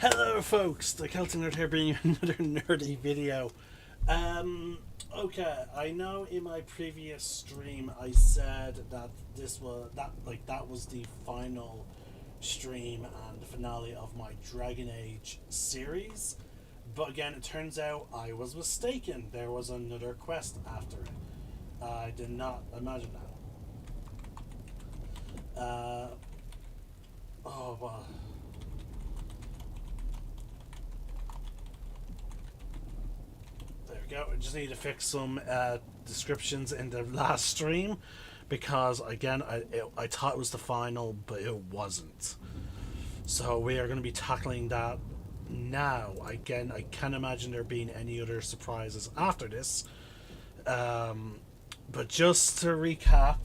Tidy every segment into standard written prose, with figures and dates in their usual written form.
Hello folks, the Celtic Nerd here bringing you another nerdy video. Okay, I know in my previous stream I said that that was the final stream and the finale of my Dragon Age series. But again, it turns out I was mistaken. There was another quest after it. I did not imagine that. Oh well. There we go. I just need to fix some descriptions in the last stream because again I thought it was the final, but it wasn't. So we are going to be tackling that now. Again, I can't imagine there being any other surprises after this. But just to recap,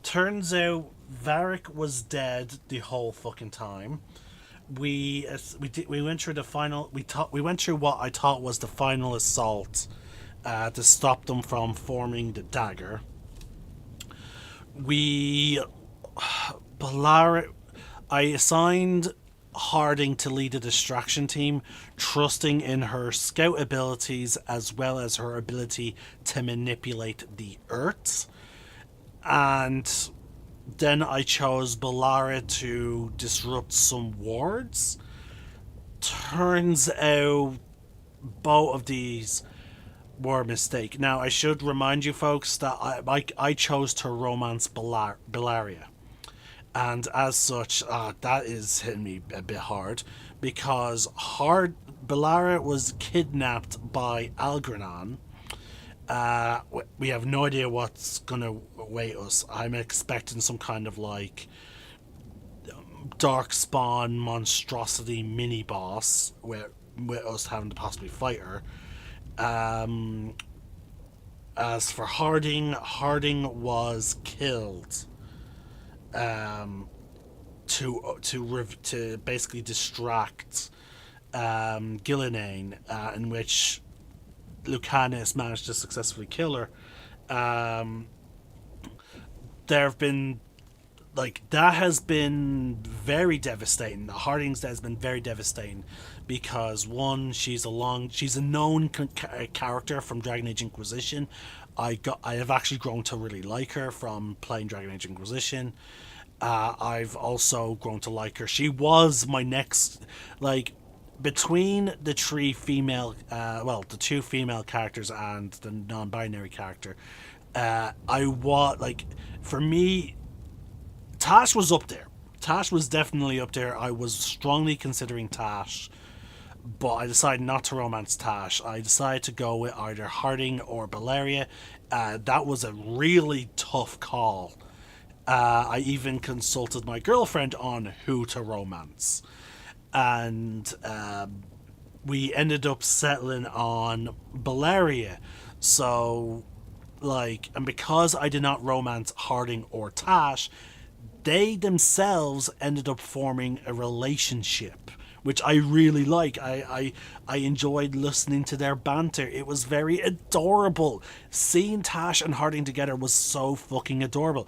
turns out Varric was dead the whole fucking time. We went through the final. We went through what I thought was the final assault to stop them from forming the dagger. I assigned Harding to lead the distraction team, trusting in her scout abilities as well as her ability to manipulate the earth. And then I chose Ballara to disrupt some wards. Turns out both of these were a mistake. Now, I should remind you folks that I chose to romance Bellaria. And as such, that is hitting me a bit hard because Ballara was kidnapped by Algernon. We have no idea what's gonna await us. I'm expecting some kind of like dark spawn monstrosity mini boss with us having to possibly fight her. As for Harding was killed. To basically distract Gillinane, in which Lucanus managed to successfully kill her. There have been that has been very devastating. Harding's death has been very devastating because one, she's a known character from Dragon Age Inquisition. I have actually grown to really like her from playing Dragon Age Inquisition. I've also grown to like her. She was my next, between the three female, the two female characters and the non-binary character. For me, Tash was up there. Tash was definitely up there. I was strongly considering Tash, but I decided not to romance Tash. I decided to go with either Harding or Bellaria. That was a really tough call. I even consulted my girlfriend on who to romance. And we ended up settling on Bellaria. So, and because I did not romance Harding or Tash, they themselves ended up forming a relationship, which I really like. I enjoyed listening to their banter. It was very adorable. Seeing Tash and Harding together was so fucking adorable.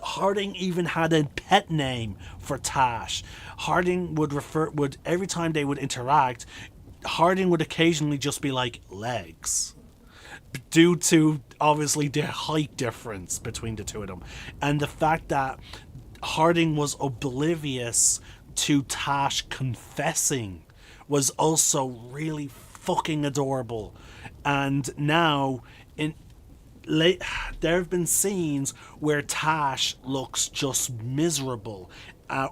Harding even had a pet name for Tash. Harding would every time they would interact, Harding would occasionally just be like, legs. Due to, obviously, the height difference between the two of them. And the fact that Harding was oblivious to Tash confessing was also really fucking adorable. And now there have been scenes where Tash looks just miserable,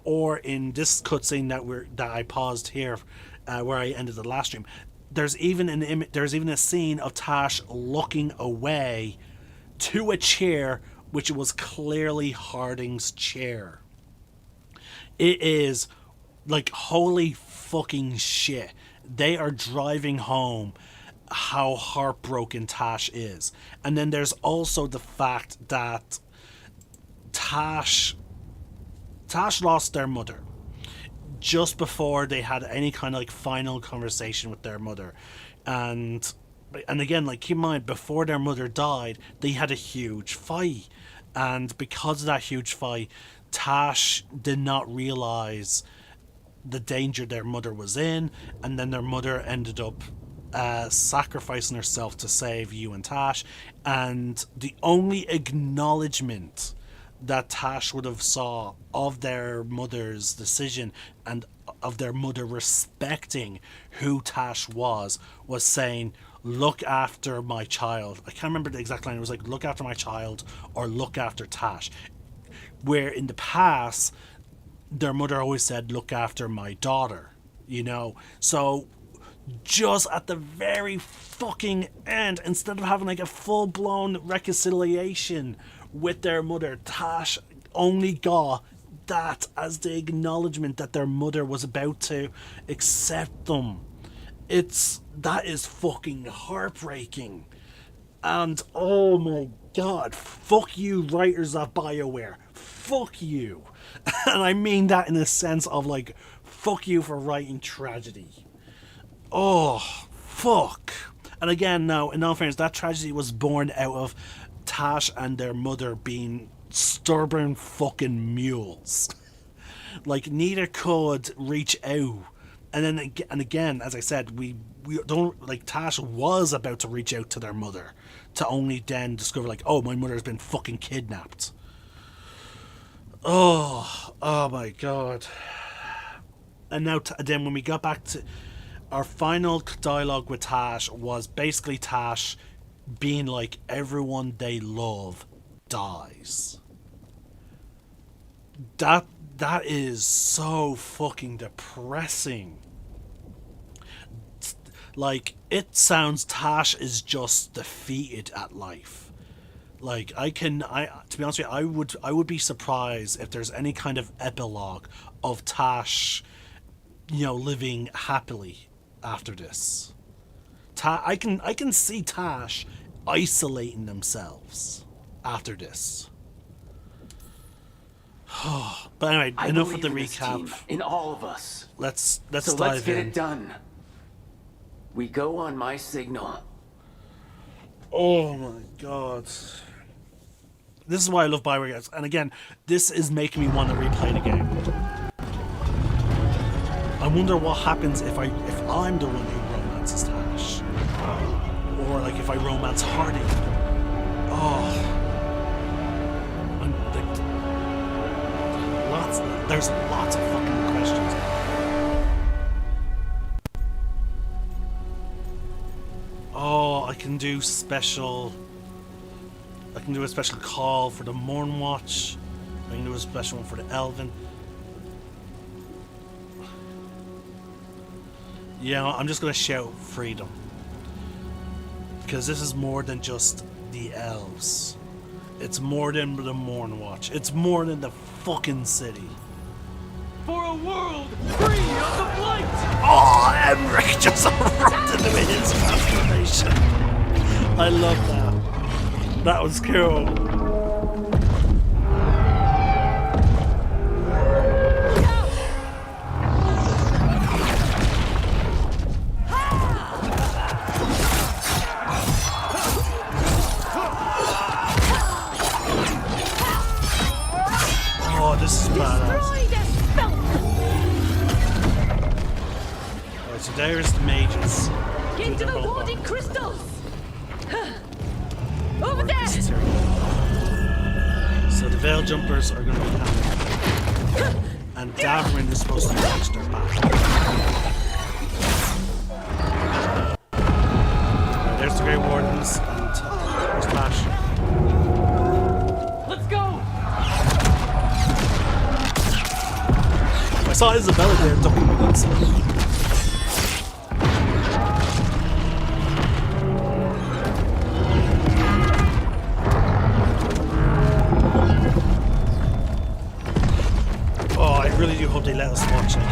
or in this cutscene that I paused here, where I ended the last stream. There's even a scene of Tash looking away to a chair which was clearly Harding's chair. It is holy fucking shit. They are driving home how heartbroken Tash is. And then there's also the fact that Tash lost their mother just before they had any kind of final conversation with their mother. And again, keep in mind, before their mother died, they had a huge fight. And because of that huge fight, Tash did not realize the danger their mother was in, and then their mother ended up sacrificing herself to save you and Tash. And the only acknowledgement that Tash would have saw of their mother's decision and of their mother respecting who Tash was saying, look after my child. I can't remember the exact line. It was like, look after my child or look after Tash. Where in the past, their mother always said, look after my daughter, you know? So just at the very fucking end, instead of having like a full-blown reconciliation with their mother, Tash only got that as the acknowledgement that their mother was about to accept them. That is fucking heartbreaking. And oh my god, fuck you writers of BioWare. Fuck you. And I mean that in a sense of like, fuck you for writing tragedy. Oh, fuck. And again, now, in all fairness, that tragedy was born out of Tash and their mother being stubborn fucking mules. Like, neither could reach out. And then, and again, as I said, we don't, like, Tash was about to reach out to their mother to only then discover, like, oh, my mother has been fucking kidnapped. Oh my god. And now, then when we got back to our final dialogue with Tash, was basically Tash being like, everyone they love dies. That is so fucking depressing. Like, it sounds Tash is just defeated at life. Like, to be honest with you, I would be surprised if there's any kind of epilogue of Tash, you know, living happily after this. I can see Tash isolating themselves after this. But anyway, enough with the recap. In all of us. Let's so dive let's get in. it done. We go on my signal. Oh my god. This is why I love BioWare games. And again, this is making me want to replay the game. I wonder what happens if I'm the one who romances Tash. Or like if I romance Hardy. Oh. There's lots of fucking questions. Oh, I can do a special call for the Mornwatch. I can do a special one for the Elven. Yeah, I'm just gonna shout freedom. Because this is more than just the elves. It's more than the Mornwatch. It's more than the fucking city. For a world free of the blight! Oh, Emmerich just erupted into his transformation. I love that. That was cool. Oh, this is badass. Alright, so there's the mages. Get to the warding crystals! Over there! So the Veil Jumpers are going to be happening. And Daverin is supposed to launch their back. Right, there's the Grey Wardens and there's Tash. Let's go! I saw Isabella there ducking against him. Oh, I really do hope they let us watch it.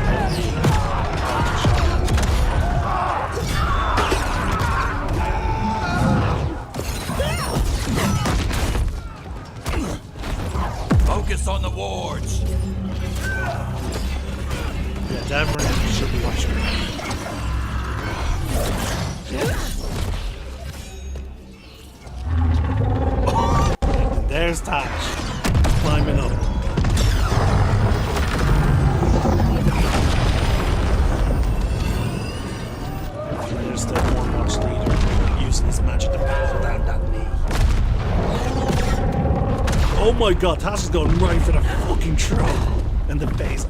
Focus on the wards! Yeah, Daverin should be watching. And there's Tash, climbing up. Warwatch leader using his magic to battle down that knee. Oh my god, Tash is going right for the fucking throat in the face.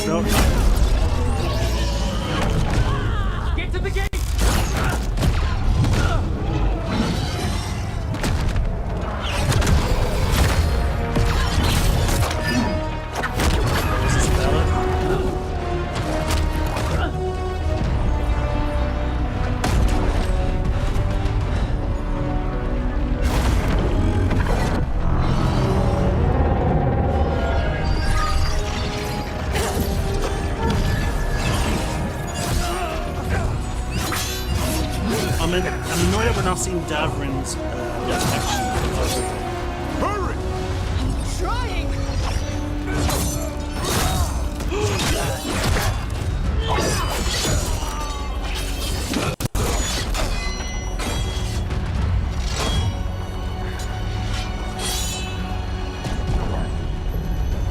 No. Get to the gate! There's his pellet. I'm annoyed that we're not seeing Davrin's reaction. Hurry! Trying!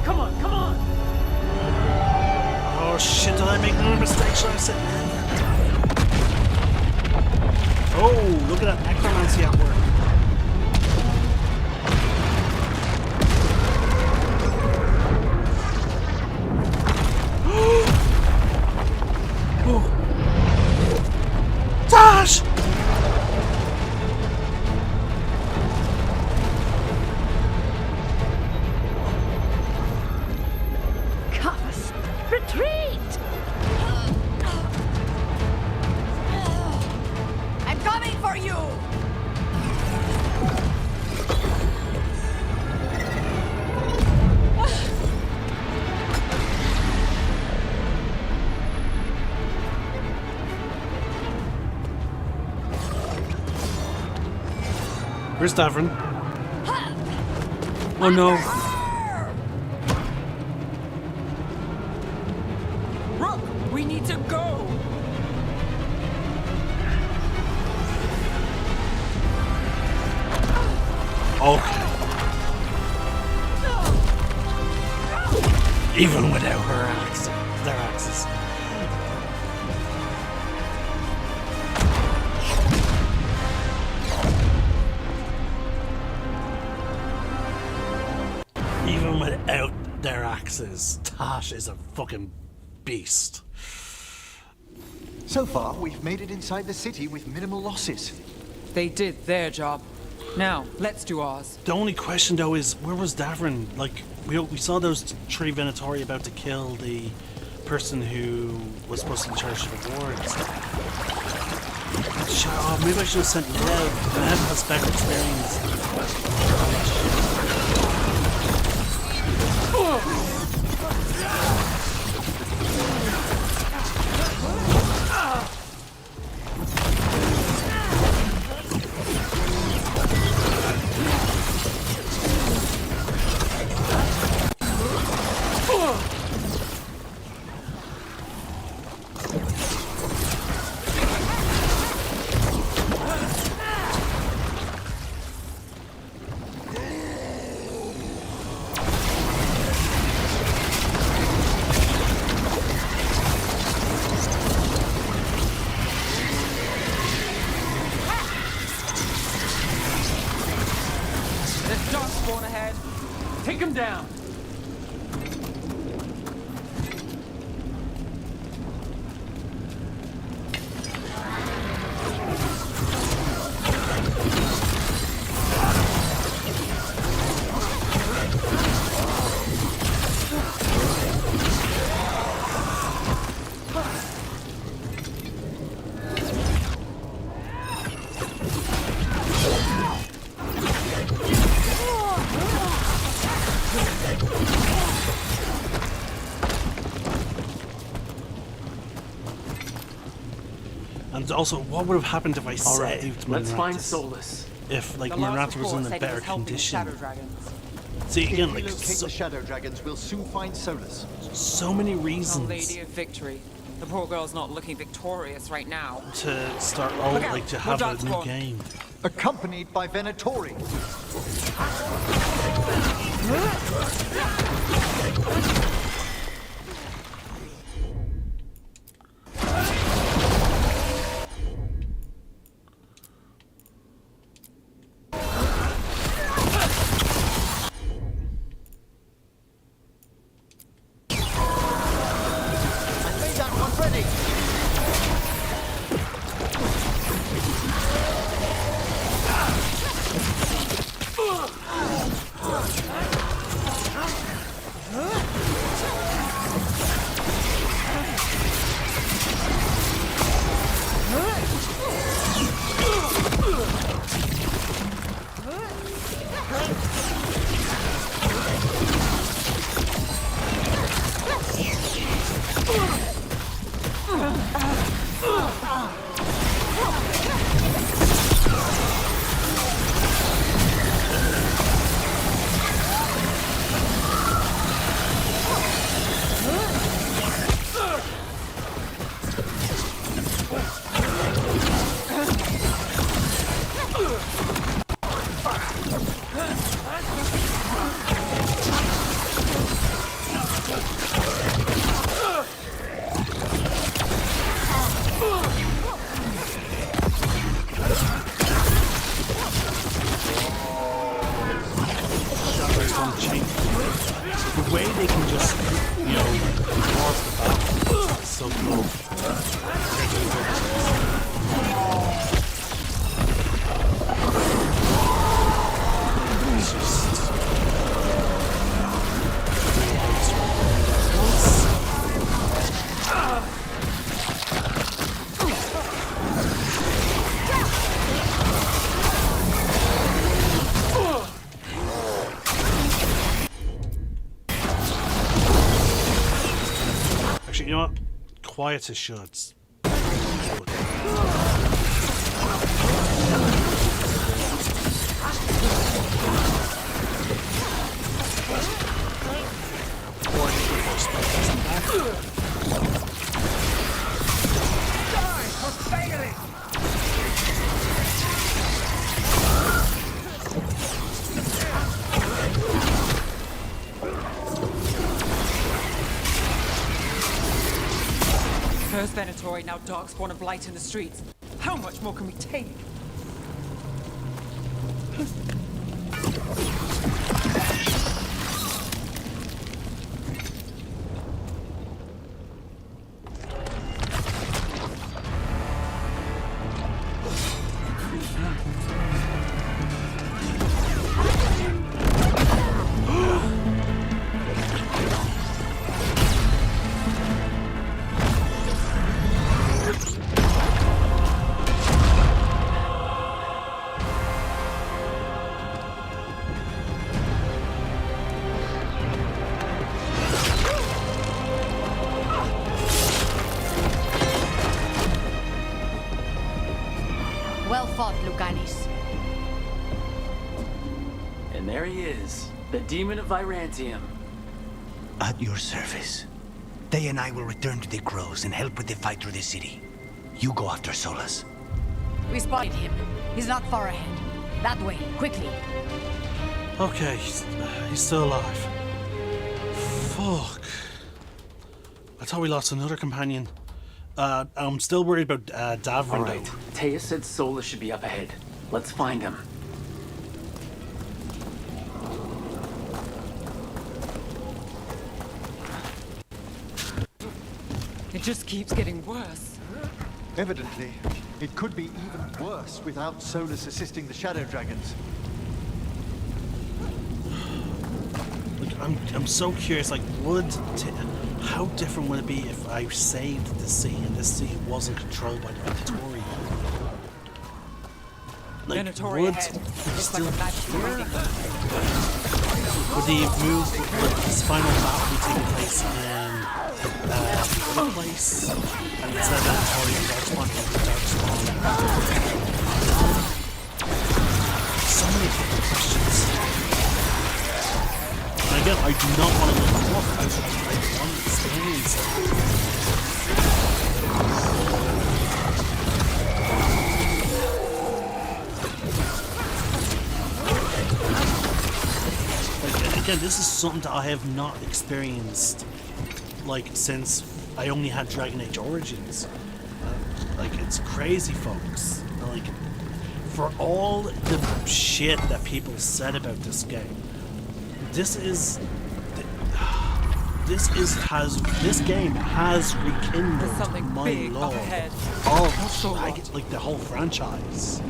Come on, come on! Oh shit, did I make another mistake? Should I sit down? Oh, look at that necromancy at work. Oh. Dash! Cuffs! Retreat! I'm coming for you! Where's Davrin? Oh no. Rook, we need to go. Okay. Even without her axe, their axes. Even without their axes, Tash is a fucking beast. So far, we've made it inside the city with minimal losses. They did their job. Now, let's do ours. The only question though is, where was Davrin? Like, we saw those three Venatori about to kill the person who was supposed to be in charge of the wards. Oh, maybe I should have sent Lev. Lev has better experience. There's dark spawn ahead. Take him down! And also, what would have happened if I All right, saved let's find Minratus? Solus. If, like, The last Minratus was report in a said he better was helping the condition. Shadow Dragons. See, If again, we like, locate the Shadow Dragons, we'll soon find Solus. so many Our reasons Lady of Victory. The poor girl's not looking victorious right now. to start, oh, Look out, like, to no have dark a new spawn. game. Accompanied by Venatori. ready! The way they can just, you know, morph the battle is so cool. It's just... Actually, you know what? Quiet as shoulds. First Venatori, now Darkspawn of Blight in the streets. How much more can we take? Well fought, Lucanis. And there he is, the demon of Virantium. At your service. They and I will return to the Crows and help with the fight through the city. You go after Solus. We spotted him. He's not far ahead. That way, quickly. Okay, he's still alive. Fuck. I thought we lost another companion. I'm still worried about Davrin. All right, Taya said Solus should be up ahead. Let's find him. It just keeps getting worse. Evidently, it could be even worse without Solus assisting the Shadow Dragons. Like, I'm so curious. Like, how different would it be if I saved the sea and this sea wasn't controlled by the Venatori? Like, Venatori ahead. Looks like a magic reading. Would the move, would this final battle be taking place in another place? And instead of Venatori and Darkspawn, it would be Darkspawn. So many different questions. And again, I do not want to look them up. I want to experience it. Again, this is something that I have not experienced, like, since I only had Dragon Age Origins. Like, it's crazy, folks. Like, for all the shit that people said about this game, this is this game has rekindled There's something my big up love ahead. of like the whole franchise.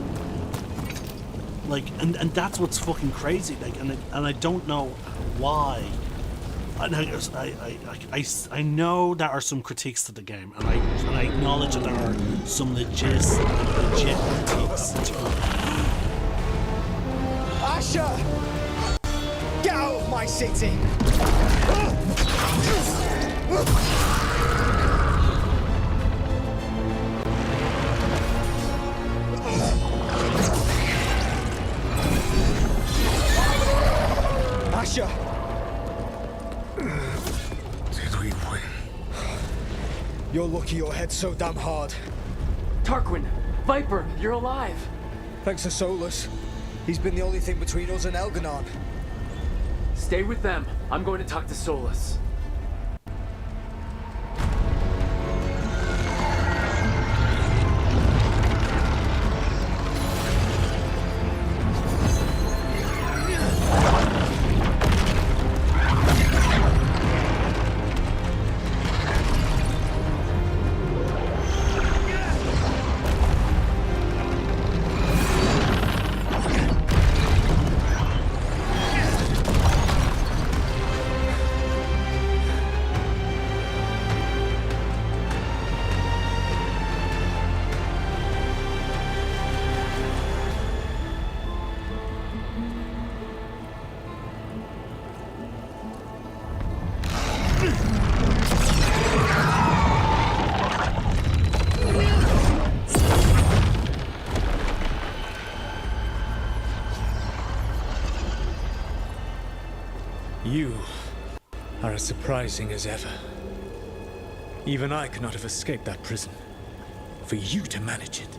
Like, and that's what's fucking crazy. Like, and I don't know why. And I know there are some critiques to the game, and I acknowledge that there are some legit critiques to it. Asher! Get out of my city! Asher! Did we win? You're lucky your head's so damn hard. Tarquin, Viper, you're alive. Thanks to Solus. He's been the only thing between us and Elganon. Stay with them. I'm going to talk to Solus. You are as surprising as ever. Even I could not have escaped that prison. For you to manage it.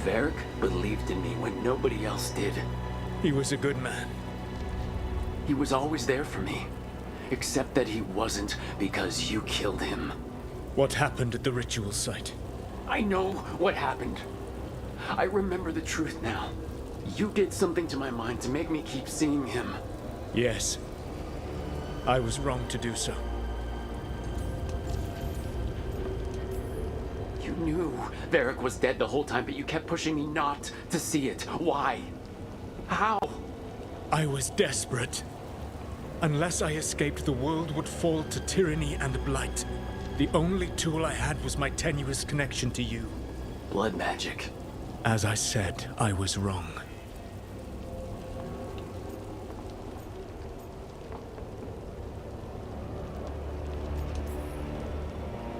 Varric believed in me when nobody else did. He was a good man. He was always there for me. Except that he wasn't because you killed him. What happened at the ritual site? I know what happened. I remember the truth now. You did something to my mind to make me keep seeing him. Yes. I was wrong to do so. You knew Varric was dead the whole time, but you kept pushing me not to see it. Why? How? I was desperate. Unless I escaped, the world would fall to tyranny and blight. The only tool I had was my tenuous connection to you. Blood magic. As I said, I was wrong.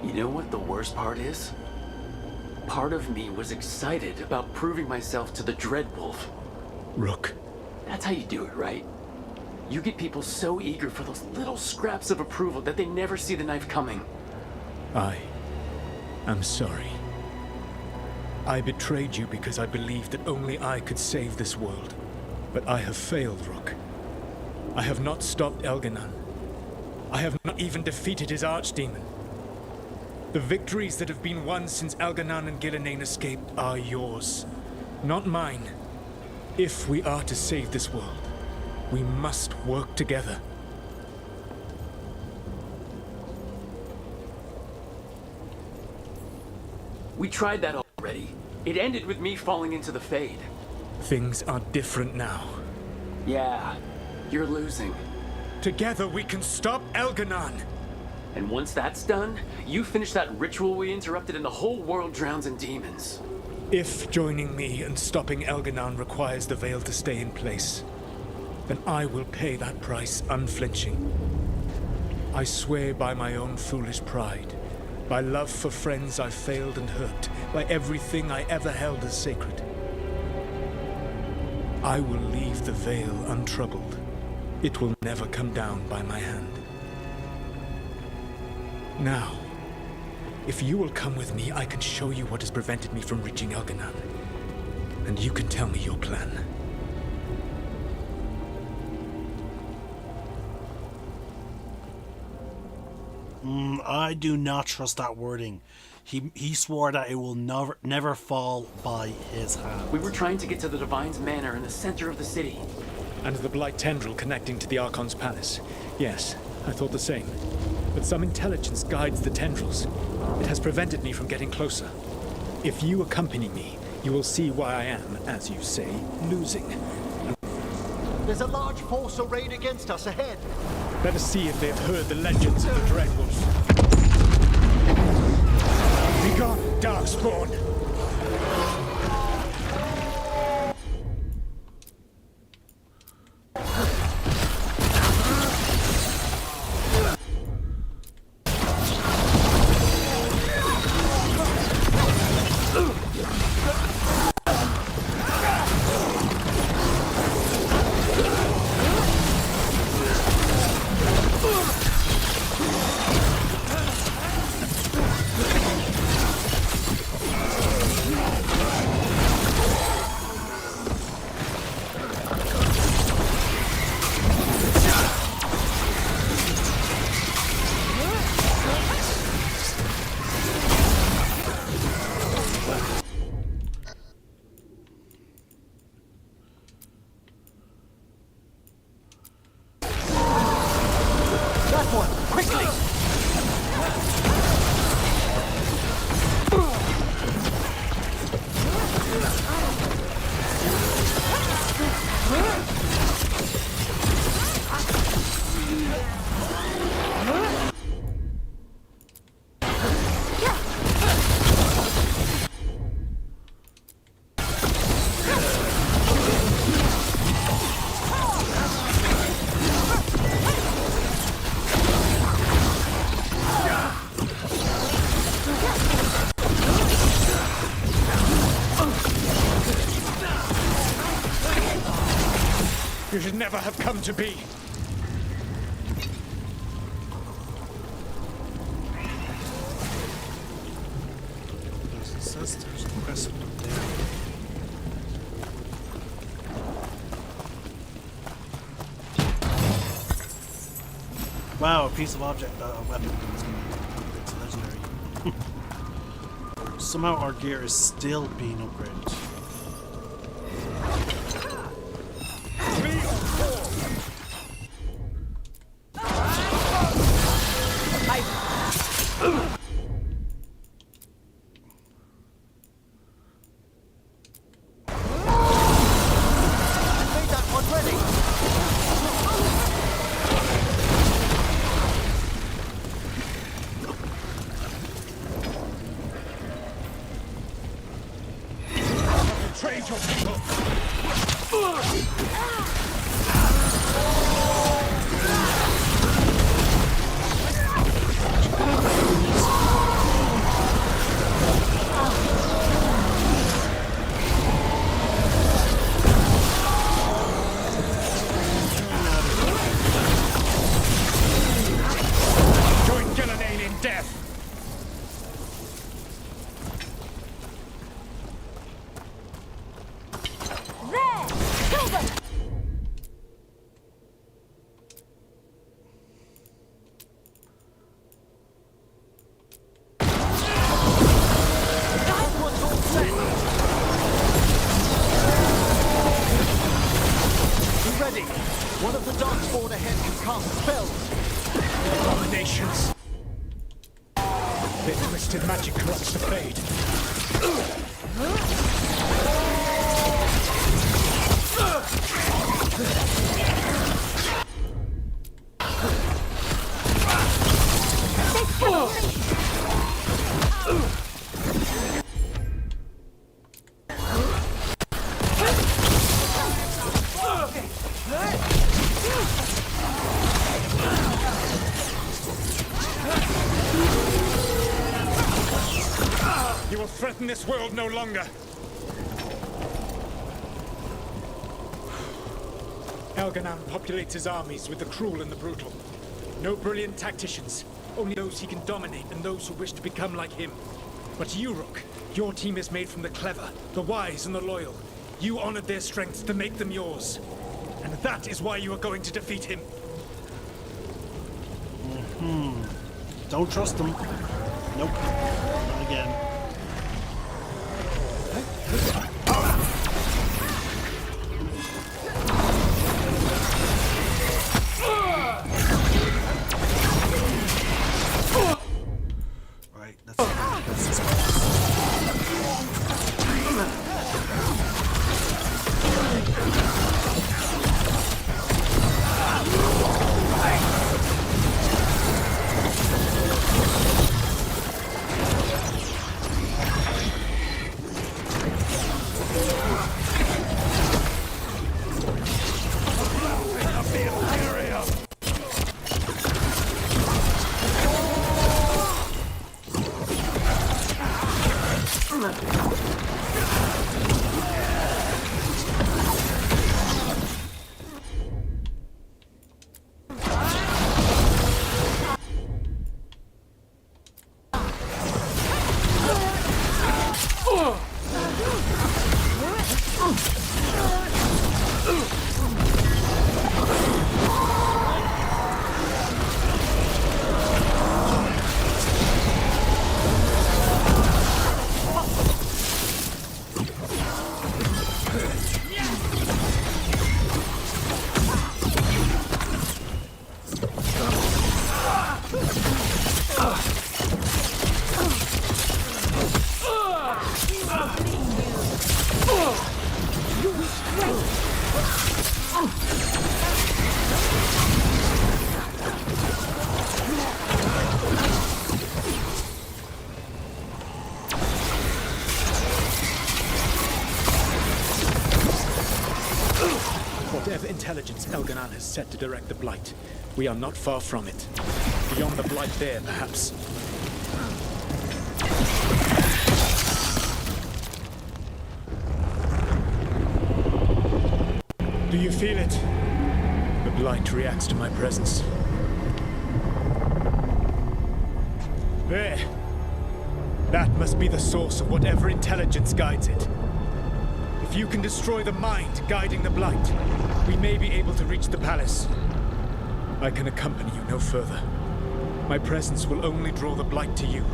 You know what the worst part is? Part of me was excited about proving myself to the Dreadwolf. Rook. That's how you do it, right? You get people so eager for those little scraps of approval that they never see the knife coming. I am sorry. I betrayed you because I believed that only I could save this world. But I have failed, Rook. I have not stopped Elganon. I have not even defeated his archdemon. The victories that have been won since Elganon and Gillenane escaped are yours, not mine. If we are to save this world, we must work together. We tried that already. It ended with me falling into the Fade. Things are different now. Yeah, you're losing. Together we can stop Elganon! And once that's done, you finish that ritual we interrupted and the whole world drowns in demons. If joining me and stopping Elganon requires the Veil to stay in place, then I will pay that price unflinching. I swear by my own foolish pride, by love for friends I failed and hurt, by everything I ever held as sacred. I will leave the Veil untroubled. It will never come down by my hand. Now, if you will come with me, I can show you what has prevented me from reaching Elganon. And you can tell me your plan. I do not trust that wording. He swore that it will never fall by his hand. We were trying to get to the Divine's Manor in the center of the city. And the Blight tendril connecting to the Archon's palace. Yes, I thought the same. But some intelligence guides the tendrils. It has prevented me from getting closer. If you accompany me, you will see why I am, as you say, losing. There's a large force arrayed against us ahead. Let us see if they have heard the legends of the Dread Wolf. Begone, Darkspawn! You should never have come to be. It says there's a precedent up there. Wow, a piece of object, a weapon. It's legendary. Somehow our gear is still being upgraded. One of the Darkspawn ahead can cast spells. Abominations. Their twisted magic corrupts the fade. You will threaten this world no longer. Elganan populates his armies with the cruel and the brutal. No brilliant tacticians, only those he can dominate and those who wish to become like him. But you, Rook, your team is made from the clever, the wise and the loyal. You honored their strengths to make them yours. And that is why you are going to defeat him. Don't trust them. Nope. Not again. Right, that's this one. Whatever intelligence Elganon has set to direct the Blight, we are not far from it. Beyond the Blight there, perhaps. Do you feel it? The Blight reacts to my presence. There! That must be the source of whatever intelligence guides it. If you can destroy the mind guiding the Blight, we may be able to reach the palace. I can accompany you no further. My presence will only draw the Blight to you.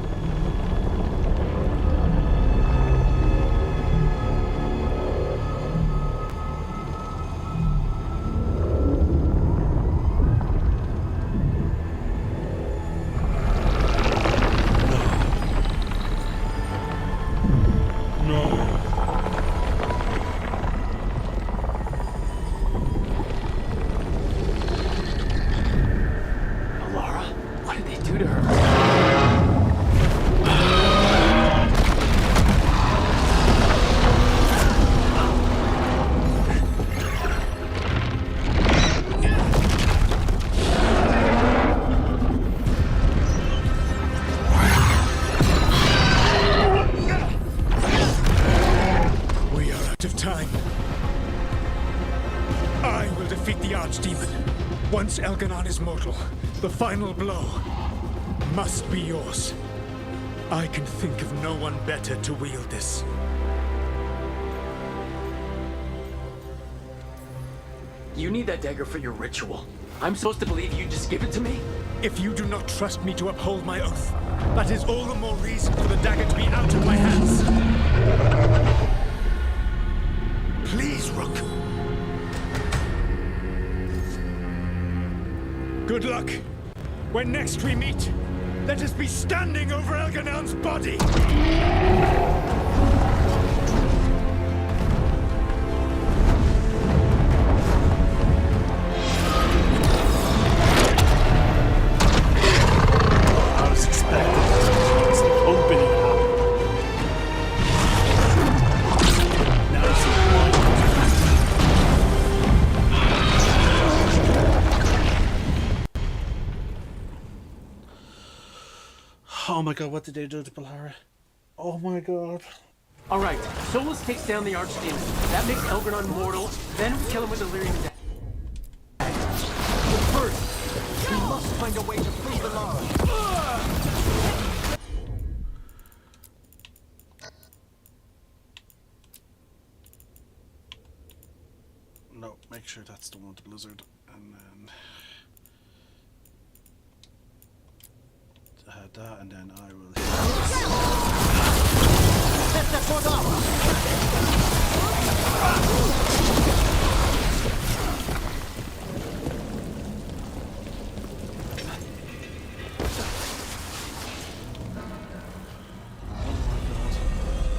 Once Elganon is mortal, the final blow must be yours. I can think of no one better to wield this. You need that dagger for your ritual. I'm supposed to believe you just give it to me? If you do not trust me to uphold my oath, that is all the more reason for the dagger to be out of my hands. Please, Rook. Good luck. When next we meet, let us be standing over Elganon's body! I was expecting it. I was hoping it would happen. Now it's oh my god, what did they do to Bellara? Oh my god. Alright, Solus takes down the Archdemon. That makes Elganon mortal, then we kill him with the Lyrium dagger. But first, we must find a way to free Bellara. No, make sure that's the one with the blizzard, and then that, and then I will hit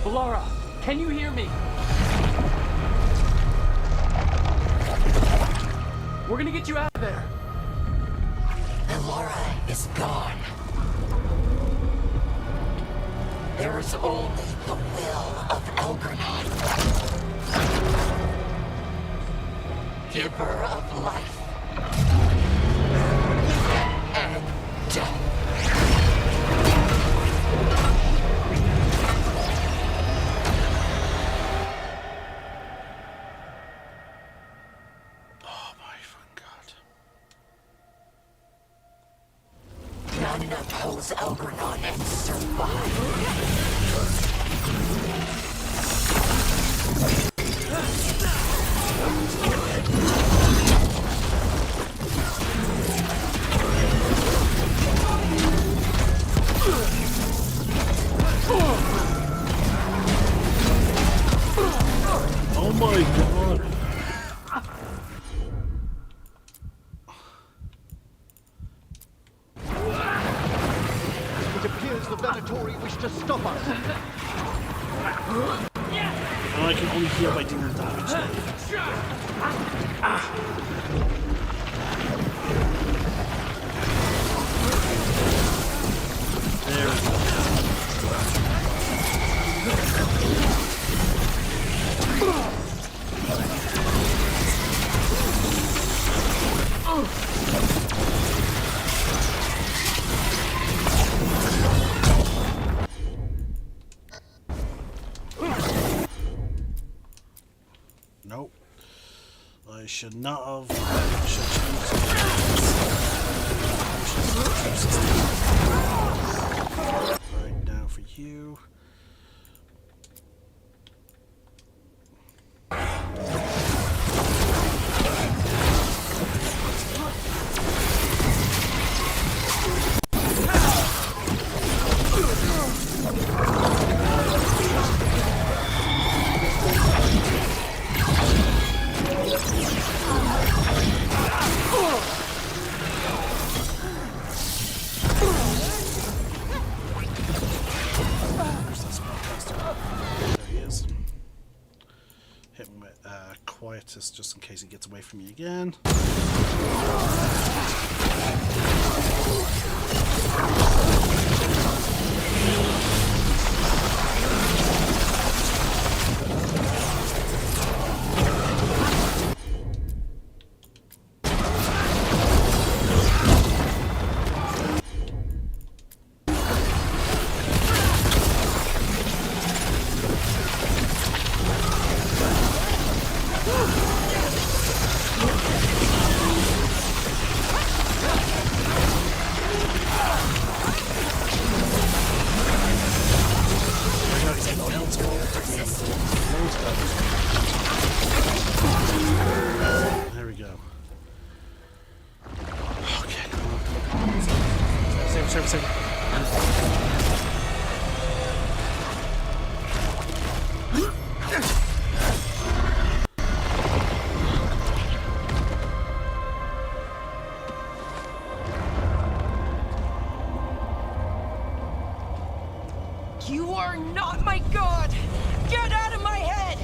Laura, can you hear me? We're gonna get you out of there. Laura is gone. There is only the will of Elgrenon, giver of life and death. None oppose Elgrenon and survive. Oh my god. It appears the Venatori wish to stop us. And I can only heal by dealing damage. There we go. Nope. I should not have. I should change. Right now for you. Hit him with Quietus just in case he gets away from me again. There we go. Okay. Save. You are not my god! Get out of my head!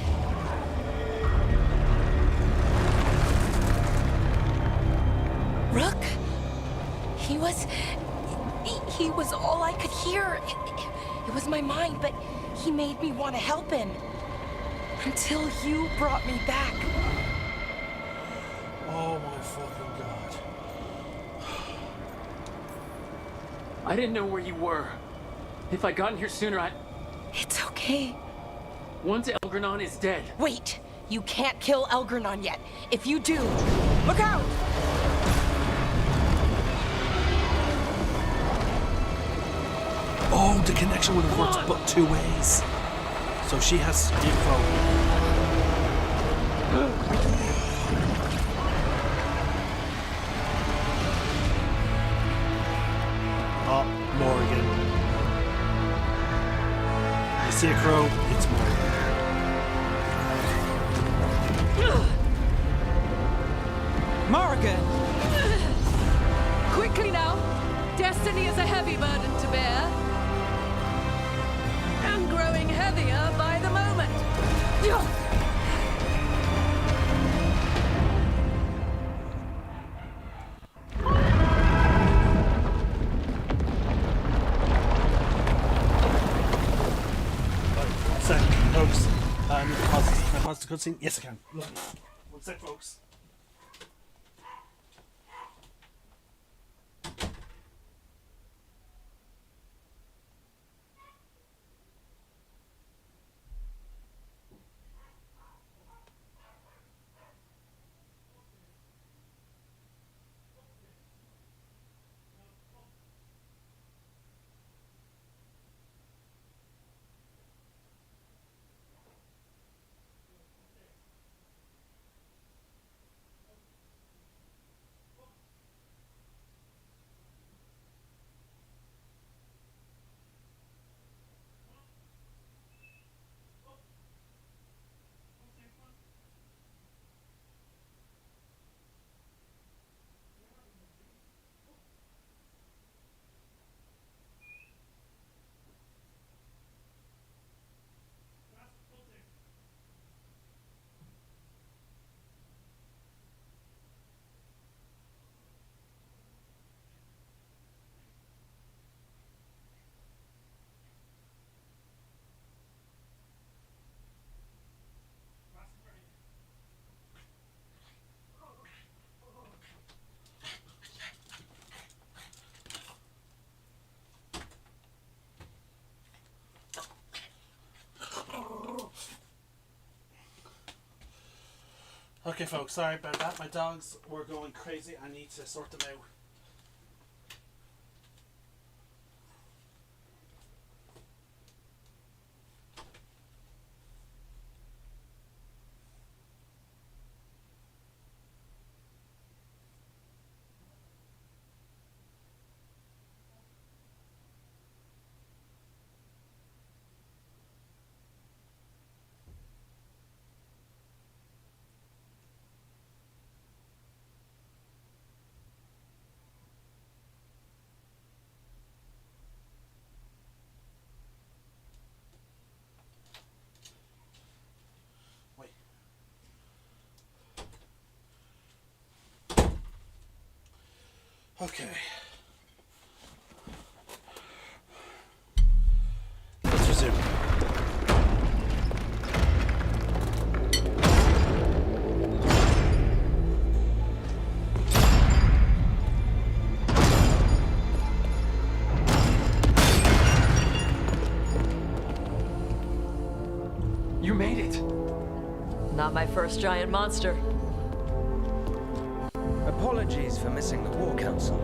Rook? He was all I could hear. It was my mind, but he made me want to help him. Until you brought me back. Oh my fucking god. I didn't know where you were. If I'd gotten here sooner, It's okay. Once Elgrenon is dead. Wait! You can't kill Elgrenon yet. If you do, look out! Oh, the connection would have worked but two ways. So she has info. Oh, Morgan. He's see a crow, it's more. Morrigan! Quickly now! Destiny is a heavy burden to bear. And growing heavier by the moment. One sec, folks. Can I pause the cutscene? Yes, I can. Lovely. One sec, folks. Okay, folks, sorry about that. My dogs were going crazy. I need to sort them out. Okay. Let's resume. You made it! Not my first giant monster. Apologies for missing the War Council.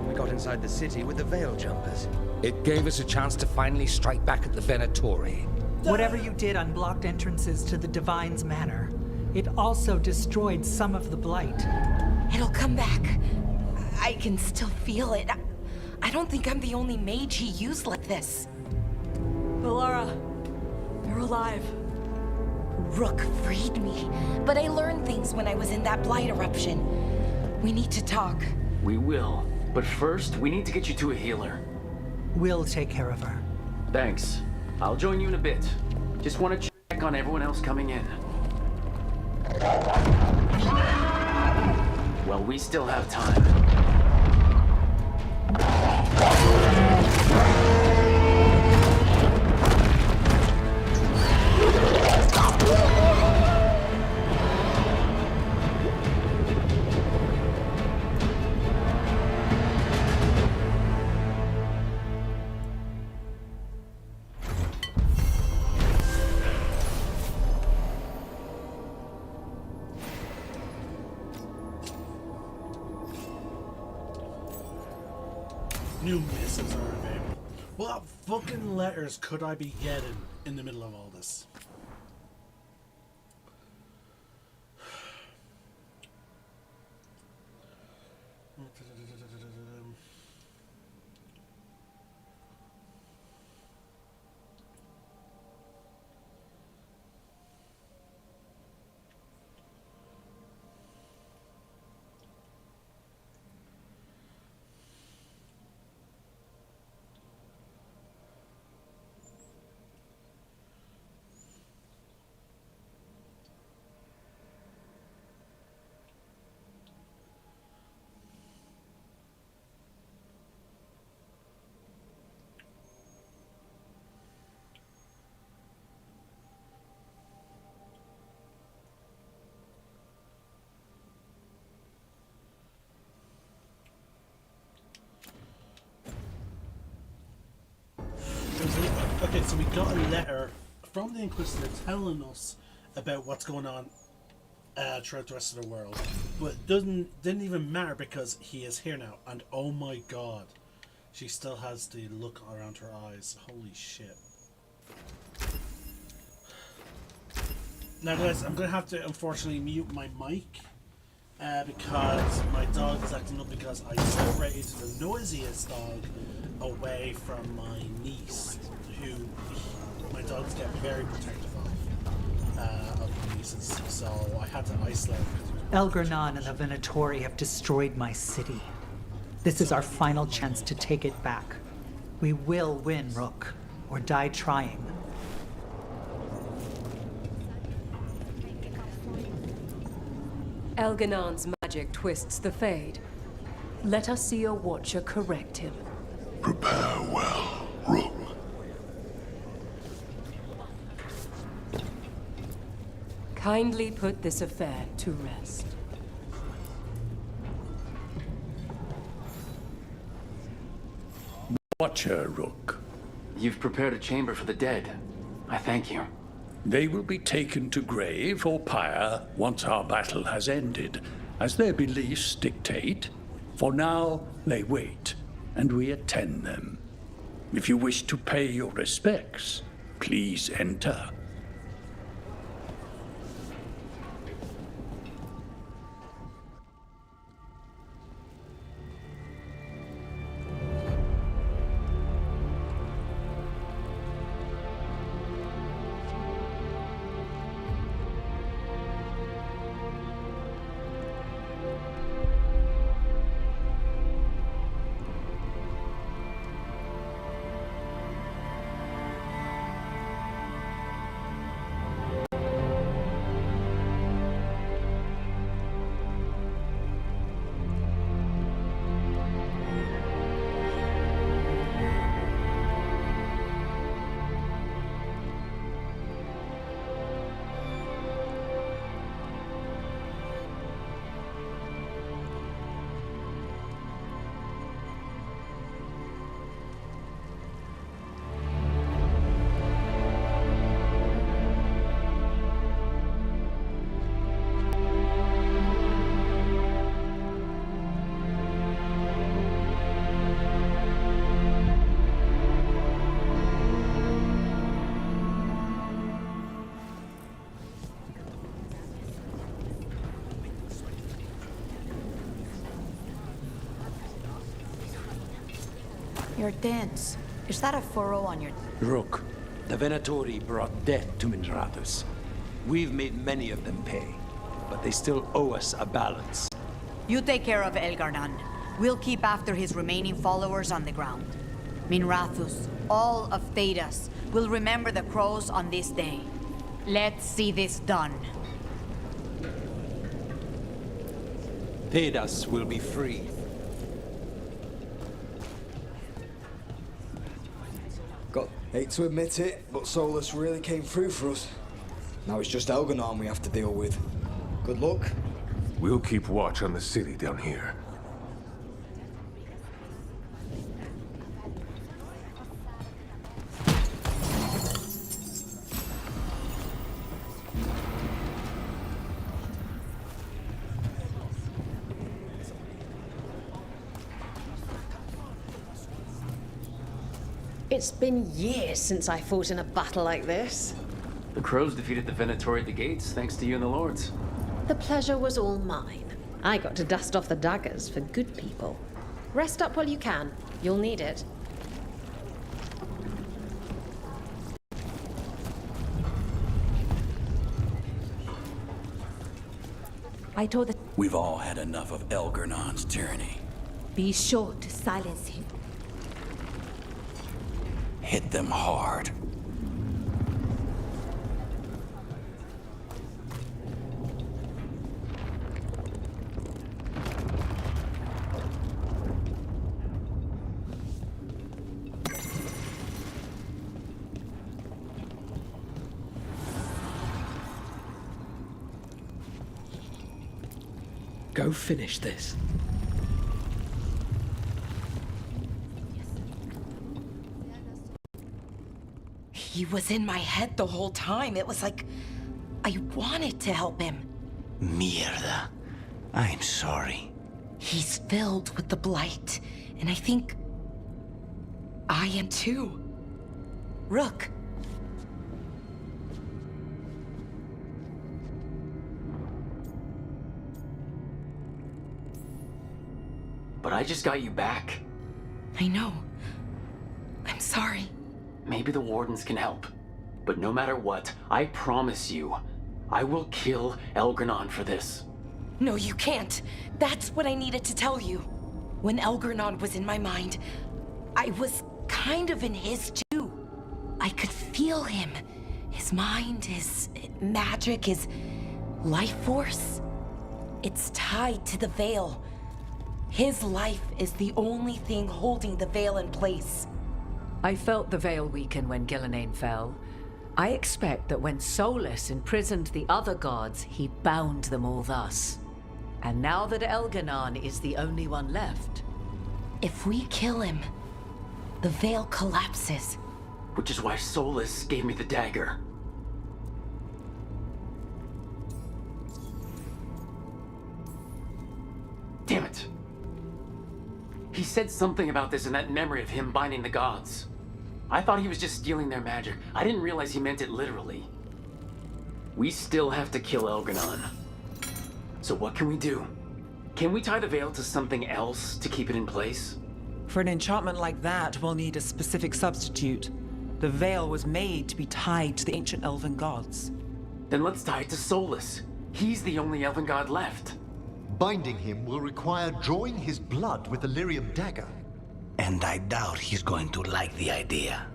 We got inside the city with the Veil Jumpers. It gave us a chance to finally strike back at the Venatori. Whatever you did unblocked entrances to the Divine's Manor. It also destroyed some of the Blight. It'll come back. I can still feel it. I don't think I'm the only mage he used like this. Valara, you're alive. Rook freed me, but I learned things when I was in that Blight eruption. We need to talk. We will. But first, we need to get you to a healer. We'll take care of her. Thanks. I'll join you in a bit. Just want to check on everyone else coming in. Well, we still have time. New missives are available. What fucking letters could I be getting in the middle of all this? Okay, so we got a letter from the Inquisitor telling us about what's going on throughout the rest of the world, but didn't even matter because he is here now. And oh my god, she still has the look around her eyes. Holy shit! Now, guys, I'm gonna have to unfortunately mute my mic because my dog is acting up because I separated the noisiest dog away from my niece, who my dogs get very protective of my nieces, so I had to isolate her. Elgar'nan and the Venatori have destroyed my city. This is our final chance to take it back. We will win, Rook, or die trying. Elgar'nan's magic twists the Fade. Let us see your watcher correct him. Prepare well, Rook. Kindly put this affair to rest. Watcher, Rook. You've prepared a chamber for the dead. I thank you. They will be taken to grave or pyre once our battle has ended, as their beliefs dictate. For now, they wait, and we attend them. If you wish to pay your respects, please enter. Your dents. Is that a furrow on your... Rook, the Venatori brought death to Minrathous. We've made many of them pay, but they still owe us a balance. You take care of Elgar'nan. We'll keep after his remaining followers on the ground. Minrathous, all of Thedas, will remember the crows on this day. Let's see this done. Thedas will be free. Hate to admit it, but Solus really came through for us. Now it's just Elgar'nan we have to deal with. Good luck. We'll keep watch on the city down here. It's been years since I fought in a battle like this. The crows defeated the Venatori at the gates, thanks to you and the lords. The pleasure was all mine. I got to dust off the daggers for good people. Rest up while you can. You'll need it. I told the... We've all had enough of Elgar'nan's tyranny. Be sure to silence him. Hit them hard. Go finish this. He was in my head the whole time. It was like I wanted to help him. Mierda. I'm sorry. He's filled with the blight, and I think I am too. Rook. But I just got you back. I know. I'm sorry. Maybe the Wardens can help. But no matter what, I promise you, I will kill Elgranon for this. No, you can't. That's what I needed to tell you. When Elgranon was in my mind, I was kind of in his too. I could feel him. His mind, his magic, his life force. It's tied to the Veil. His life is the only thing holding the Veil in place. I felt the Veil weaken when Gillenane fell. I expect that when Solus imprisoned the other gods, he bound them all thus. And now that Elganon is the only one left... If we kill him, the Veil collapses. Which is why Solus gave me the dagger. Damn it. He said something about this in that memory of him binding the gods. I thought he was just stealing their magic. I didn't realize he meant it literally. We still have to kill Elganon. So what can we do? Can we tie the Veil to something else to keep it in place? For an enchantment like that, we'll need a specific substitute. The Veil was made to be tied to the ancient elven gods. Then let's tie it to Solus. He's the only elven god left. Binding him will require drawing his blood with the lyrium dagger. And I doubt he's going to like the idea.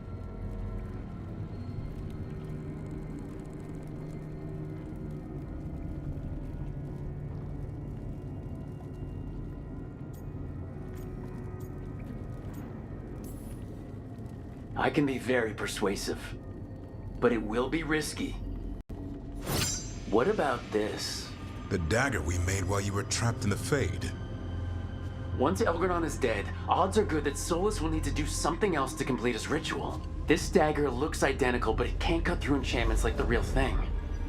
I can be very persuasive, but it will be risky. What about this? The dagger we made while you were trapped in the Fade. Once Elgranon is dead, odds are good that Solus will need to do something else to complete his ritual. This dagger looks identical, but it can't cut through enchantments like the real thing.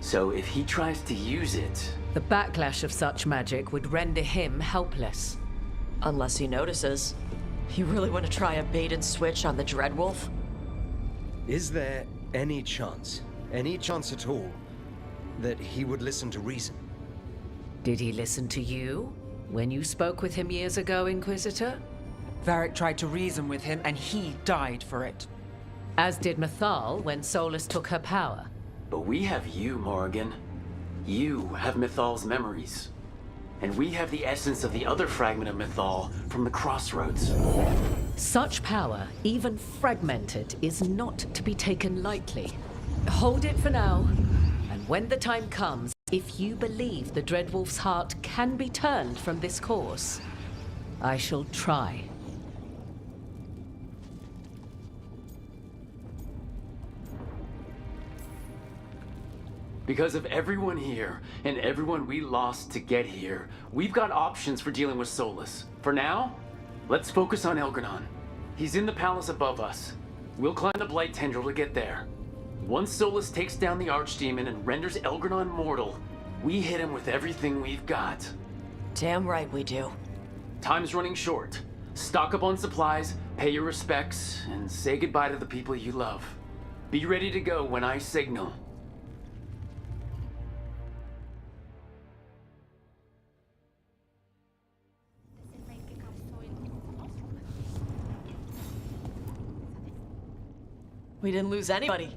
So if he tries to use it... The backlash of such magic would render him helpless. Unless he notices. You really want to try a bait and switch on the Dreadwolf? Is there any chance at all, that he would listen to reason? Did he listen to you when you spoke with him years ago, Inquisitor? Varric tried to reason with him, and he died for it. As did Mythal when Solus took her power. But we have you, Morrigan. You have Mythal's memories. And we have the essence of the other fragment of Mythal from the Crossroads. Such power, even fragmented, is not to be taken lightly. Hold it for now, and when the time comes, if you believe the Dreadwolf's heart can be turned from this course, I shall try. Because of everyone here, and everyone we lost to get here, we've got options for dealing with Solus. For now, let's focus on Elgranon. He's in the palace above us. We'll climb the Blight Tendril to get there. Once Solus takes down the Archdemon and renders Elgranon mortal, we hit him with everything we've got. Damn right we do. Time's running short. Stock up on supplies, pay your respects, and say goodbye to the people you love. Be ready to go when I signal. We didn't lose anybody.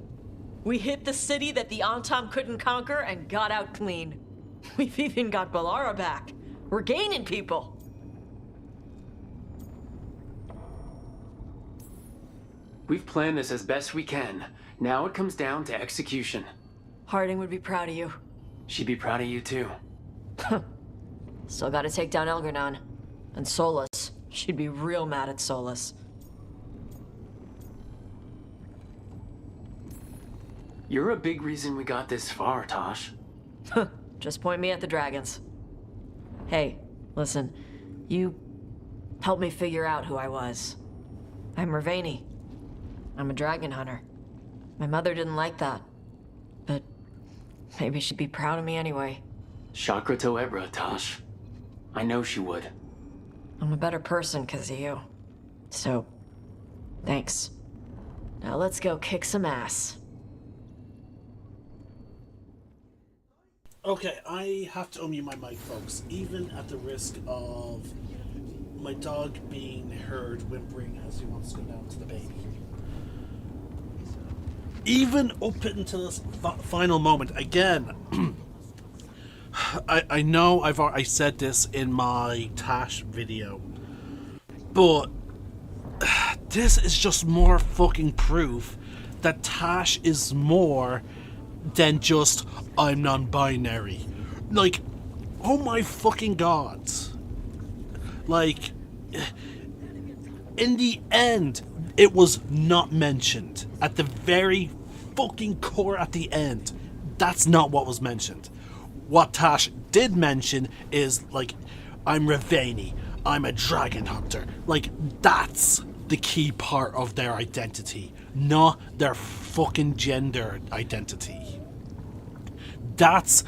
We hit the city that the Antam couldn't conquer and got out clean. We've even got Balara back. We're gaining people. We've planned this as best we can. Now it comes down to execution. Harding would be proud of you. She'd be proud of you too. Still gotta take down Elgranon. And Solus. She'd be real mad at Solus. You're a big reason we got this far, Tosh. Just point me at the dragons. Hey, listen. You helped me figure out who I was. I'm Mervani. I'm a dragon hunter. My mother didn't like that. But maybe she'd be proud of me anyway. Chakra to Ebra, Tosh. I know she would. I'm a better person because of you. So, thanks. Now let's go kick some ass. Okay, I have to unmute my mic, folks, even at the risk of my dog being heard whimpering as he wants to go down to the baby. Even up until this final moment, again, I know I said this in my Tash video, but this is just more fucking proof that Tash is more than just, I'm non-binary. Like, oh my fucking god. Like, in the end, it was not mentioned. At the very fucking core at the end, that's not what was mentioned. What Tash did mention is, like, I'm Ravani, I'm a dragon hunter. Like, that's the key part of their identity, not their fucking gender identity. That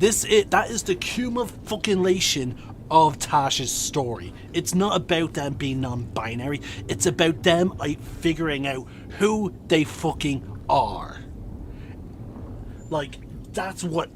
is the cumulation of Tash's story. It's not about them being non-binary. It's about them figuring out who they fucking are. Like, that's what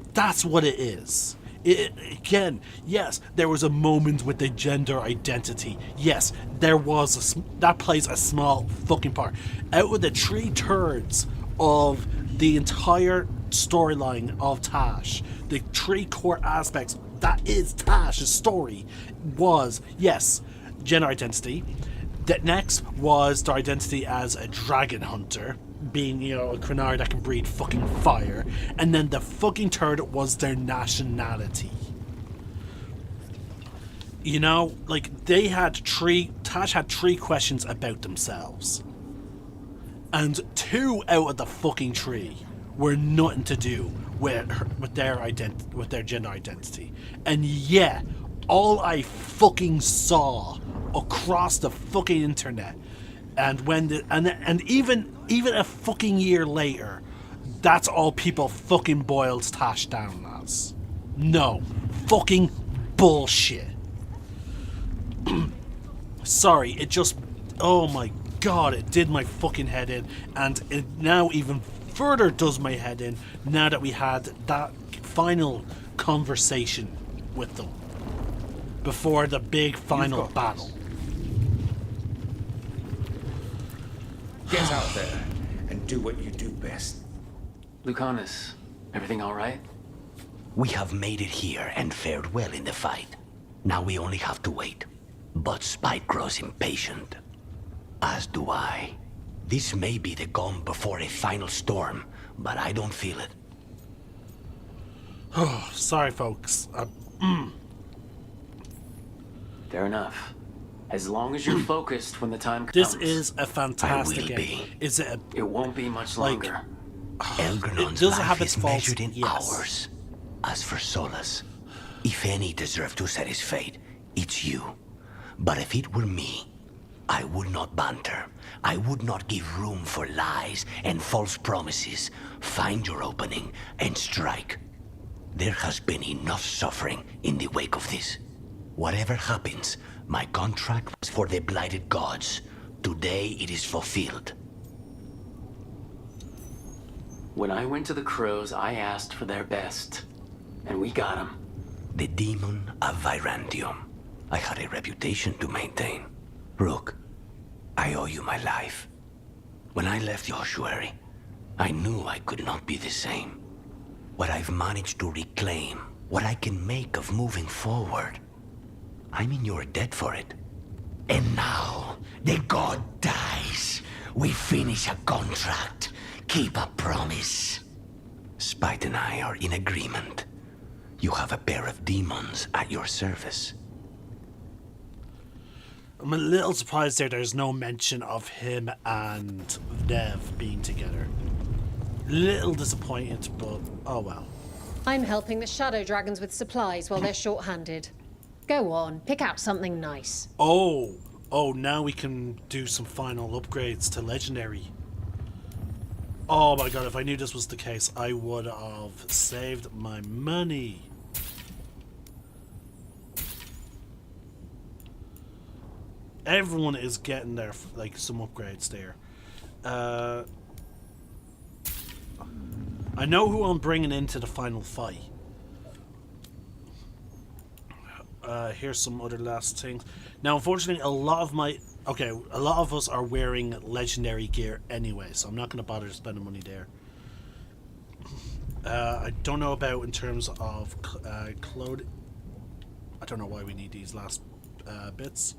it is. Again, yes, there was a moment with the gender identity. Yes, there was that plays a small fucking part. Out of the 3/3 of the entire storyline of Tash, the 3 core aspects that is Tash's story was, yes, gender identity. That next was their identity as a dragon hunter, being, you know, a Krenar that can breathe fucking fire. And then the fucking third was their nationality. You know, like, Tash had 3 questions about themselves. And 2 out of the fucking 3 were nothing to do with their gender identity. And yeah, all I fucking saw across the fucking internet, and even a fucking year later, that's all people fucking boiled Tash down as. No, fucking bullshit. Sorry, it just, oh my god, it did my fucking head in, and it now even further does my head in now that we had that final conversation with them before the big final battle. Get out there and do what you do best. Lucanus, everything all right? We have made it here and fared well in the fight. Now we only have to wait. But Spike grows impatient. As do I. This may be the calm before a final storm, but I don't feel it. Oh, sorry, folks. Fair enough. As long as you're focused when the time comes. This is a fantastic I will game. be. Is it? It won't be much longer. Elgernon's doesn't life have its is faults, measured in yes. hours. As for Solus, if any deserve to set his fate, it's you. But if it were me, I would not banter. I would not give room for lies and false promises. Find your opening and strike. There has been enough suffering in the wake of this. Whatever happens, my contract was for the blighted gods. Today it is fulfilled. When I went to the Crows, I asked for their best. And we got them. The demon of Virantium. I had a reputation to maintain. Rook, I owe you my life. When I left the ossuary, I knew I could not be the same. What I've managed to reclaim, what I can make of moving forward, I'm in your debt for it. And now, the god dies. We finish a contract. Keep a promise. Spite and I are in agreement. You have a pair of demons at your service. I'm a little surprised there's no mention of him and Nev being together. Little disappointed, but oh well. I'm helping the Shadow Dragons with supplies while they're short-handed. Go on, pick out something nice. Oh, now we can do some final upgrades to Legendary. Oh my god, if I knew this was the case, I would have saved my money. Everyone is getting their, like, some upgrades there. I know who I'm bringing into the final fight. Here's some other last things. Now, unfortunately, a lot of us are wearing legendary gear anyway, so I'm not going to bother spending money there. I don't know about in terms of clothing. I don't know why we need these last bits.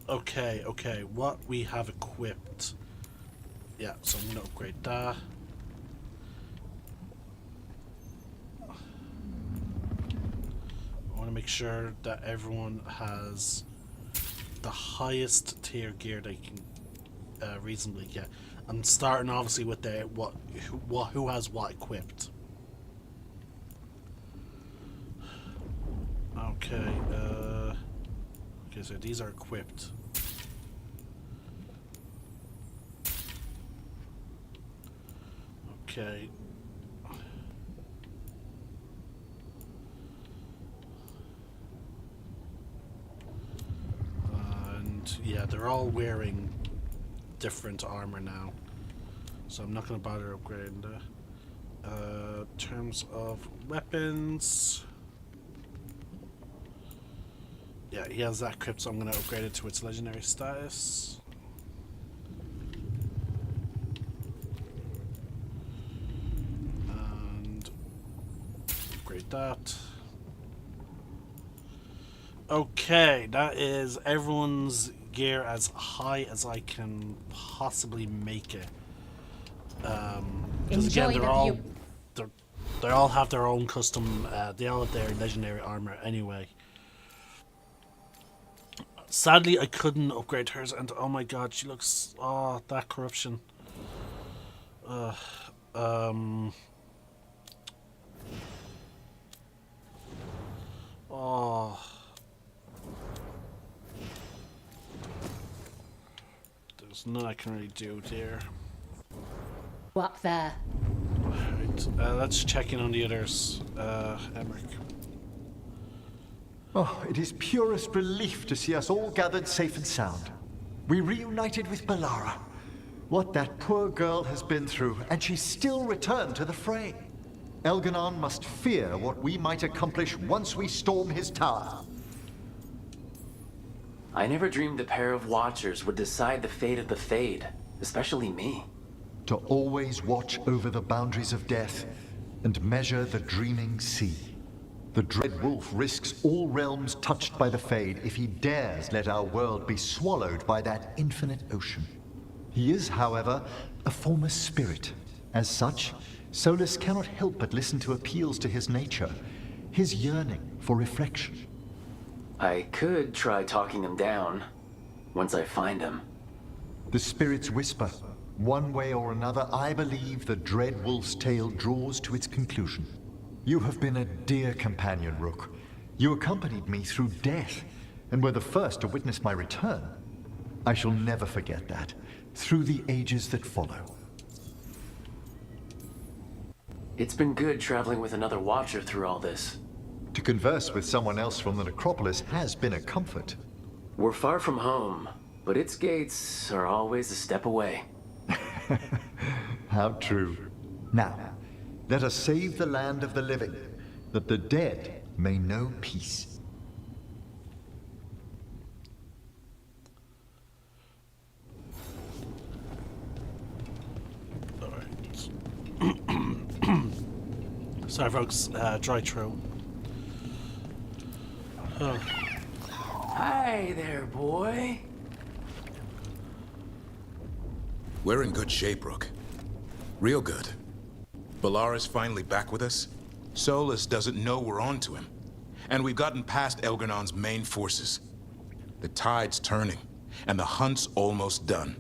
Okay, what we have equipped. Yeah, so I'm going to upgrade that. I want to make sure that everyone has the highest tier gear they can reasonably get. I'm starting obviously with the who has what equipped. Okay, okay, so these are equipped. Okay. And yeah, they're all wearing different armor now, so I'm not going to bother upgrading that. In terms of weapons, yeah, he has that equipped, so I'm going to upgrade it to its legendary status. And upgrade that. Okay, that is everyone's gear as high as I can possibly make it. Because again, they all have their own custom. They all have their legendary armor anyway. Sadly, I couldn't upgrade hers, and oh my god, she looks. Oh, that corruption. Oh. There's nothing I can really do there. Up there. Right, let's check in on the others. Emmerich. Oh, it is purest relief to see us all gathered safe and sound. We reunited with Bellara. What that poor girl has been through, and she's still returned to the fray. Elganon must fear what we might accomplish once we storm his tower. I never dreamed a pair of Watchers would decide the fate of the Fade, especially me. To always watch over the boundaries of death and measure the dreaming sea. The Dread Wolf risks all realms touched by the Fade if he dares let our world be swallowed by that infinite ocean. He is, however, a former spirit. As such, Solus cannot help but listen to appeals to his nature, his yearning for reflection. I could try talking him down, once I find him. The spirits whisper. One way or another, I believe the Dread Wolf's tale draws to its conclusion. You have been a dear companion, Rook. You accompanied me through death, and were the first to witness my return. I shall never forget that, through the ages that follow. It's been good traveling with another Watcher through all this. To converse with someone else from the necropolis has been a comfort. We're far from home, but its gates are always a step away. How true. Now, let us save the land of the living, that the dead may know peace. Sorry, folks. Dry throat. Oh. Hi there, boy. We're in good shape, Rook. Real good. Bellara's finally back with us. Solus doesn't know we're on to him. And we've gotten past Elganon's main forces. The tide's turning, and the hunt's almost done.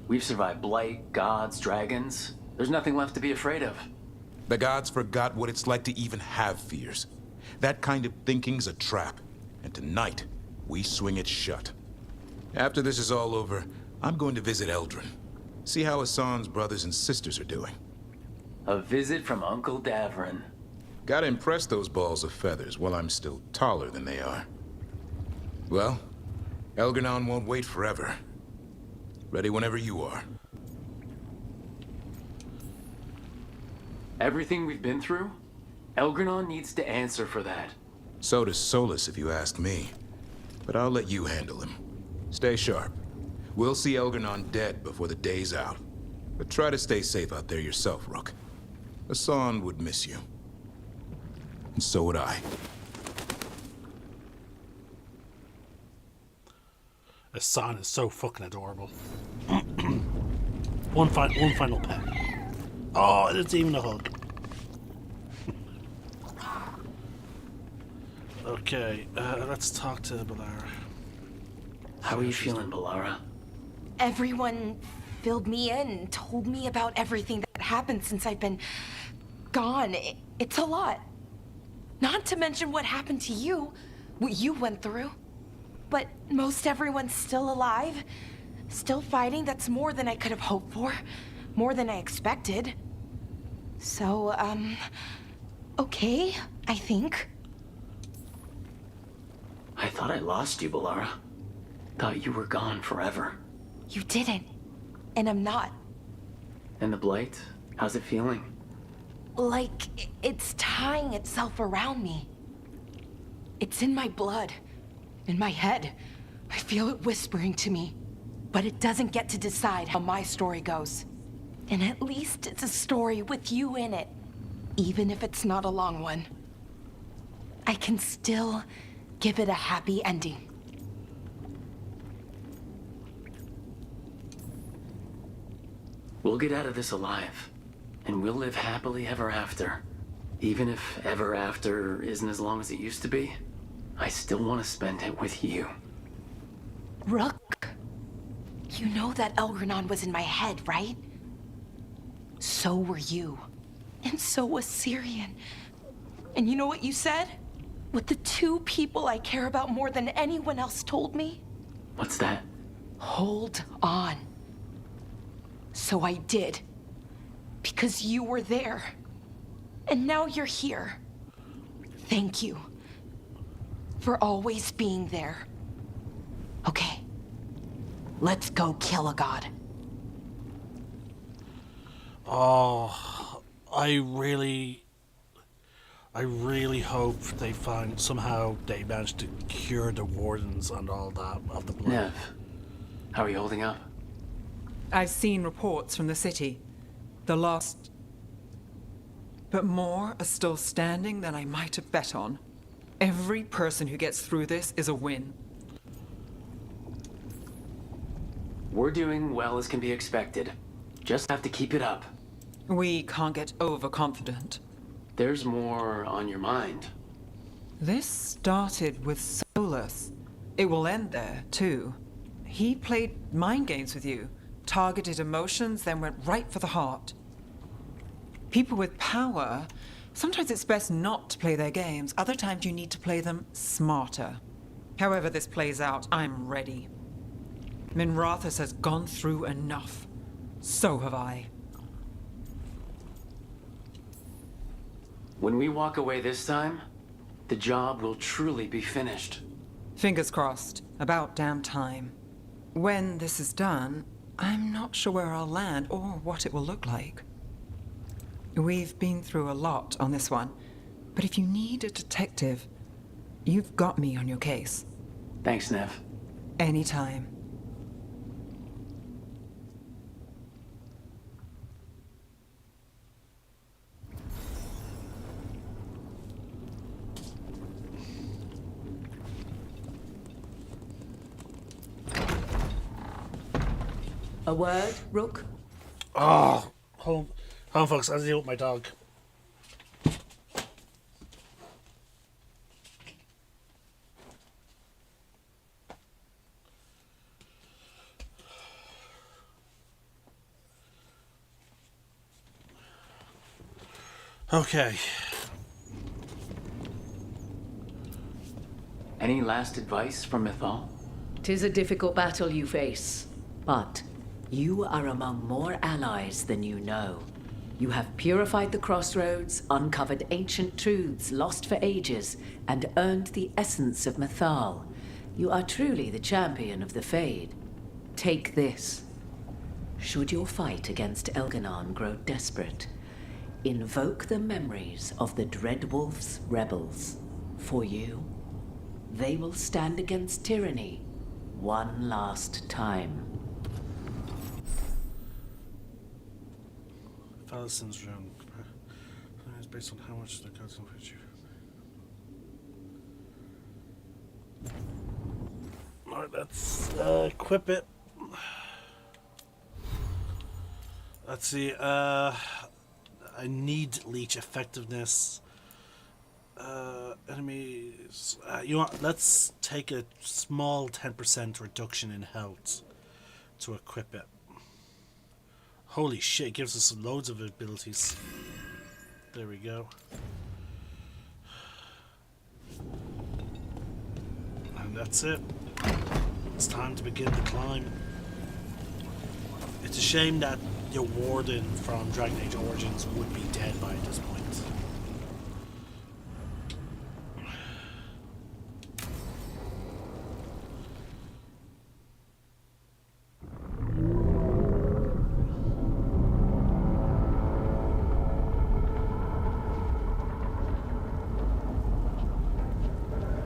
We've survived blight, gods, dragons. There's nothing left to be afraid of. The gods forgot what it's like to even have fears. That kind of thinking's a trap. And tonight, we swing it shut. After this is all over, I'm going to visit Eldrin. See how Hassan's brothers and sisters are doing. A visit from Uncle Davrin. Gotta impress those balls of feathers while I'm still taller than they are. Well, Elgar'nan won't wait forever. Ready whenever you are. Everything we've been through, Elgar'nan needs to answer for that. So does Solus, if you ask me. But I'll let you handle him. Stay sharp. We'll see Elgar'nan dead before the day's out. But try to stay safe out there yourself, Rook. Hassan would miss you. And so would I. Hassan is so fucking adorable. one final pet. Oh, it's even a hug. Okay, let's talk to Balara. How are you feeling, Balara? Everyone filled me in and told me about everything that happened since I've been gone. It's a lot. Not to mention what happened to you, what you went through. But most everyone's still alive, still fighting. That's more than I could have hoped for, more than I expected. So, okay, I think. I thought I lost you, Balara. Thought you were gone forever. You didn't, and I'm not. And the Blight? How's it feeling? Like it's tying itself around me. It's in my blood, in my head. I feel it whispering to me. But it doesn't get to decide how my story goes. And at least it's a story with you in it. Even if it's not a long one. I can still give it a happy ending. We'll get out of this alive. And we'll live happily ever after. Even if ever after isn't as long as it used to be, I still want to spend it with you. Rook, you know that Elgar'nan was in my head, right? So were you. And so was Syrian. And you know what you said? What the two people I care about more than anyone else told me? What's that? Hold on. So I did. Because you were there. And now you're here. Thank you. For always being there. Okay. Let's go kill a god. Oh, I really hope they find somehow they manage to cure the wardens and all that of the blood. Nev, how are you holding up? I've seen reports from the city. The lost... But more are still standing than I might have bet on. Every person who gets through this is a win. We're doing well as can be expected. Just have to keep it up. We can't get overconfident. There's more on your mind. This started with Solus. It will end there, too. He played mind games with you, targeted emotions, then went right for the heart. People with power, sometimes it's best not to play their games. Other times you need to play them smarter. However this plays out, I'm ready. Minrathous has gone through enough. So have I. When we walk away this time, the job will truly be finished. Fingers crossed. About damn time. When this is done, I'm not sure where I'll land or what it will look like. We've been through a lot on this one, but if you need a detective, you've got me on your case. Thanks, Nev. Anytime. A word, Rook? Oh, home folks, I deal with my dog. Okay. Any last advice from Mythal? 'Tis a difficult battle you face, but you are among more allies than you know. You have purified the crossroads, uncovered ancient truths lost for ages, and earned the essence of Mythal. You are truly the champion of the Fade. Take this. Should your fight against Elganon grow desperate, invoke the memories of the Dreadwolf's rebels. For you, they will stand against tyranny one last time. Fallison's room is based on how much the gods will hit you. Alright, let's equip it. Let's see, I need leech effectiveness. Enemies. You know what? Let's take a small 10% reduction in health to equip it. Holy shit, it gives us loads of abilities. There we go. And that's it. It's time to begin the climb. It's a shame that your warden from Dragon Age Origins would be dead by this point.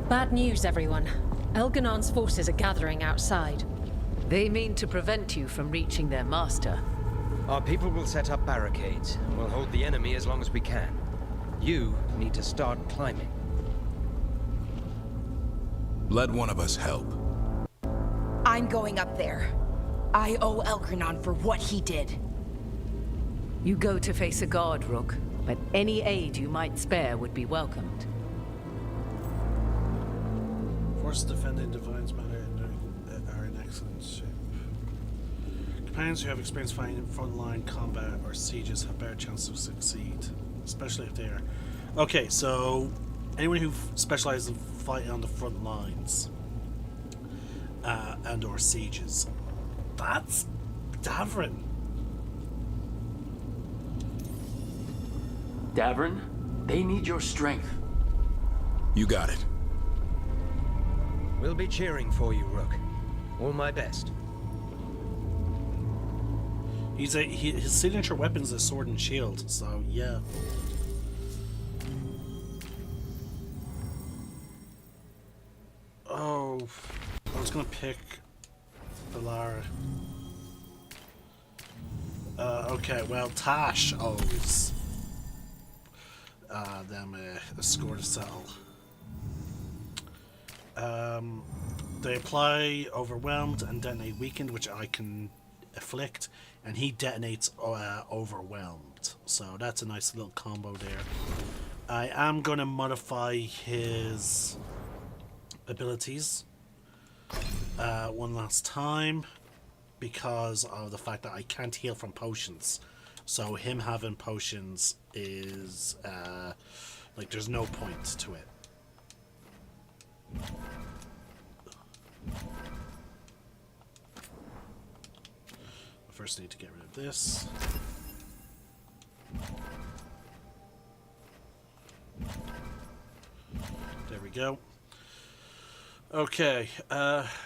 Bad news, everyone. Elganon's forces are gathering outside. They mean to prevent you from reaching their master. Our people will set up barricades. We'll hold the enemy as long as we can. You need to start climbing. Let one of us help. I'm going up there. I owe Elgarnon for what he did. You go to face a guard, Rook, but any aid you might spare would be welcomed. Forces defending Divine's Manor are in excellent shape. Companions who have experience fighting in frontline combat or sieges have better chances to succeed, especially if they are. Okay, so anyone who specializes in fighting on the front lines and or sieges. That's Davrin. Davrin, they need your strength. You got it. We'll be cheering for you, Rook. All my best. His signature weapon is a sword and shield, so yeah. Oh, I was gonna pick Valara. Okay, well, Tash owes them a score to settle. They apply Overwhelmed and detonate Weakened, which I can afflict, and he detonates Overwhelmed. So that's a nice little combo there. I am going to modify his abilities one last time because of the fact that I can't heal from potions. So him having potions is like there's no point to it. I first need to get rid of this. There we go. Okay,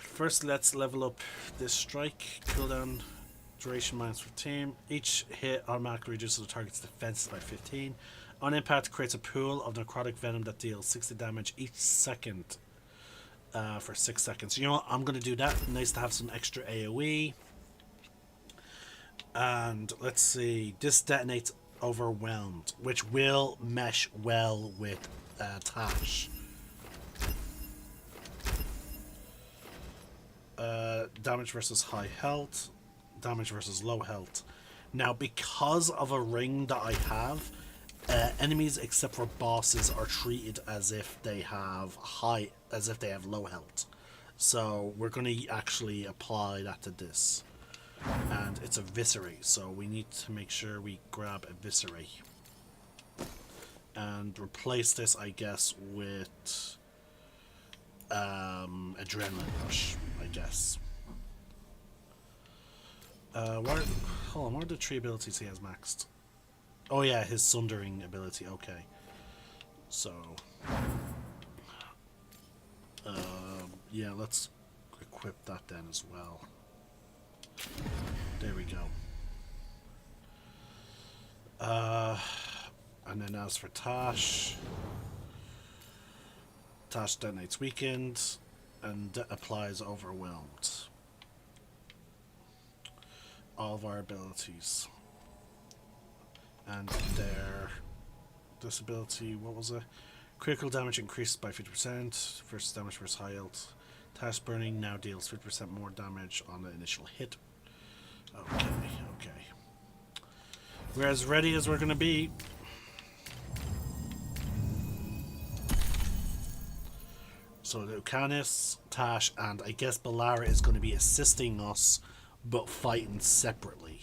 first let's level up this strike. Cooldown duration -15. Each hit automatically reduces the target's defense by 15. On impact, creates a pool of necrotic venom that deals 60 damage each second for 6 seconds. You know what? I'm going to do that. Nice to have some extra AoE. And let's see. This detonates Overwhelmed, which will mesh well with Tash. Damage versus high health. Damage versus low health. Now, because of a ring that I have, enemies except for bosses are treated as if they have low health. So we're going to actually apply that to this. And it's a Viscery, so we need to make sure we grab a Viscery. And replace this, I guess, with Adrenaline Rush, I guess. Hold on, what are the 3 abilities he has maxed? Oh yeah, his Sundering ability, okay. So... yeah, let's equip that then as well. There we go. And then as for Tash... Tash detonates weakened and applies overwhelmed. All of our abilities. And this ability, what was it? Critical damage increases by 50%, versus damage versus high health. Tash burning now deals 50% more damage on the initial hit. Okay, okay. We're as ready as we're gonna be. So Lucanus, Tash, and I guess Bellara is going to be assisting us, but fighting separately.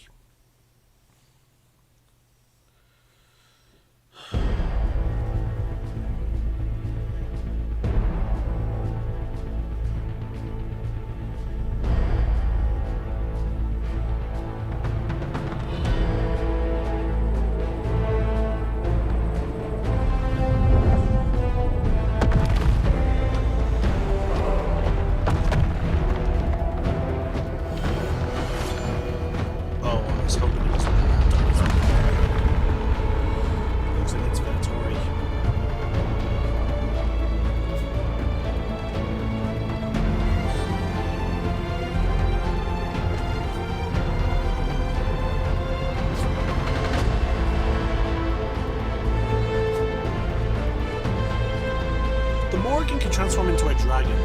Transform into a dragon.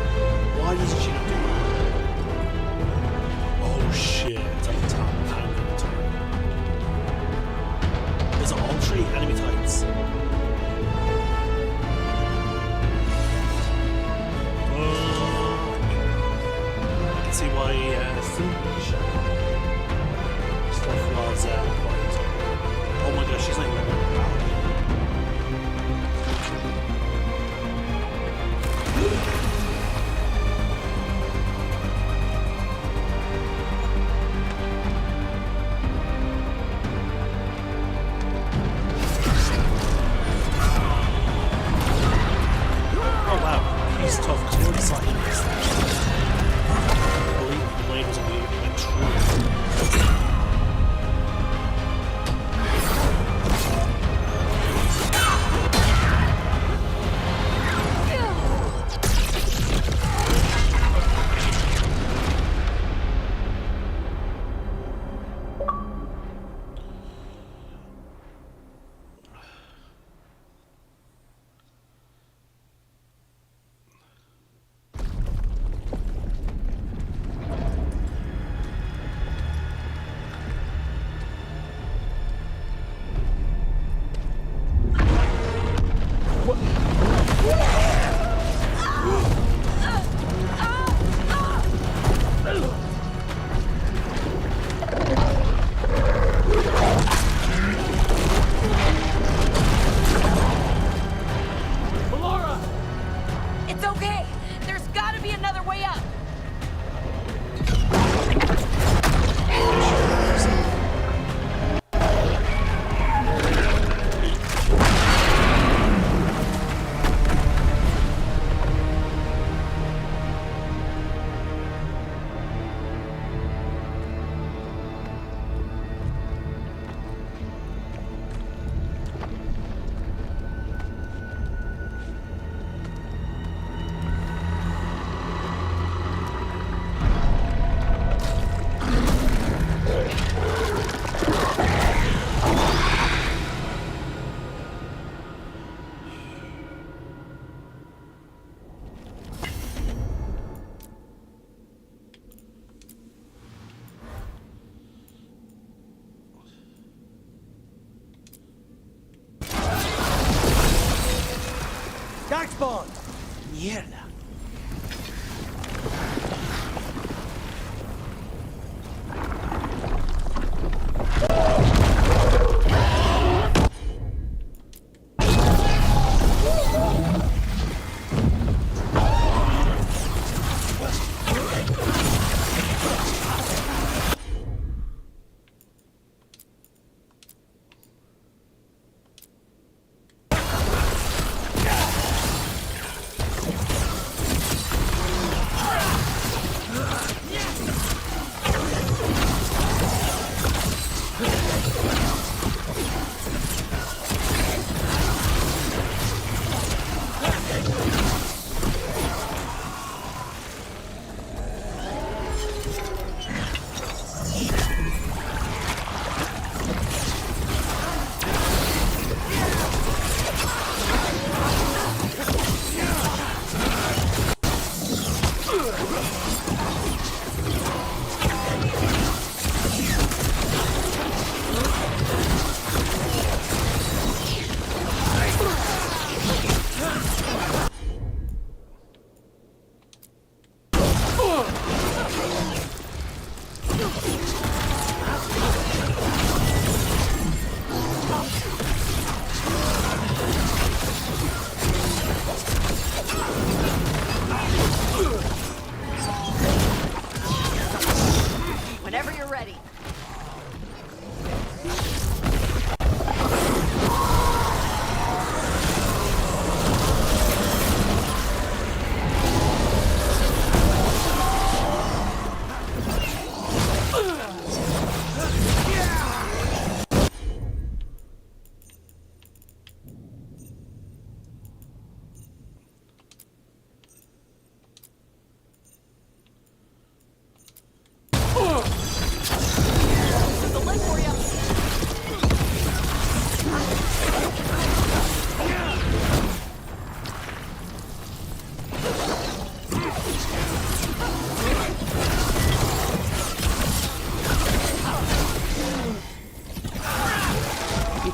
Why doesn't she not do that? Oh shit, it's at the top. I'm gonna turn. Is it all 3 enemy types? I can see why stuff was important. Oh my gosh, she's like Darkspawn! Mierda.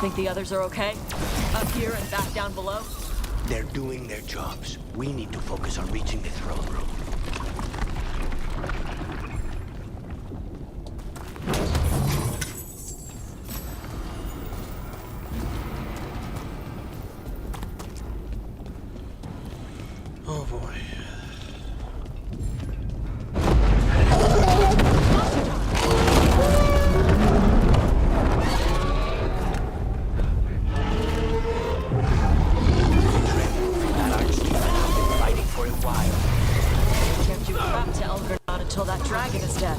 think the others are okay? Up here and back down below? They're doing their jobs. We need to focus on reaching the throne room. Oh boy. Until that dragon is dead.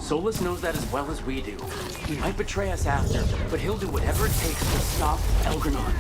Solus knows that as well as we do. He might betray us after, but he'll do whatever it takes to stop Elgranon.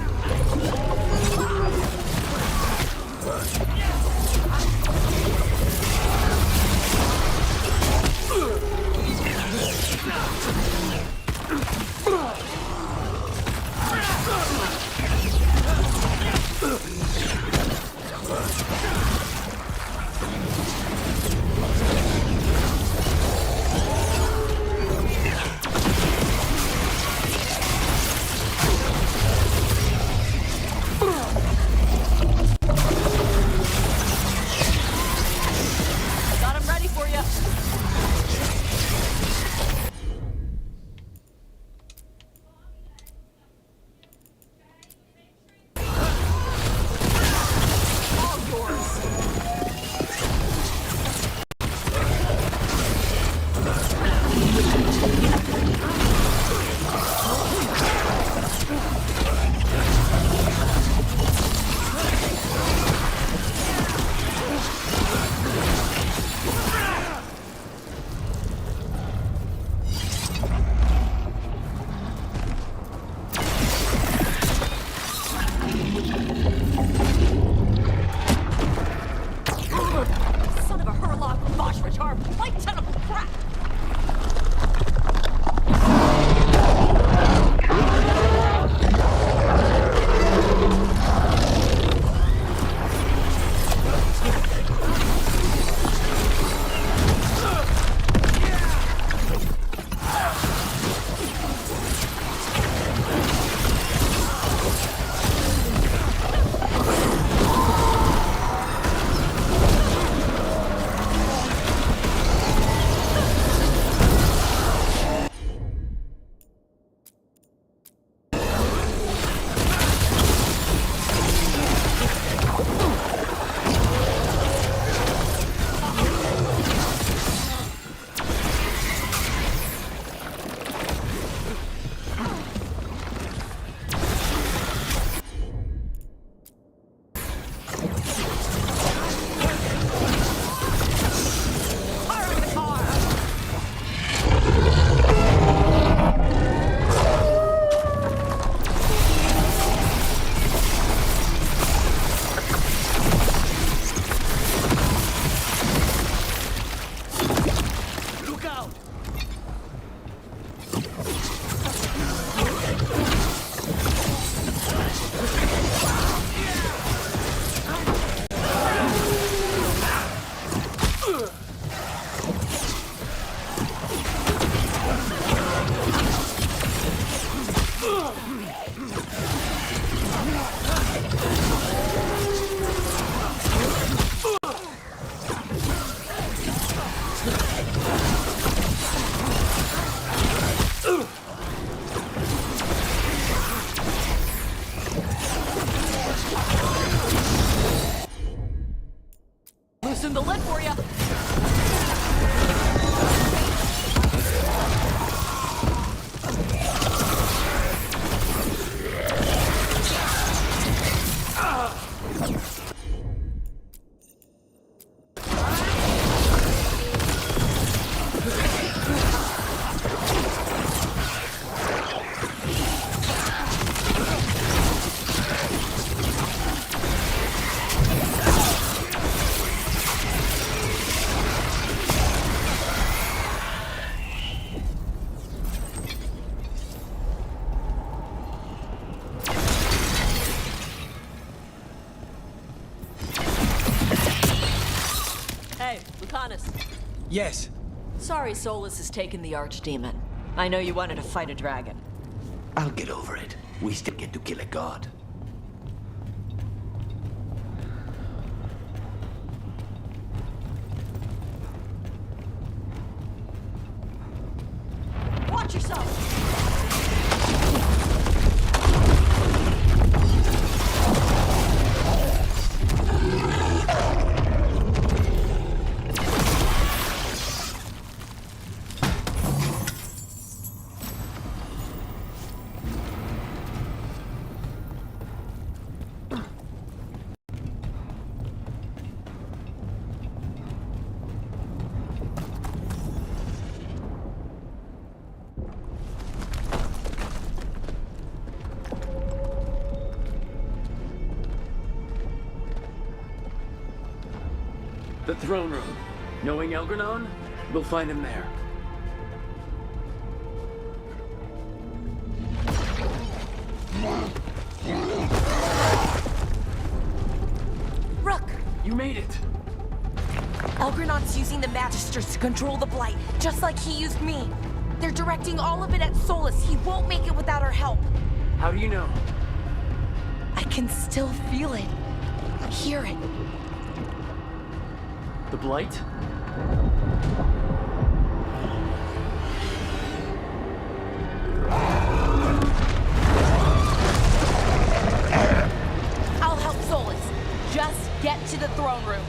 Loosen the lid for you. Hey, Lucanus. Yes. Sorry Solus has taken the Archdemon. I know you wanted to fight a dragon. I'll get over it. we still get to kill a god. Watch yourself! The throne room. Knowing Elgranon, we'll find him there. Rook! You made it! Elgranon's using the Magisters to control the Blight, just like he used me. They're directing all of it at Solus. He won't make it without our help. How do you know? I can still feel it. Hear it. The Blight? I'll help Solus. Just get to the throne room.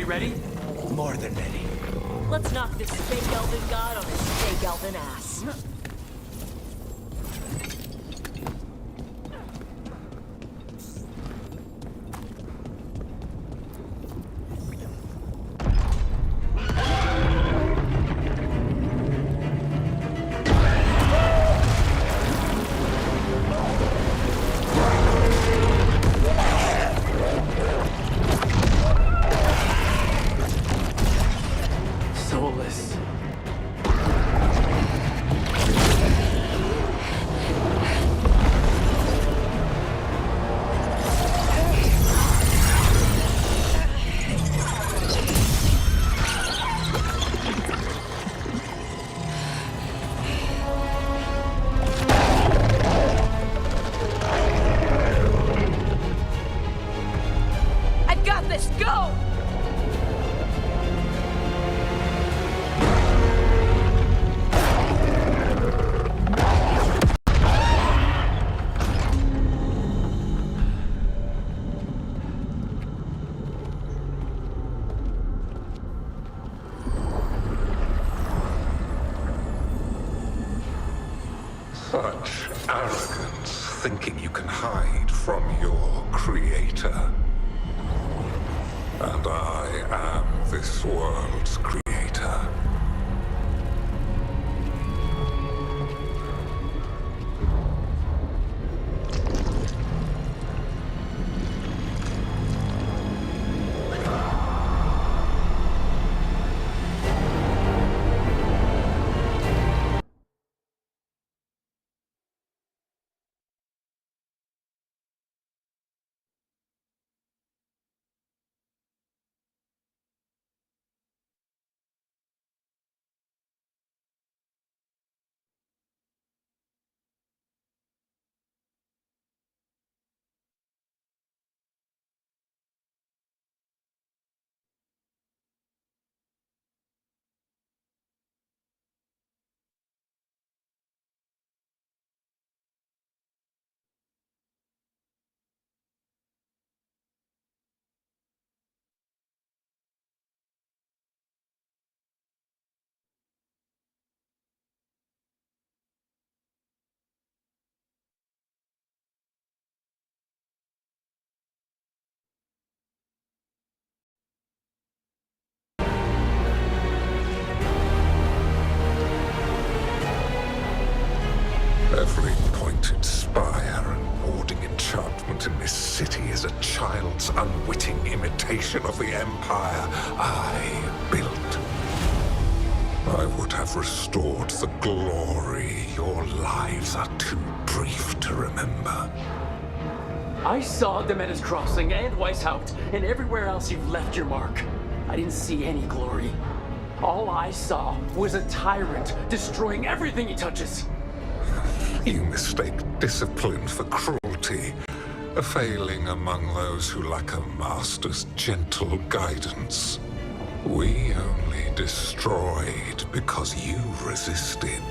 ready? More than ready. Let's knock this fake elven god on his fake elven ass. Soulless. I've got this! Go! Such arrogance, thinking you can hide from your creator. And I am this world's creator. Every pointed spire and warding enchantment in this city is a child's unwitting imitation of the empire I built. I would have restored the glory. Your lives are too brief to remember. I saw Demeter's Crossing and Weishaupt, and everywhere else you've left your mark. I didn't see any glory. All I saw was a tyrant destroying everything he touches. You mistake discipline for cruelty, a failing among those who lack a master's gentle guidance. We only destroyed because you resisted.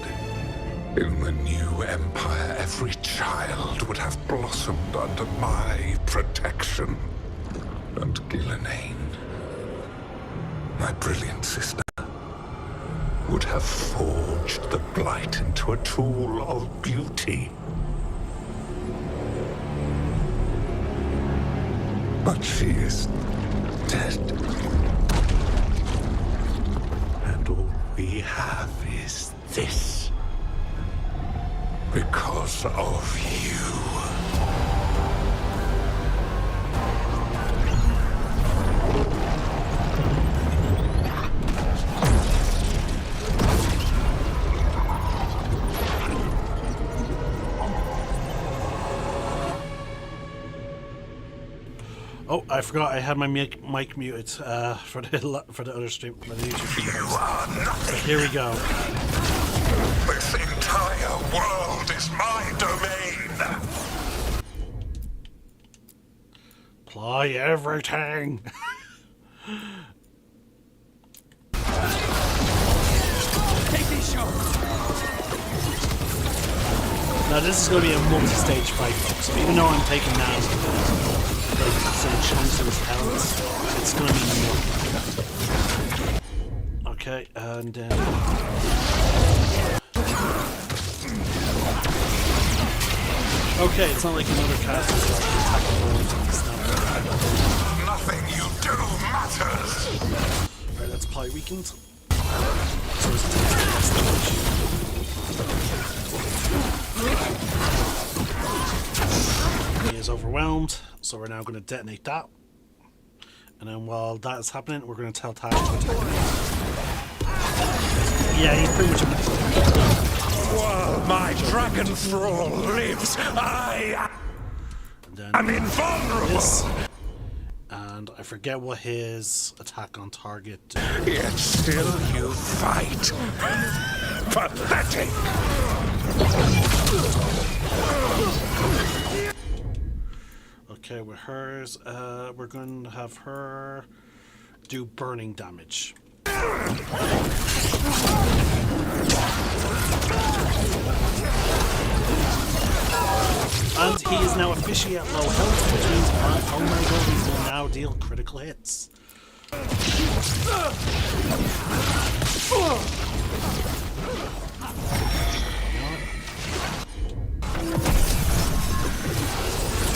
In the new empire, every child would have blossomed under my protection. And Gillenane, my brilliant sister, would have forged the blight into a tool of beauty. But she is dead. And all we have is this. Because of you. Oh, I forgot I had my mic muted for the other stream, for the YouTube stream. So here we go. This entire world is my domain. Apply everything. Take these sharks. Now this is going to be a multi-stage fight, folks. So even though I'm taking now some chunks of his health, it's going to be more. Okay, and then. Okay, it's not like another cast is like attacking boards and stuff. Nothing you do matters. Alright, let's apply weakened. So it's a he is overwhelmed, so we're now going to detonate that. And then while that is happening, we're going to tell Tash to attack. Yeah, he's pretty much a mess. While my dragon thrall lives, I am invulnerable. This, and I forget what his attack on target did. Yet still you fight. Pathetic. Okay, with hers, we're going to have her do burning damage. And he is now officially at low health, which means oh my god, he will now deal critical hits.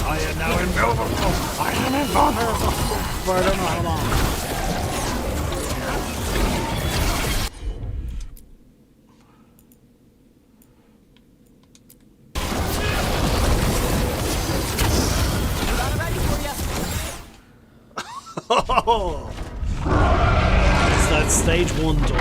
I am now invulnerable! I am invulnerable! For I don't know how long. Oh! It's that stage 1 done.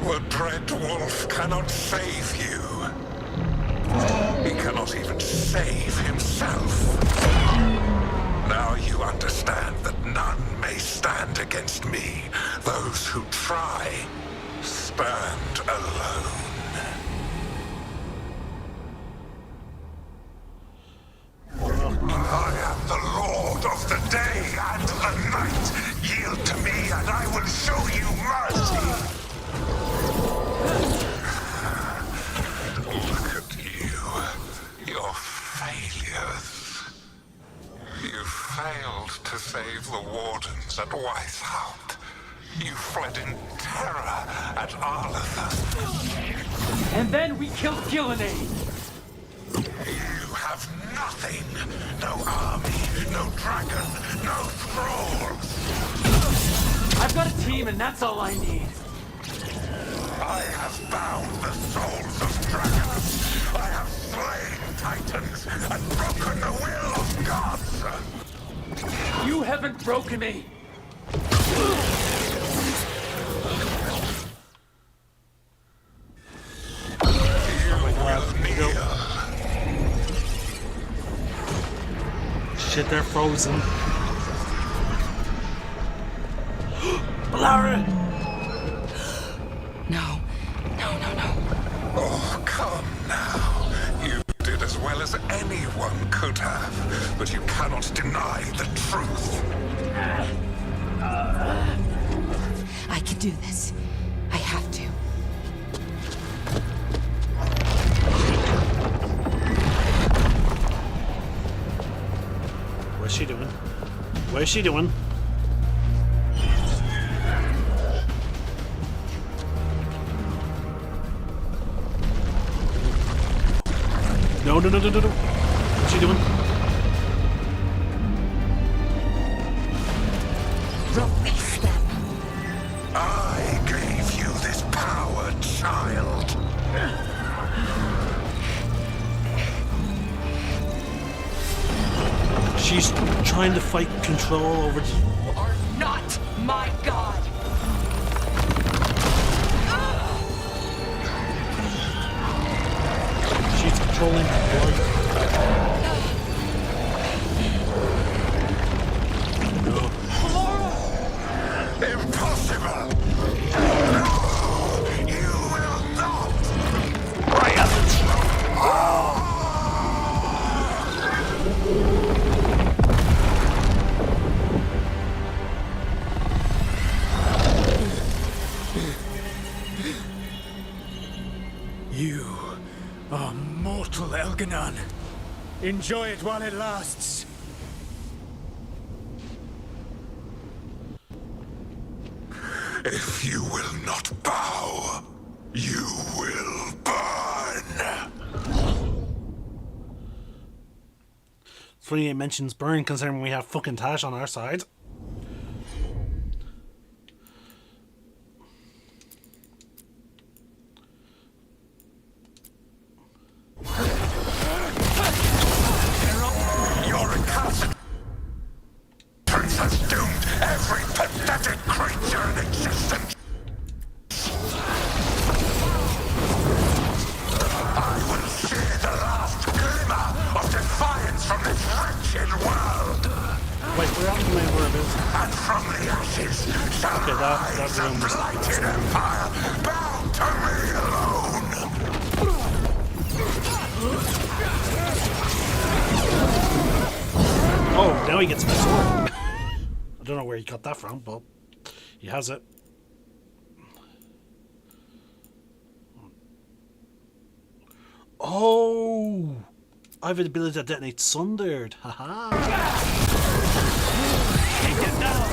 The Dread Wolf cannot save you. He cannot even save himself. Now you understand that none may stand against me. Those who try stand alone. I am the Lord of the day and the night. Yield to me and I will show you mercy. Look at you. Your failures. You failed to save the wardens at Weisshaupt. You fled in terror at Arlathan. And then we killed Gillenade. You have nothing. No army, no dragon, no thralls. I've got a team and that's all I need. I have bound the souls of dragons. I have slain titans and broken the will of gods. You haven't broken me. Shit, they're frozen. Lara! No. Oh, come now. You did as well as anyone could have, but you cannot deny the truth. I can do this. I have to. What's she doing? What is she doing? No. What's she doing? Release them. I gave you this power, child. She's trying to fight control over... You are not my god. She's controlling blood. Impossible! No! You will not! You are mortal, Elganon. Enjoy it while it lasts. If you will not bow, you will burn. It's funny it mentions burn, considering we have fucking Tash on our side. ashes shall Okay, that rise a room was blighted empire bound to me alone. Oh, now he gets my sword. I don't know where he got that from, but he has it. Oh, I have an ability that detonates Sundered. Haha. Get down!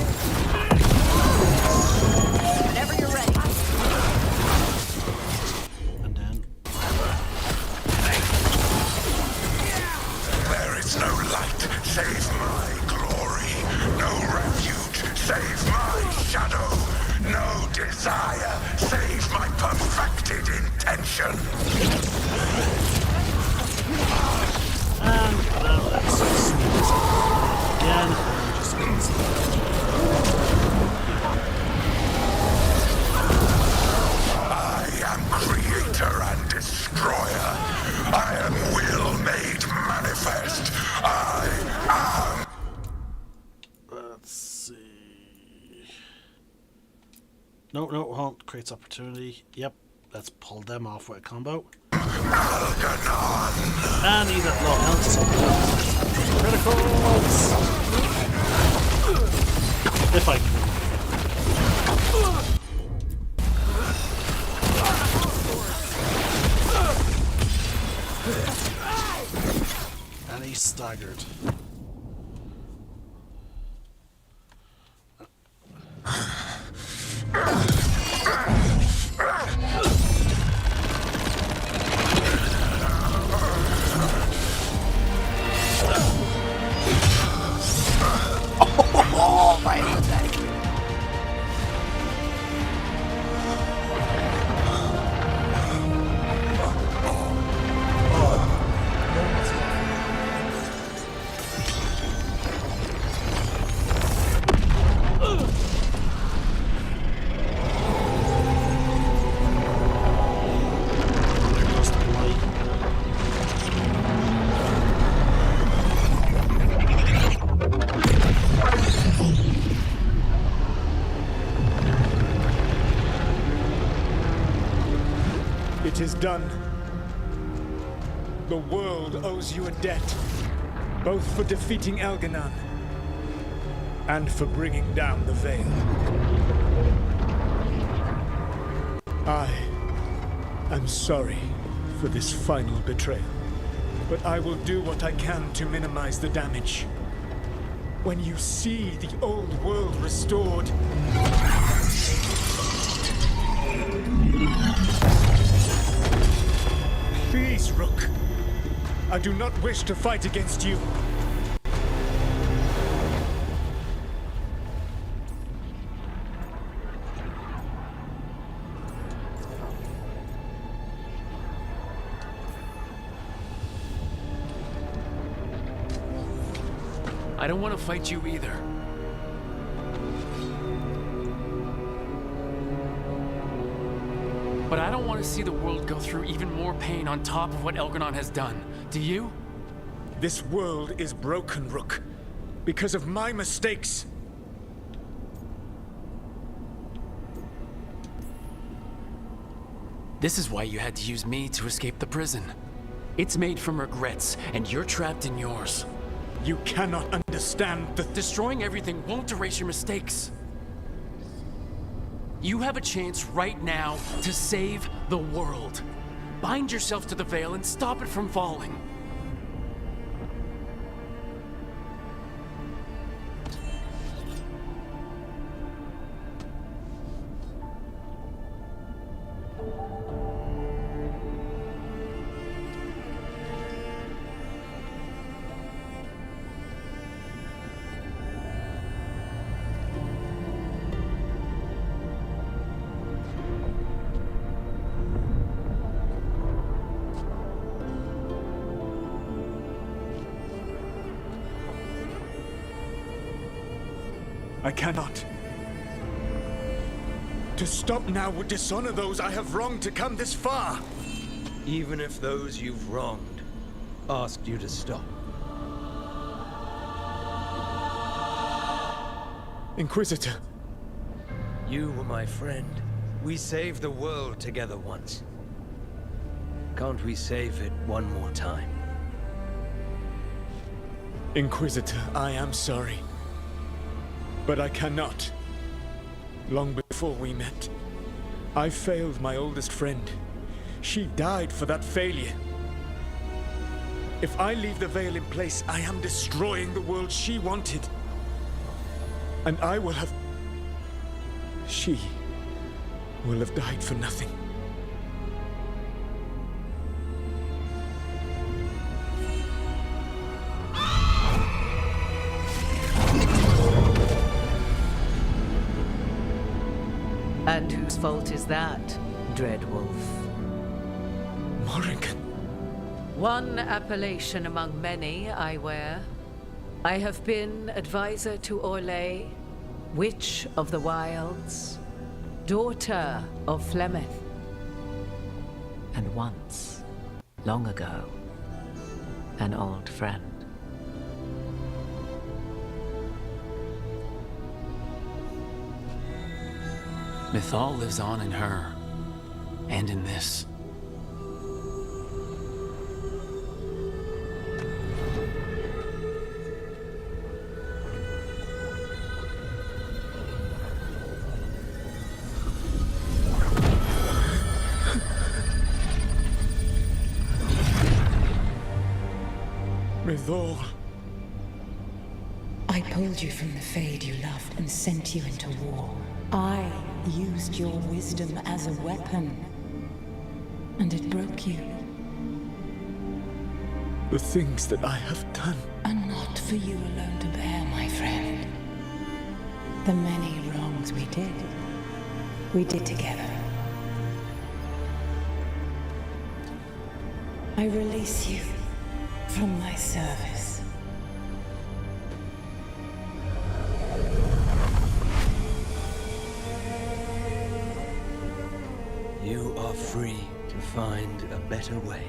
Whenever you're ready. And then There is no light save my glory, no refuge save my shadow, no desire save my perfected intention. and let's again. Just gonna see. I am creator and destroyer. I am will made manifest. I am. Let's see. No, hold on. Creates opportunity. Yep. Let's pull them off with a combo. And he's at low health, so criticals! If I can. And he's staggered. Oh, right on that. It is done. The world owes you a debt, both for defeating Elganon and for bringing down the Veil. I am sorry for this final betrayal, but I will do what I can to minimize the damage. When you see the old world restored, please, Rook. I do not wish to fight against you. I don't want to fight you either. But I don't want to see the world go through even more pain on top of what Elgarnon has done. Do you? This world is broken, Rook, because of my mistakes. This is why you had to use me to escape the prison. It's made from regrets, and you're trapped in yours. You cannot understand the... Destroying everything won't erase your mistakes. You have a chance right now to save the world. Bind yourself to the Veil and stop it from falling. I cannot. To stop now would dishonor those I have wronged to come this far. Even if those you've wronged asked you to stop. Inquisitor, You were my friend. We saved the world together once. Can't we save it one more time? Inquisitor, I am sorry. But I cannot. Long before we met, I failed my oldest friend. She died for that failure. If I leave the veil in place, I am destroying the world she wanted. And I will have... She will have died for nothing. And whose fault is that, Dreadwolf? Morrigan. One appellation among many I wear. I have been advisor to Orlais, Witch of the Wilds, daughter of Flemeth, and once, long ago, an old friend. Mythal lives on in her, and in this. Mythal. I pulled you from the Fade you loved and sent you into war. I used your wisdom as a weapon, and it broke you. The things that I have done are not for you alone to bear, my friend. The many wrongs we did together. I release you from my service. You are free to find a better way.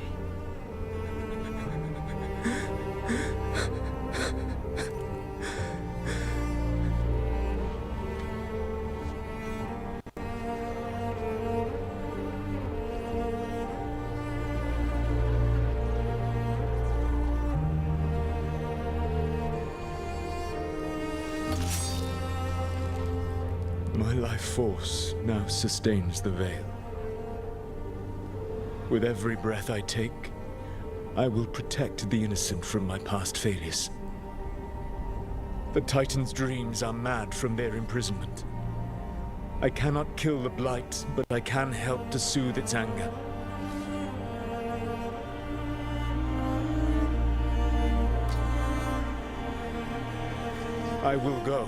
My life force now sustains the veil. With every breath I take, I will protect the innocent from my past failures. The Titan's dreams are mad from their imprisonment. I cannot kill the Blight, but I can help to soothe its anger. I will go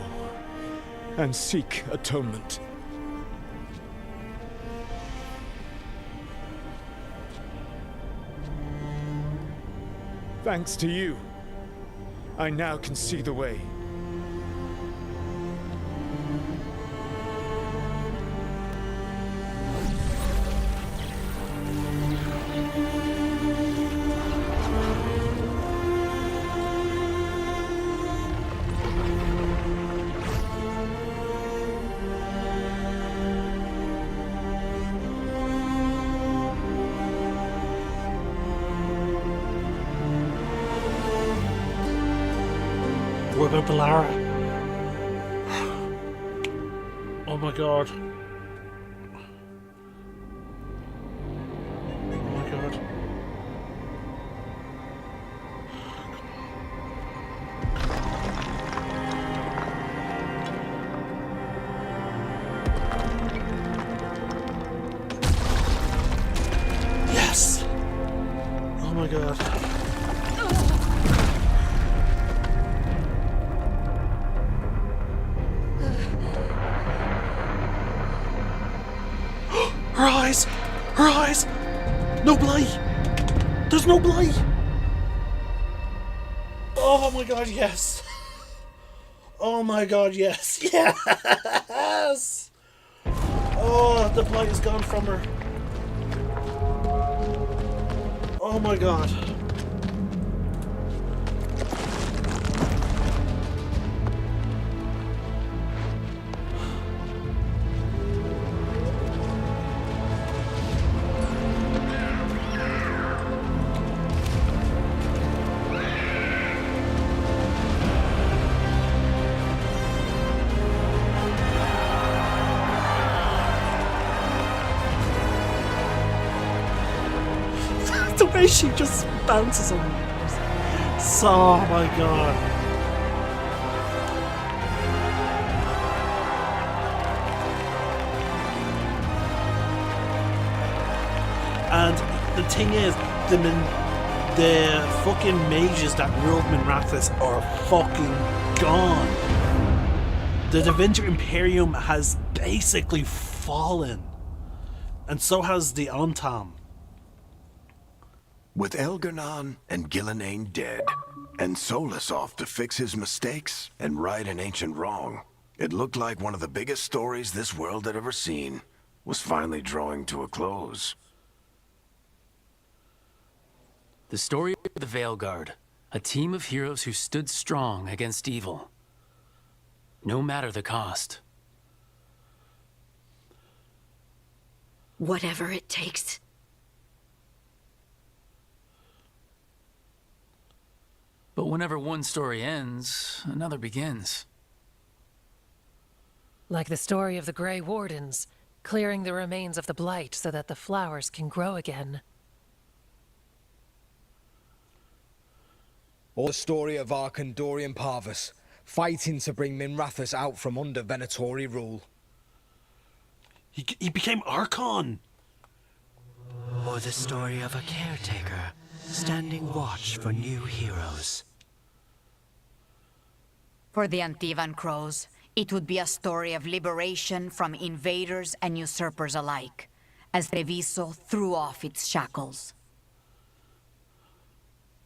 and seek atonement. Thanks to you, I now can see the way. What about Bellara? Oh my god. Oh my god. Yes! Oh my god. Her eyes! Her eyes! No blight! There's no blight! Oh my god, yes! Oh my god, yes! Yes! Oh, the blight is gone from her. Oh my god. The way she just bounces on me. So, oh my god. And the thing is, the fucking mages that ruled Minrathous are fucking gone. The Devinter Imperium has basically fallen. And so has the Antam. With Elgar'nan and Gillenane dead, and Solus off to fix his mistakes and right an ancient wrong, it looked like one of the biggest stories this world had ever seen was finally drawing to a close. The story of the Veilguard, a team of heroes who stood strong against evil, no matter the cost. Whatever it takes. But whenever one story ends, another begins. Like the story of the Grey Wardens, clearing the remains of the Blight so that the flowers can grow again. Or the story of Arkandorian Parvus, fighting to bring Minrathous out from under Venatori rule. He became Archon! Or the story of a caretaker, standing watch for new heroes. For the Antivan Crows, it would be a story of liberation from invaders and usurpers alike, as Treviso threw off its shackles.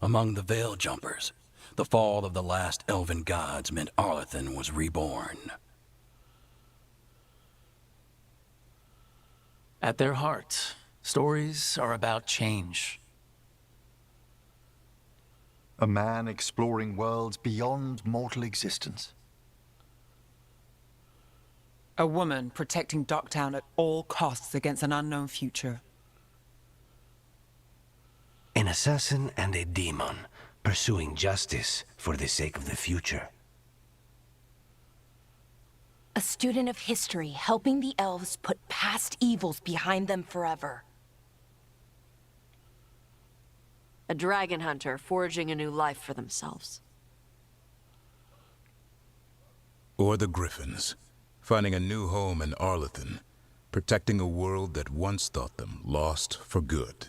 Among the Veil Jumpers, the fall of the last elven gods meant Arlathan was reborn. At their heart, stories are about change. A man exploring worlds beyond mortal existence. A woman protecting Docktown at all costs against an unknown future. An assassin and a demon, pursuing justice for the sake of the future. A student of history, helping the elves put past evils behind them forever. A dragon hunter forging a new life for themselves. Or the Griffins, finding a new home in Arlathan, protecting a world that once thought them lost for good.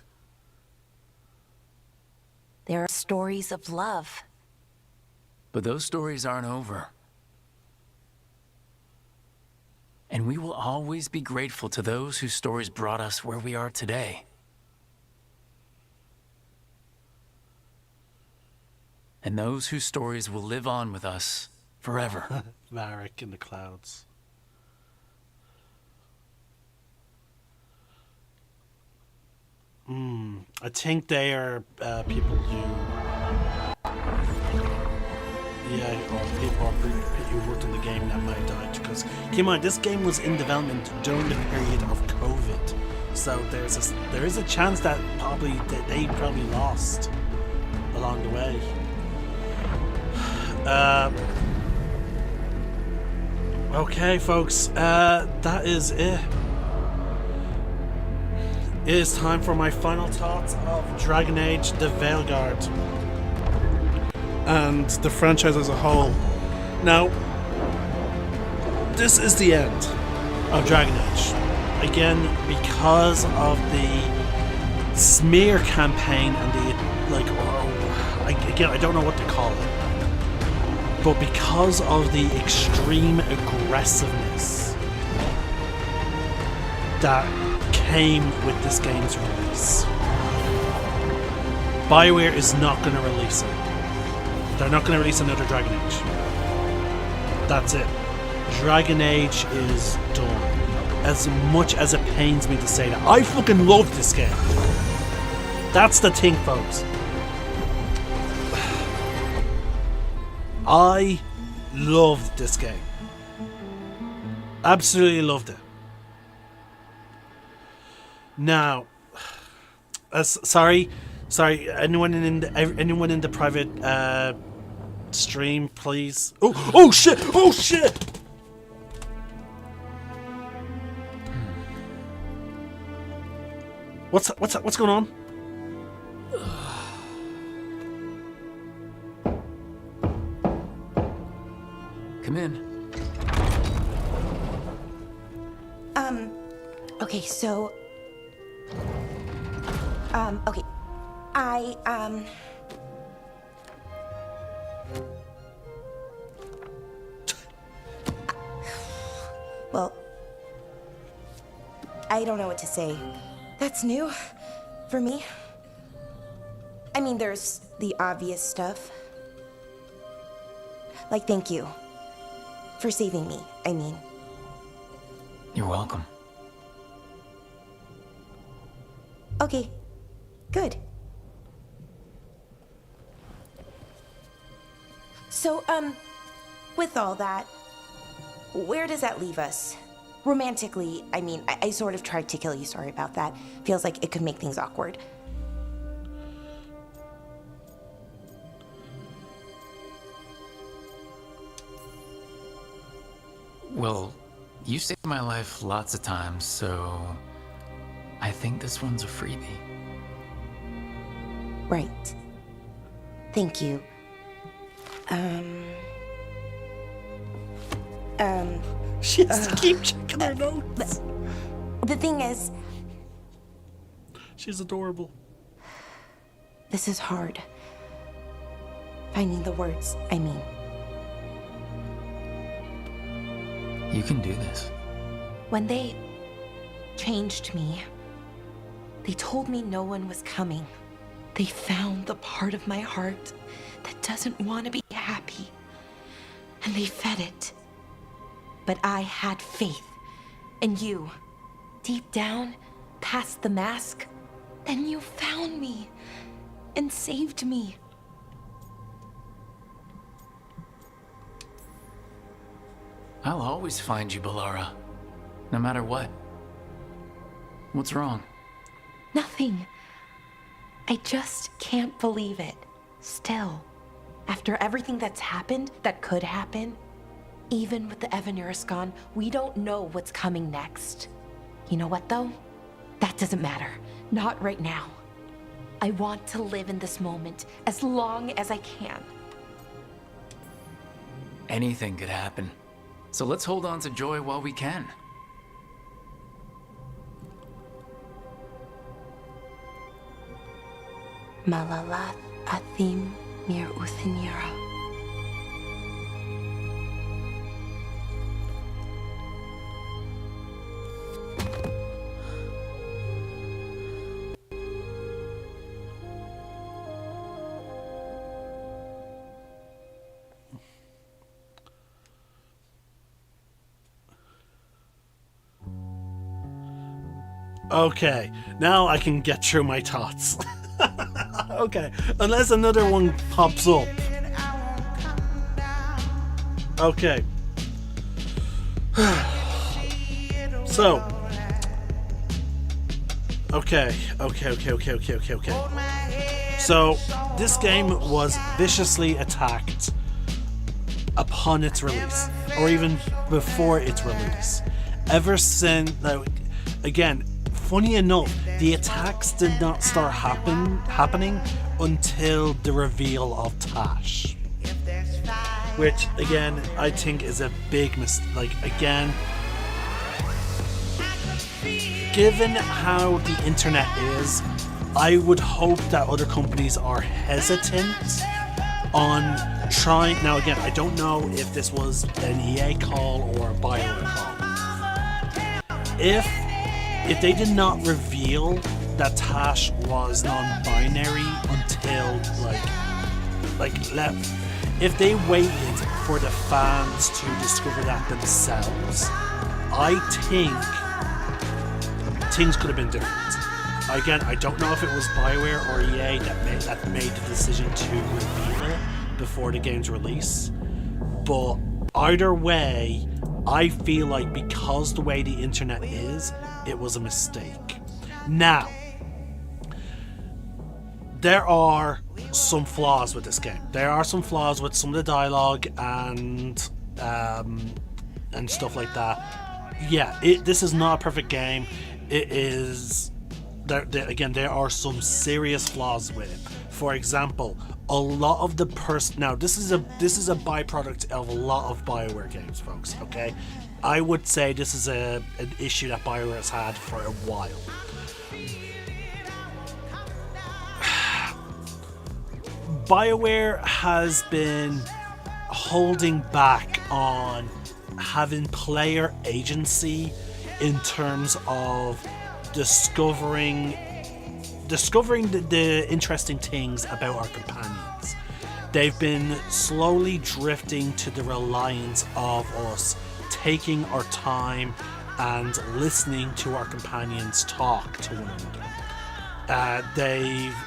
There are stories of love. But those stories aren't over. And we will always be grateful to those whose stories brought us where we are today. And those whose stories will live on with us forever. Varric in the clouds. I think they are people who... Yeah, or people who worked on the game that might have died. Because, keep in mind, this game was in development during the period of COVID. So there is a chance that they probably lost along the way. Okay, folks, that is it. It is time for my final thoughts of Dragon Age the Veilguard and the franchise as a whole. Now, this is the end of Dragon Age. Again, because of the smear campaign and the, I don't know what to call it, but because of the extreme aggressiveness that came with this game's release. BioWare is not going to release it. They're not going to release another Dragon Age. That's it. Dragon Age is done. As much as it pains me to say that. I fucking love this game. That's the thing, folks. I loved this game. Absolutely loved it. Now, sorry, anyone in the private stream, please. Oh shit! What's going on? Come in. Okay, so... okay. Well... I don't know what to say. That's new for me. I mean, there's the obvious stuff. Like, thank you for saving me, I mean. You're welcome. Okay, good. So, with all that, where does that leave us? Romantically, I mean, I sort of tried to kill you, sorry about that. Feels like it could make things awkward. Well, you saved my life lots of times, so I think this one's a freebie. Right. Thank you. She has to keep checking her notes. The thing is... She's adorable. This is hard. Finding the words, I mean. You can do this. When they changed me, they told me no one was coming. They found the part of my heart that doesn't want to be happy, and they fed it. But I had faith, and you, deep down, past the mask, then you found me and saved me. I'll always find you, Balara. No matter what. What's wrong? Nothing. I just can't believe it. Still, after everything that's happened, that could happen, even with the Evanurus gone, we don't know what's coming next. You know what, though? That doesn't matter. Not right now. I want to live in this moment as long as I can. Anything could happen. So let's hold on to joy while we can. Malalath athim mir uthinira. Okay, now I can get through my thoughts. Okay, unless another one pops up. Okay. So. Okay. So, this game was viciously attacked upon its release, or even before its release. Ever since, again, funny enough, the attacks did not start happening until the reveal of Tash. Which, again, I think is a big mistake. Again, given how the internet is, I would hope that other companies are hesitant on trying... Now, again, I don't know if this was an EA call or a BioWare call. If they did not reveal that Tash was non-binary until if they waited for the fans to discover that themselves, I think things could have been different. Again, I don't know if it was BioWare or EA that made the decision to reveal it before the game's release, but either way, I feel like because the way the internet is, it was a mistake. Now, there are some flaws with this game. There are some flaws with some of the dialogue and stuff like that. Yeah, this is not a perfect game. There's again, there are some serious flaws with it. For example, a lot of the now this is a byproduct of a lot of BioWare games, folks. Okay, I would say this is an issue that BioWare has had for a while. BioWare has been holding back on having player agency in terms of discovering the interesting things about our companions. They've been slowly drifting to the reliance of us taking our time and listening to our companions talk to one another.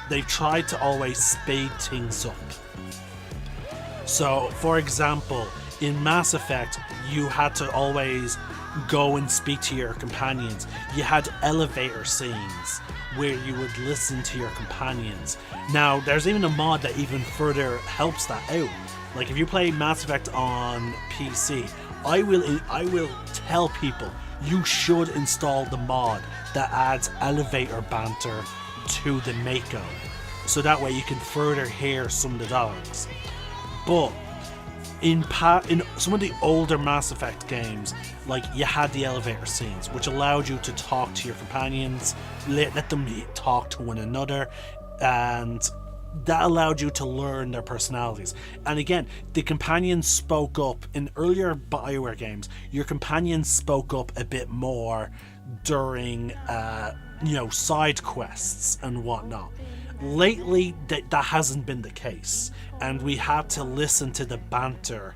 They've tried to always speed things up. So, for example, in Mass Effect, you had to always go and speak to your companions. You had elevator scenes where you would listen to your companions. Now, there's even a mod that even further helps that out. Like, if you play Mass Effect on PC, I will tell people you should install the mod that adds elevator banter to the Mako, so that way you can further hear some of the dialogues. But in some of the older Mass Effect games, like, you had the elevator scenes, which allowed you to talk to your companions, let them talk to one another, and that allowed you to learn their personalities. And again, the companions spoke up. In earlier BioWare games, your companions spoke up a bit more during side quests and whatnot. Lately, that hasn't been the case, and we had to listen to the banter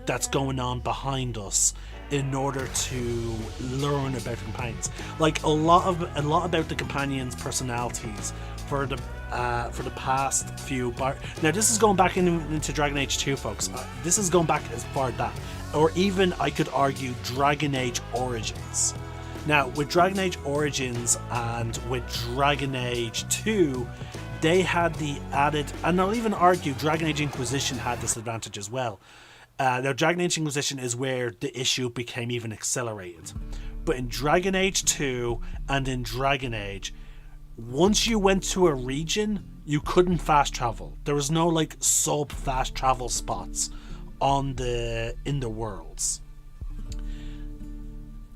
that's going on behind us in order to learn about the companions. Like, a lot about the companions' personalities for the past few now this is going back into Dragon Age 2, folks. This is going back as far as that, or even I could argue Dragon Age Origins. Now, with Dragon Age Origins and with Dragon Age 2, they had the added, and I'll even argue Dragon Age Inquisition had this advantage as well. Now, Dragon Age Inquisition is where the issue became even accelerated. But in Dragon Age 2 and in Dragon Age, once you went to a region, you couldn't fast travel. There was no like sub fast travel spots in the worlds.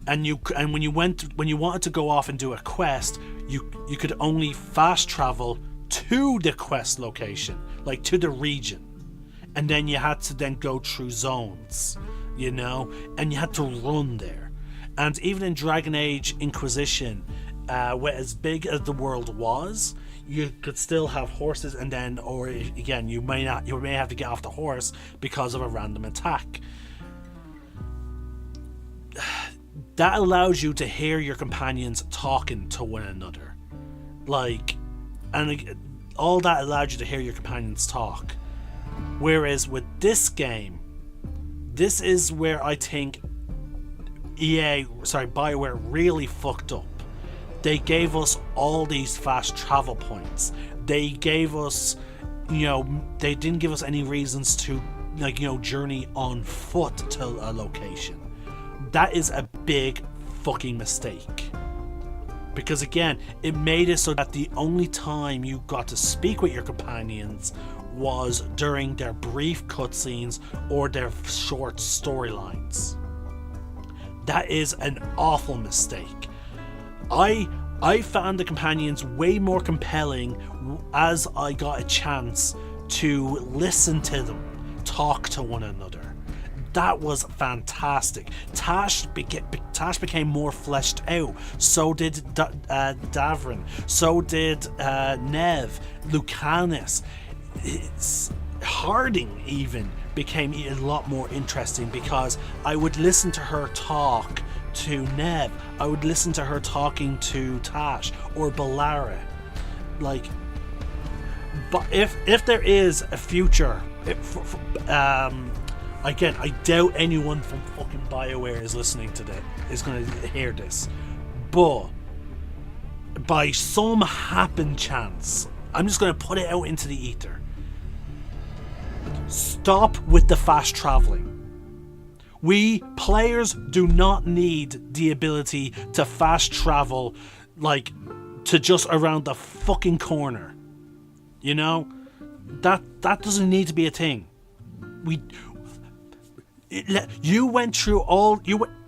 And when you wanted to go off and do a quest, you could only fast travel to the quest location, like to the region, and then you had to then go through zones, and you had to run there. And even in Dragon Age Inquisition, where as big as the world was, you could still have horses, and then, or again, you may have to get off the horse because of a random attack. That allows you to hear your companions talking to one another. All that allowed you to hear your companions talk. Whereas with this game, this is where I think BioWare really fucked up. They gave us all these fast travel points. They gave us, they didn't give us any reasons to, journey on foot to a location. That is a big fucking mistake. Because again, it made it so that the only time you got to speak with your companions was during their brief cutscenes or their short storylines. That is an awful mistake. I found the companions way more compelling as I got a chance to listen to them talk to one another. That was fantastic. Tash became more fleshed out. So did Davrin. So did Nev. Lucanus. Harding even became a lot more interesting because I would listen to her talk to Nev. I would listen to her talking to Tash or Balara. But if there is a future, again, I doubt anyone from fucking BioWare is listening to this, is going to hear this. But by some happen chance, I'm just going to put it out into the ether. Stop with the fast traveling. We players do not need the ability to fast travel to just around the fucking corner. You know? That doesn't need to be a thing. You went through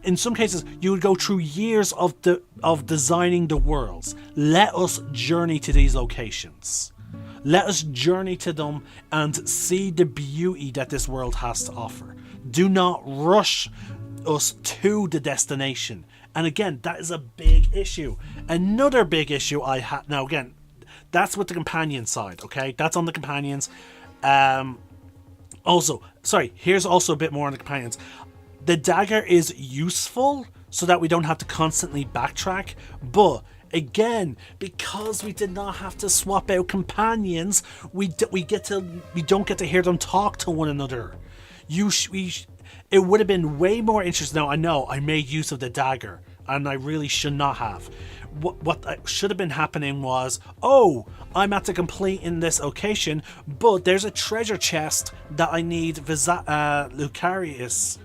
in some cases you would go through years of designing the worlds. Let us journey to these locations. Let us journey to them and see the beauty that this world has to offer. Do not rush us to the destination. And again, that is a big issue. Another big issue I had. Now again, that's with the companion side, okay? That's on the companions. Also, sorry, here's also a bit more on the companions. The dagger is useful so that we don't have to constantly backtrack, but again, because we did not have to swap out companions, we don't get to hear them talk to one another. It would have been way more interesting. Now I know I made use of the dagger, and I really should not have. What should have been happening was, oh, I'm at the complete in this location, but there's a treasure chest that I need Lucanus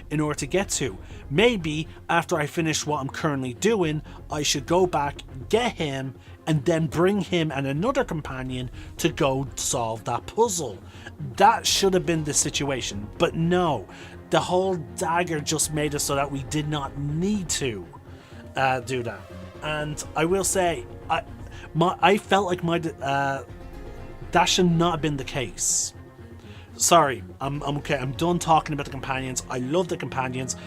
in order to get to. Maybe after I finish what I'm currently doing, I should go back, get him, and then bring him and another companion to go solve that puzzle. That should have been the situation, but no. The whole dagger just made it so that we did not need to do that. And I will say, I felt like that should not have been the case. Sorry, I'm okay. I'm done talking about the companions. I love the companions.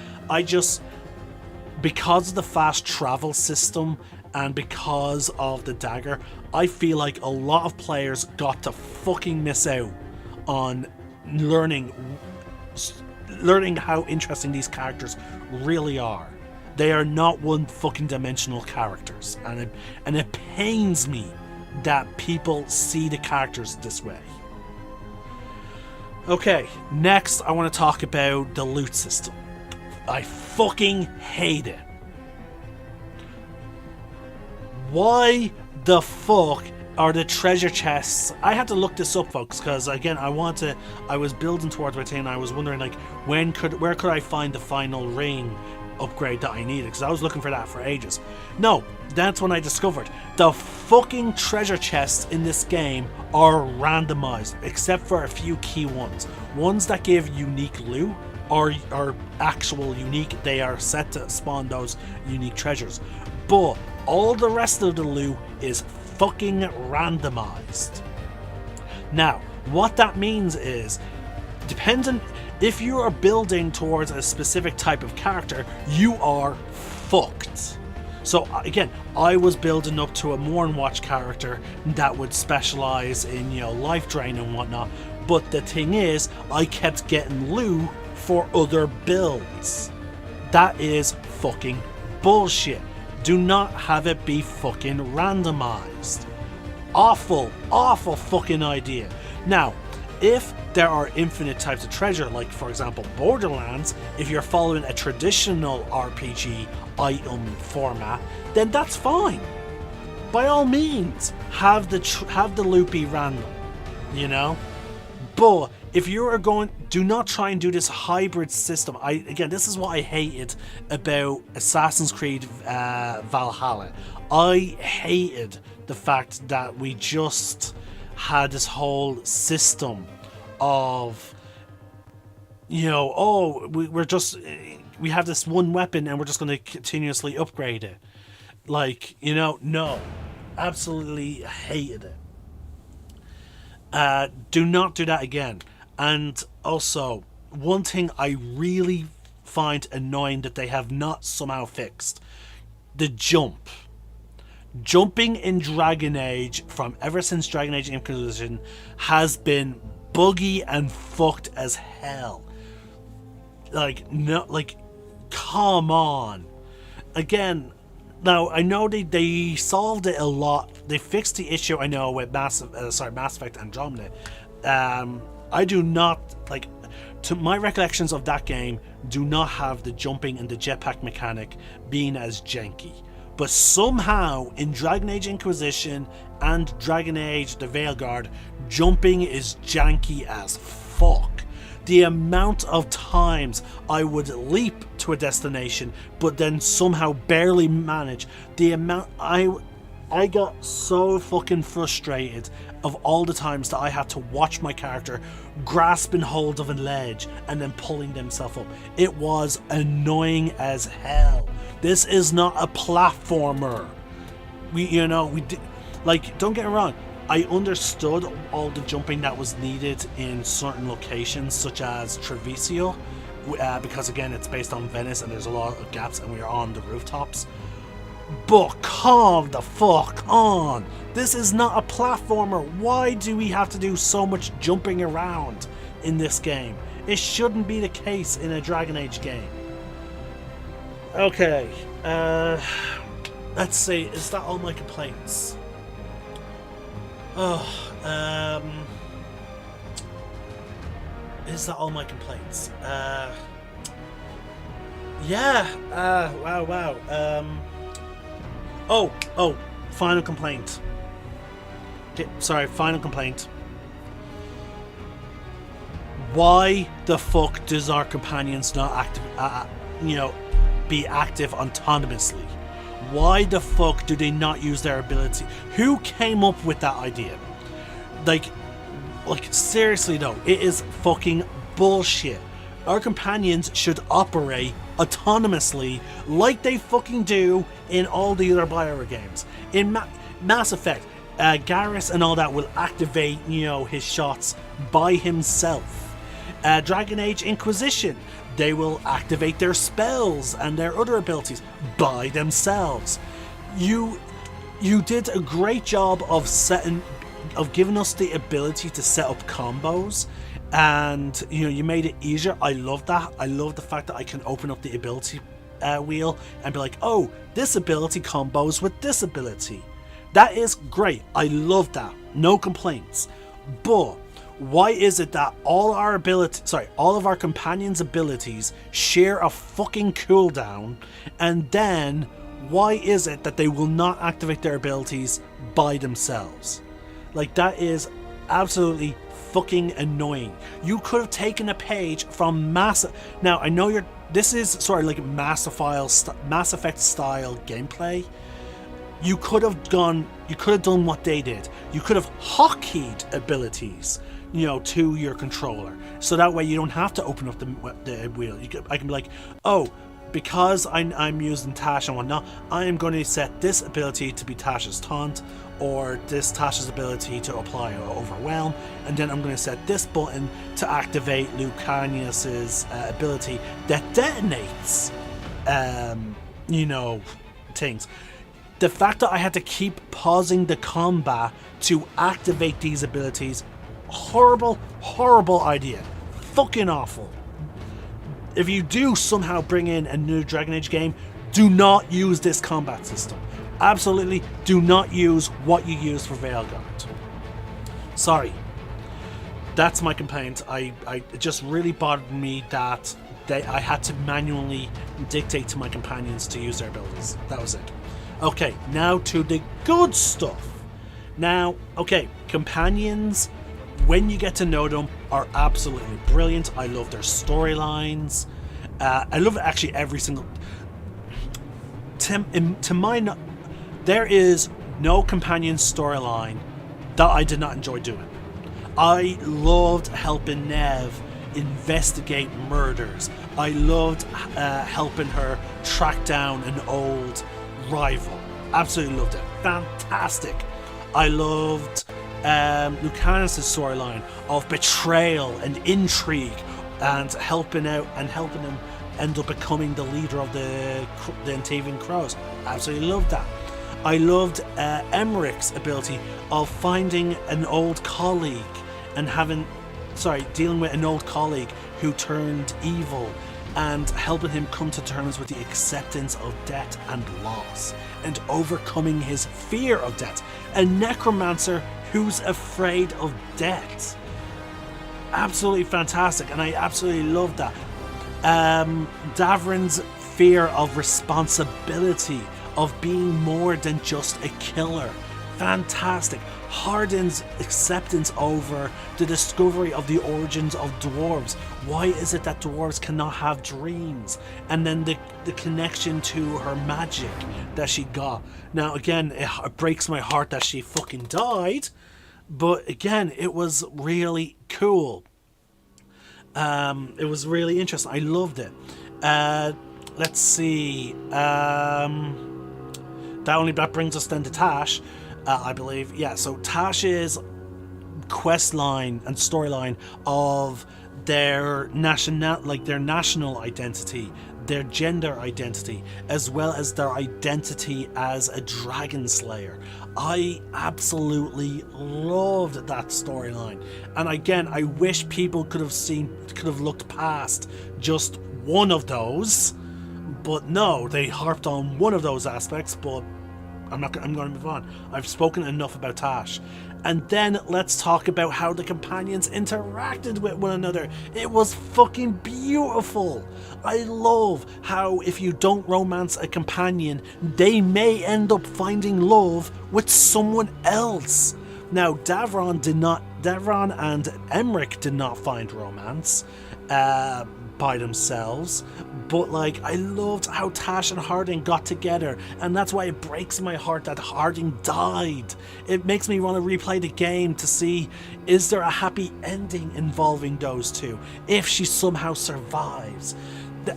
Because of the fast travel system and because of the dagger, I feel like a lot of players got to fucking miss out on learning how interesting these characters really are. They are not one fucking dimensional characters, and it pains me that people see the characters this way. Okay, next I want to talk about the loot system. I fucking hate it. Why the fuck are the treasure chests? I had to look this up, folks, because again, I was building towards my thing. I was wondering, like, where could I find the final ring upgrade that I needed, because I was looking for that for ages. No, that's when I discovered the fucking treasure chests in this game are randomized, except for a few key ones that give unique loot are actual unique. They are set to spawn those unique treasures, but all the rest of the loot is fucking randomized. Now, what that means is, depending if you are building towards a specific type of character, you are fucked. So again, I was building up to a Mournwatch character that would specialize in, life drain and whatnot, but the thing is, I kept getting loot for other builds. That is fucking bullshit. Do not have it be fucking randomized. Awful fucking idea. Now, if there are infinite types of treasure, like for example Borderlands, if you're following a traditional RPG item format, then that's fine. By all means, have the loot be random, But if you are do not try and do this hybrid system. This is what I hated about Assassin's Creed Valhalla. I hated the fact that we just had this whole system of, we have this one weapon and we're just going to continuously upgrade it. No, absolutely hated it. Do not do that again. And also, one thing I really find annoying that they have not somehow fixed: the jump. Jumping in Dragon Age, ever since Dragon Age Inquisition, has been buggy and fucked as hell. Come on. Again, now I know they solved it a lot. They fixed the issue, I know, with Mass Effect Andromeda. I do not, to my recollections of that game, do not have the jumping and the jetpack mechanic being as janky. But somehow, in Dragon Age Inquisition and Dragon Age the Veilguard, jumping is janky as fuck. The amount of times I would leap to a destination, but then somehow barely manage. The amount I got so fucking frustrated of all the times that I had to watch my character grasping hold of a ledge and then pulling themselves up. It was annoying as hell. This is not a platformer. Don't get me wrong, I understood all the jumping that was needed in certain locations, such as Treviso, because again, it's based on Venice and there's a lot of gaps and we're on the rooftops. But calm the fuck on. This is not a platformer. Why do we have to do so much jumping around in this game? It shouldn't be the case in a Dragon Age game. Okay, let's see, is that all my complaints? Is that all my complaints? Wow. Final complaint. Final complaint. Why the fuck does our companions not be active autonomously? Why the fuck do they not use their ability? Who came up with that idea? Like seriously though, it is fucking bullshit. Our companions should operate autonomously like they fucking do in all the other BioWare games. In Mass Effect, Garrus and all that will activate, his shots by himself. Dragon Age Inquisition, they will activate their spells and their other abilities by themselves. You did a great job of giving us the ability to set up combos, and you made it easier. I love that. I love the fact that I can open up the ability wheel and be like, oh, this ability combos with this ability. That is great. I love that. No complaints. But why is it that all of our companions' abilities share a fucking cooldown, and then why is it that they will not activate their abilities by themselves? Like, that is absolutely fucking annoying. You could have taken a page from Now, I know this is sort of like Mass Effect style gameplay. You could have done what they did. You could have hotkeeyed abilities, to your controller, so that way you don't have to open up the wheel. I can be like, oh, because I'm using Tash and whatnot, I am going to set this ability to be Tash's taunt, or this Tash's ability to apply overwhelm, and then I'm going to set this button to activate Lucanius's ability that detonates, things. The fact that I had to keep pausing the combat to activate these abilities, horrible idea. Fucking awful. If you do somehow bring in a new Dragon Age game, do not use this combat system. Absolutely do not use what you use for Veilguard. Sorry. That's my complaint. It just really bothered me that I had to manually dictate to my companions to use their abilities. That was it. Okay, now to the good stuff. Now, okay, companions, when you get to know them, are absolutely brilliant. I love their storylines. I love actually every single... there is no companion storyline that I did not enjoy doing. I loved helping Neve investigate murders. I loved helping her track down an old rival. Absolutely loved it. Fantastic. I loved Lucanus' storyline of betrayal and intrigue, and helping him end up becoming the leader of the Antavian Crows. Absolutely loved that. I loved Emmerich's ability of finding an old colleague and dealing with an old colleague who turned evil, and helping him come to terms with the acceptance of death and loss, and overcoming his fear of death. A necromancer who's afraid of death. Absolutely fantastic, and I absolutely love that. Davrin's fear of responsibility, of being more than just a killer. fantastic. Hardin's acceptance over the discovery of the origins of dwarves. Why is it that dwarves cannot have dreams? And then the connection to her magic that she got. Now again, it breaks my heart that she fucking died, but again, it was really cool. It was really interesting. I loved it. Let's see. That brings us then to Tash, I believe. Yeah, so Tash's quest line and storyline of their national identity, their gender identity, as well as their identity as a dragon slayer. I absolutely loved that storyline. And again, I wish people could have looked past just one of those. But no, they harped on one of those aspects, but I'm going to move on. I've spoken enough about Tash. And then let's talk about how the companions interacted with one another. It was fucking beautiful. I love how if you don't romance a companion, they may end up finding love with someone else. Now, Davron and Emmerich did not find romance by themselves, but like, I loved how Tash and Harding got together, and that's why it breaks my heart that Harding died. It makes me want to replay the game to see, is there a happy ending involving those two if she somehow survives.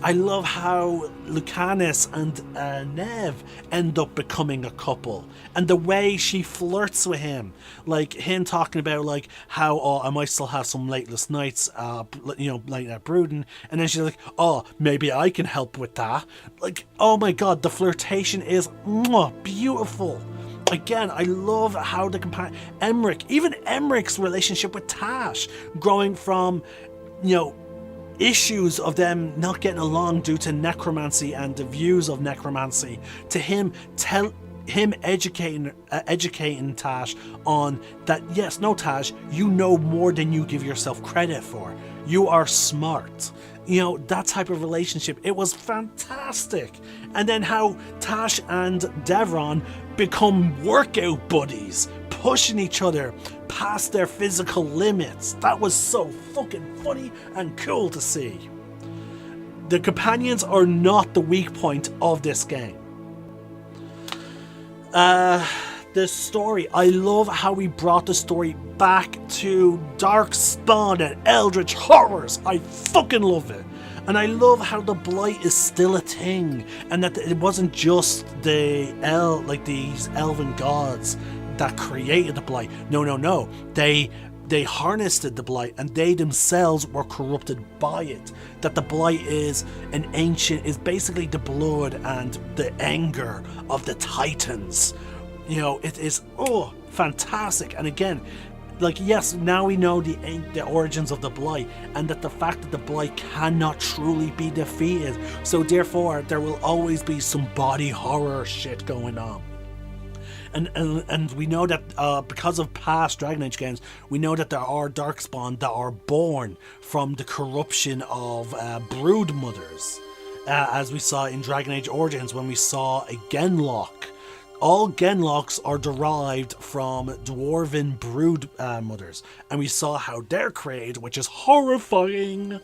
I love how Lucanus and Neve end up becoming a couple, and the way she flirts with him, like him talking about like how, oh, I might still have some lateless nights, like that brooding, and then she's like, oh, maybe I can help with that. Like, oh my god, the flirtation is beautiful. Again, I love how the Emmerich's relationship with Tash, growing from, issues of them not getting along due to necromancy and the views of necromancy, to him educating Tash on that, yes, no, Tash, you know more than you give yourself credit for. You are smart. That type of relationship. It was fantastic. And then how Tash and Davron become workout buddies, pushing each other past their physical limits. That was so fucking funny and cool to see. The companions are not the weak point of this game. The story, I love how we brought the story back to Darkspawn and Eldritch horrors. I fucking love it. And I love how the Blight is still a thing, and that it wasn't just these elven gods that created the Blight. No. They harnessed the Blight, and they themselves were corrupted by it. That the Blight is basically the blood and the anger of the Titans. It is fantastic. And again, yes, now we know the origins of the Blight, and that the fact that the Blight cannot truly be defeated. So therefore, there will always be some body horror shit going on. And we know that because of past Dragon Age games, we know that there are Darkspawn that are born from the corruption of brood mothers, as we saw in Dragon Age Origins when we saw a Genlock. All Genlocks are derived from dwarven brood mothers, and we saw how they're created, which is horrifying.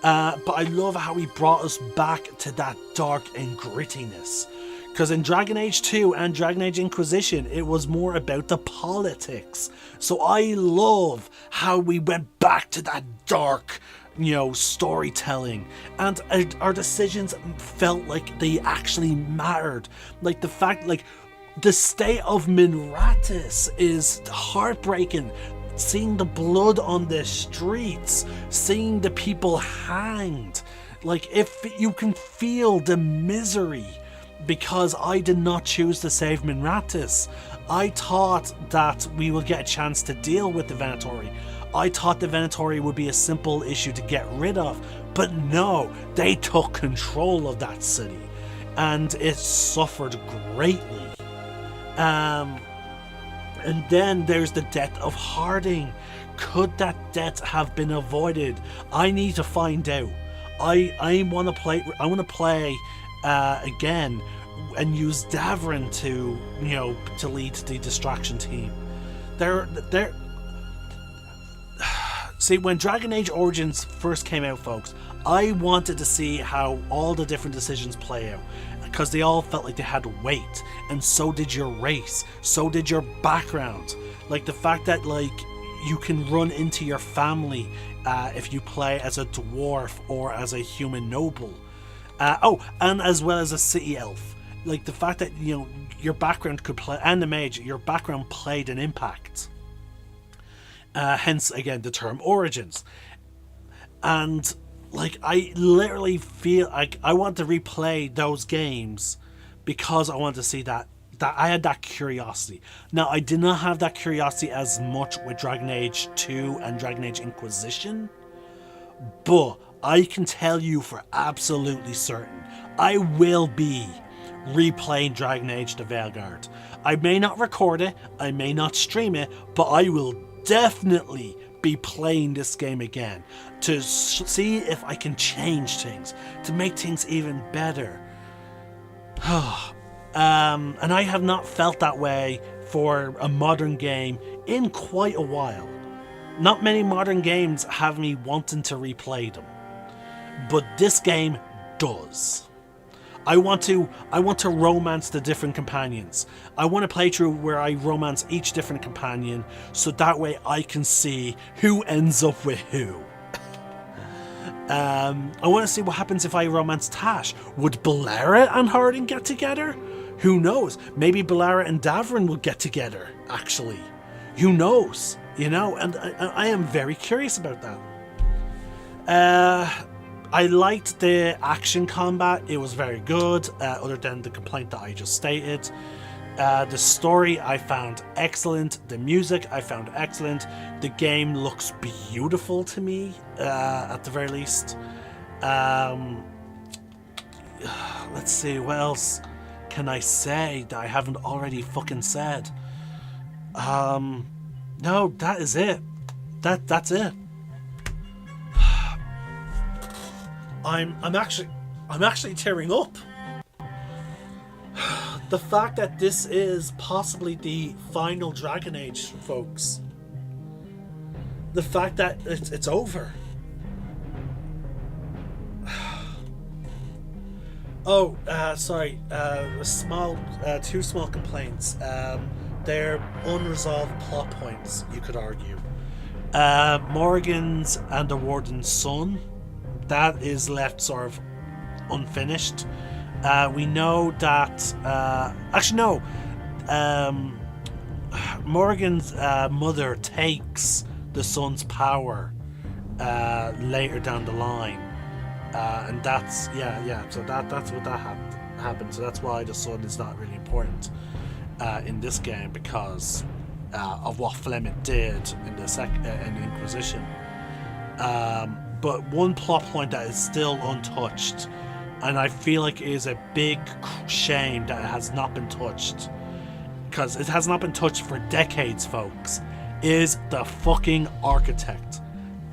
But I love how he brought us back to that dark and grittiness. Because in Dragon Age 2 and Dragon Age Inquisition, it was more about the politics. So I love how we went back to that dark, storytelling, and our decisions felt like they actually mattered. Like the fact, the state of Minratis is heartbreaking. Seeing the blood on the streets, seeing the people hanged, if you can feel the misery. Because I did not choose to save Minratis. I thought that we would get a chance to deal with the Venatori. I thought the Venatori would be a simple issue to get rid of, but no, they took control of that city, and it suffered greatly. And then there's the death of Harding. Could that death have been avoided? I need to find out. I want to play again and use Davrin to, you know, to lead the distraction team. They're see, when Dragon Age Origins first came out, folks, I wanted to see how all the different decisions play out, because they all felt like they had weight, and so did your race, so did your background. Like the fact that, like, you can run into your family if you play as a dwarf or as a human noble. And as well as a city elf. Like the fact that, you know, your background could play, and the mage, your background played an impact. Hence, again, the term Origins. And, like, I literally feel like I want to replay those games because I want to see that I had that curiosity. Now, I did not have that curiosity as much with Dragon Age 2 and Dragon Age Inquisition, but I can tell you for absolutely certain, I will be replaying Dragon Age the Veilguard. I may not record it, I may not stream it, but I will definitely be playing this game again to see if I can change things, to make things even better. And I have not felt that way for a modern game in quite a while. Not many modern games have me wanting to replay them, but this game does. I want to romance the different companions. I want a playthrough where I romance each different companion, so that way I can see who ends up with who. I want to see what happens if I romance Tash. Would Bellara and Harding get together? Who knows? Maybe Bellara and Davrin will get together, actually. Who knows? You know, and I am very curious about that. I liked the action combat. It was very good, other than the complaint that I just stated. The story I found excellent. The music I found excellent. The game looks beautiful to me, at the very least. Let's see, what else can I say that I haven't already fucking said? No, that is it. That's it. I'm actually tearing up. The fact that this is possibly the final Dragon Age, folks. The fact that it's over. Oh, sorry. Two small complaints. They're unresolved plot points, you could argue. Morrigan's and the Warden's son, that is left sort of unfinished. We know that... actually, no. Morrigan's mother takes the son's power later down the line. And that's... Yeah. So that's what that happened. So that's why the son is not really important in this game, because of what Fleming did in the Inquisition. But one plot point that is still untouched, and I feel like it is a big shame that it has not been touched, because it has not been touched for decades, folks, is the fucking Architect.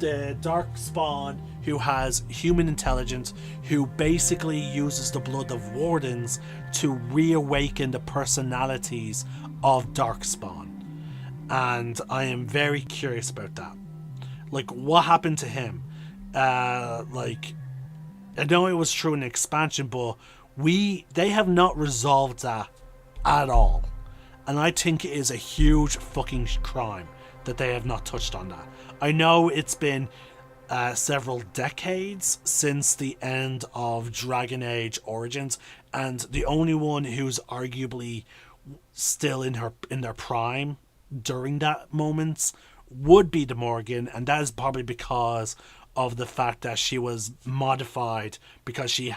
The Darkspawn who has human intelligence, who basically uses the blood of Wardens to reawaken the personalities of Darkspawn. And I am very curious about that. Like, what happened to him? Like, I know it was true in the expansion, but they have not resolved that at all. And I think it is a huge fucking crime that they have not touched on that. I know it's been several decades since the end of Dragon Age Origins, and the only one who's arguably still in their prime during that moment would be the Morgan, and that is probably because of the fact that she was modified, because she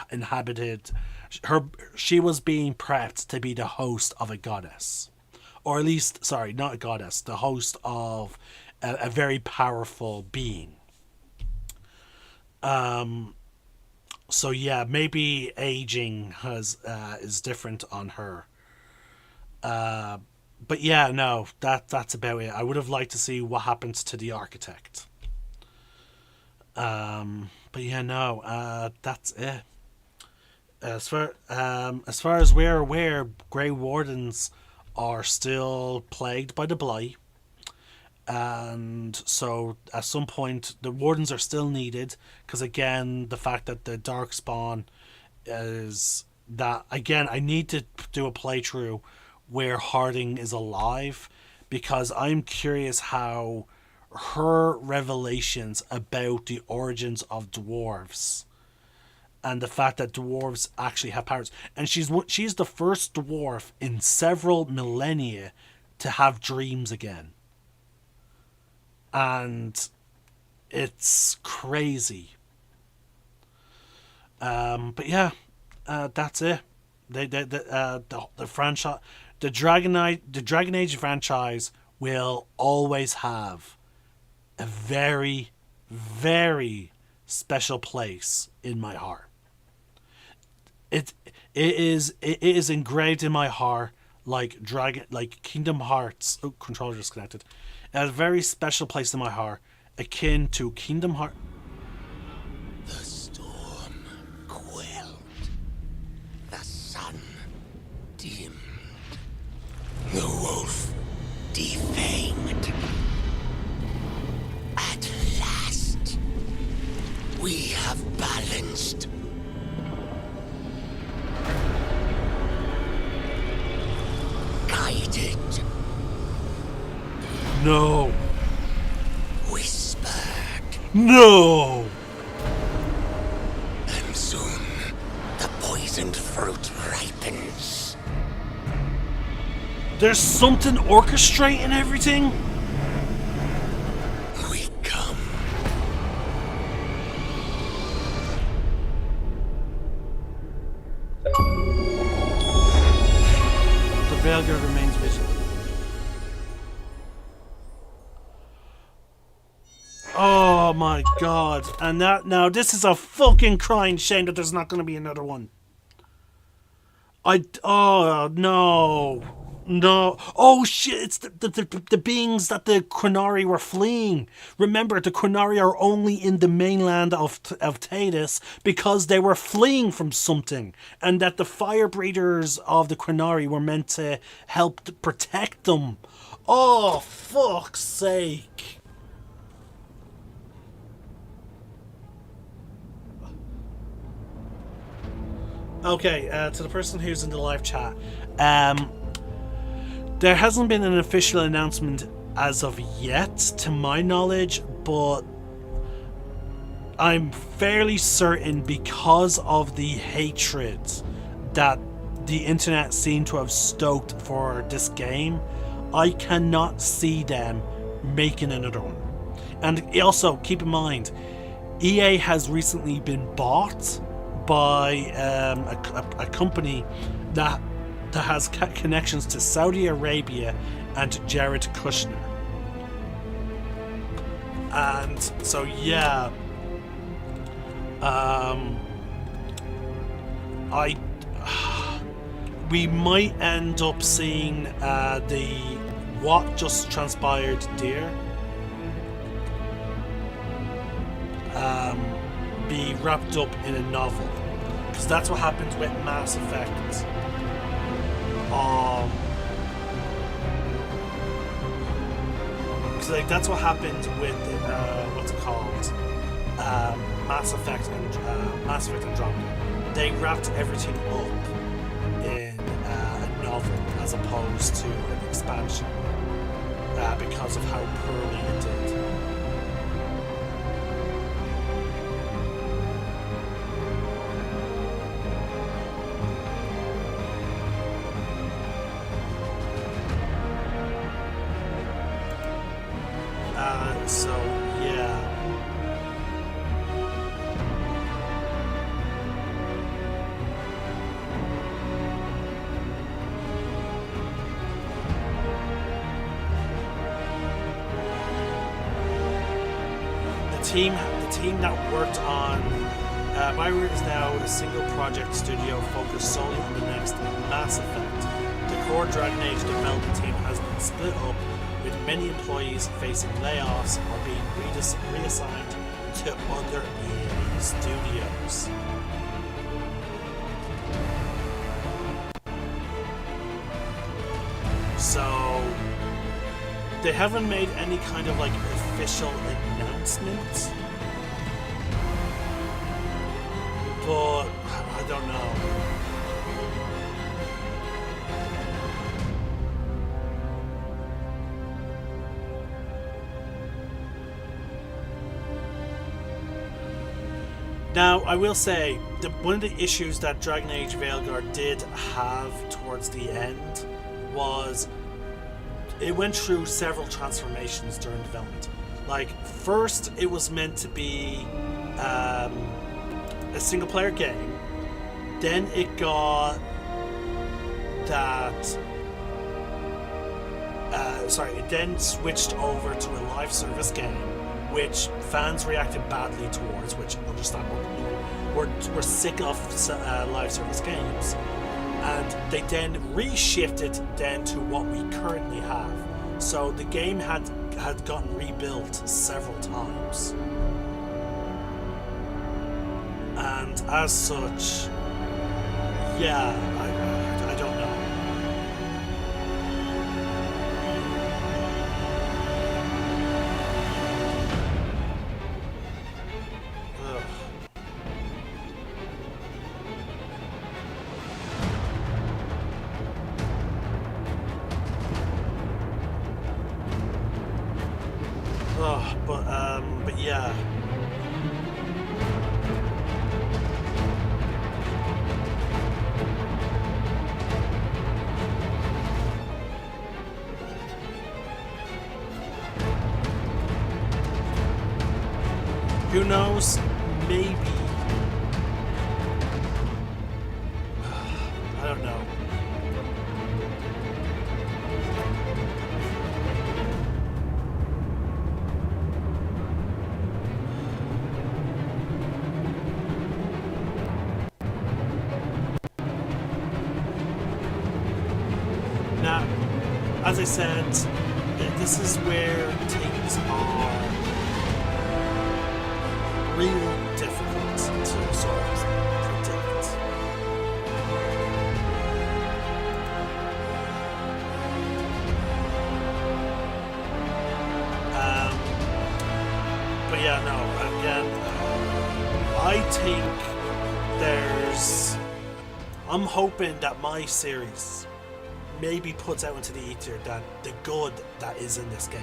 was being prepped to be the host of a goddess, or at least, sorry, not a goddess, the host of a very powerful being. So yeah, maybe aging is different on her. But yeah, no, that's about it. I would have liked to see what happens to the Architect. But yeah, no, that's it. As far as we're aware, Grey Wardens are still plagued by the blight, and so at some point the Wardens are still needed, because again, the fact that the Darkspawn is that, again, I need to do a playthrough where Harding is alive, because I'm curious how her revelations about the origins of dwarves and the fact that dwarves actually have powers, and she's the first dwarf in several millennia to have dreams again, and it's crazy. But yeah, that's it. The franchise, the Dragon Age franchise will always have a very, very special place in my heart. It is engraved in my heart like Kingdom Hearts. Oh, controller disconnected. It has a very special place in my heart, akin to Kingdom Hearts. The storm quelled. The sun dimmed. The wolf defanged. At last, we have balanced. Guided. No. Whispered. No. And soon, the poisoned fruit ripens. There's something orchestrating everything. We come. The Veilguard remains vigilant. Oh my god. And that, now this is a fucking crying shame that there's not going to be another one. Oh no. No. Oh shit, it's the beings that the Quinari were fleeing. Remember, the Quinari are only in the mainland of Tatus because they were fleeing from something. And that the fire breathers of the Quinari were meant to help to protect them. Oh, fuck's sake. Okay, to the person who's in the live chat, there hasn't been an official announcement as of yet, to my knowledge, but I'm fairly certain, because of the hatred that the internet seemed to have stoked for this game, I cannot see them making another one. And also, keep in mind, EA has recently been bought by a company that has connections to Saudi Arabia and Jared Kushner. And so yeah, we might end up seeing the What Just Transpired Dear be wrapped up in a novel, because that's what happened with Mass Effect. Because like that's what happened with what's it called, Mass Effect and Andromeda. They wrapped everything up in a novel as opposed to an expansion, because of how poorly it did. So yeah. The team that worked on BioWare is now a single project studio focused solely on the next Mass Effect. The core Dragon Age development team has been split up, with many employees facing layoffs or being reassigned to other EA studios. So they haven't made any kind of like official announcement, but I don't know. Now, I will say, one of the issues that Dragon Age Veilguard did have towards the end was it went through several transformations during development. Like, first it was meant to be a single-player game. Then it got that... it then switched over to a live service game, which fans reacted badly towards, which understandable. We're sick of live service games, and they then reshifted then to what we currently have. So the game had gotten rebuilt several times, and as such, yeah, I don't know. But yeah. Who knows? Maybe. I don't know. Now, as I said, this is where things are really difficult to sort of predict. But yeah, no, again, I think I'm hoping that my series maybe puts out into the ether that the good that is in this game,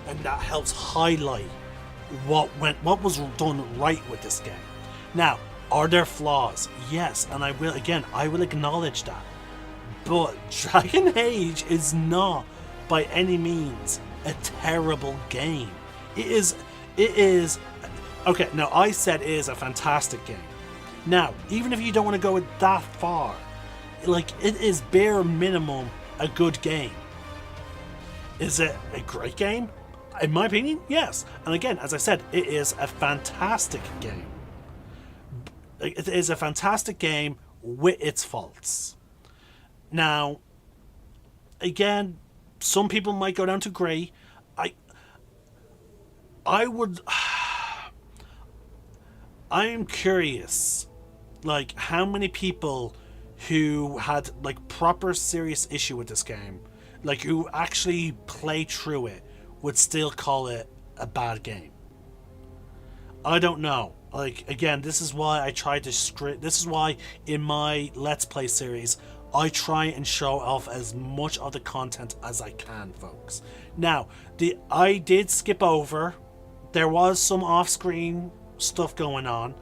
and that helps highlight what was done right with this game. Now, are there flaws? Yes, and I will acknowledge that. But Dragon Age is not by any means a terrible game. It is okay, now I said it is a fantastic game. Now, even if you don't want to go that far, like, it is bare minimum a good game. Is it a great game? In my opinion, yes. And again, as I said, it is a fantastic game. It is a fantastic game with its faults. Now, again, some people might go down to grey. I'm curious, like, how many people who had like proper serious issue with this game, like who actually played through it, would still call it a bad game. I don't know. Like, again, this is why I try to this is why in my Let's Play series I try and show off as much of the content as I can, folks. Now, I did skip over. There was some off-screen stuff going on.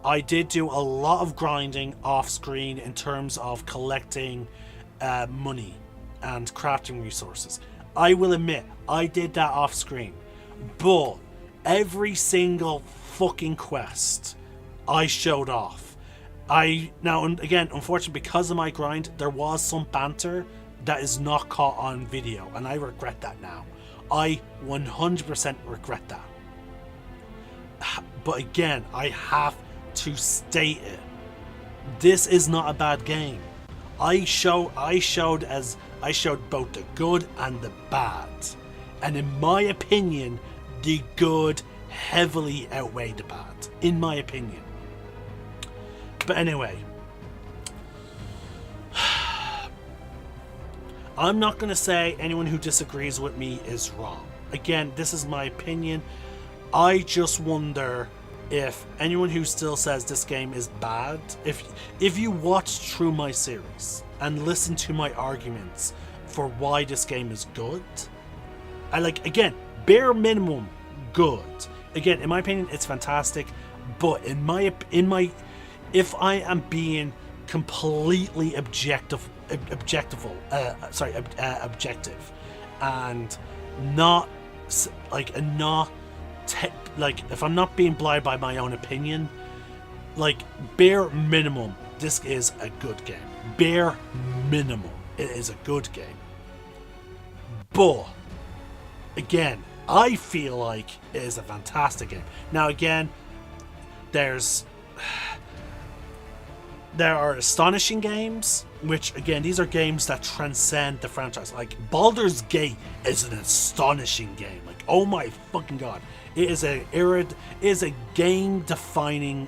I did do a lot of grinding off-screen in terms of collecting money and crafting resources. I will admit, I did that off-screen. But every single fucking quest I showed off. Now, again, unfortunately, because of my grind, there was some banter that is not caught on video, and I regret that now. I 100% regret that. But again, I have to state it. This is not a bad game. I showed both the good and the bad. And in my opinion, the good heavily outweighed the bad. In my opinion. But anyway. I'm not going to say anyone who disagrees with me is wrong. Again, this is my opinion. I just wonder if anyone who still says this game is bad, if you watch through my series and listen to my arguments for why this game is good, again, bare minimum good. Again, in my opinion, it's fantastic, but if I am being completely objective and not if I'm not being blinded by my own opinion, bare minimum, this is a good game. Bare minimum, it is a good game. But again, I feel like it is a fantastic game. Now again, there are astonishing games, which again, these are games that transcend the franchise. Like Baldur's Gate is an astonishing game. Like, oh my fucking god. It is an era defining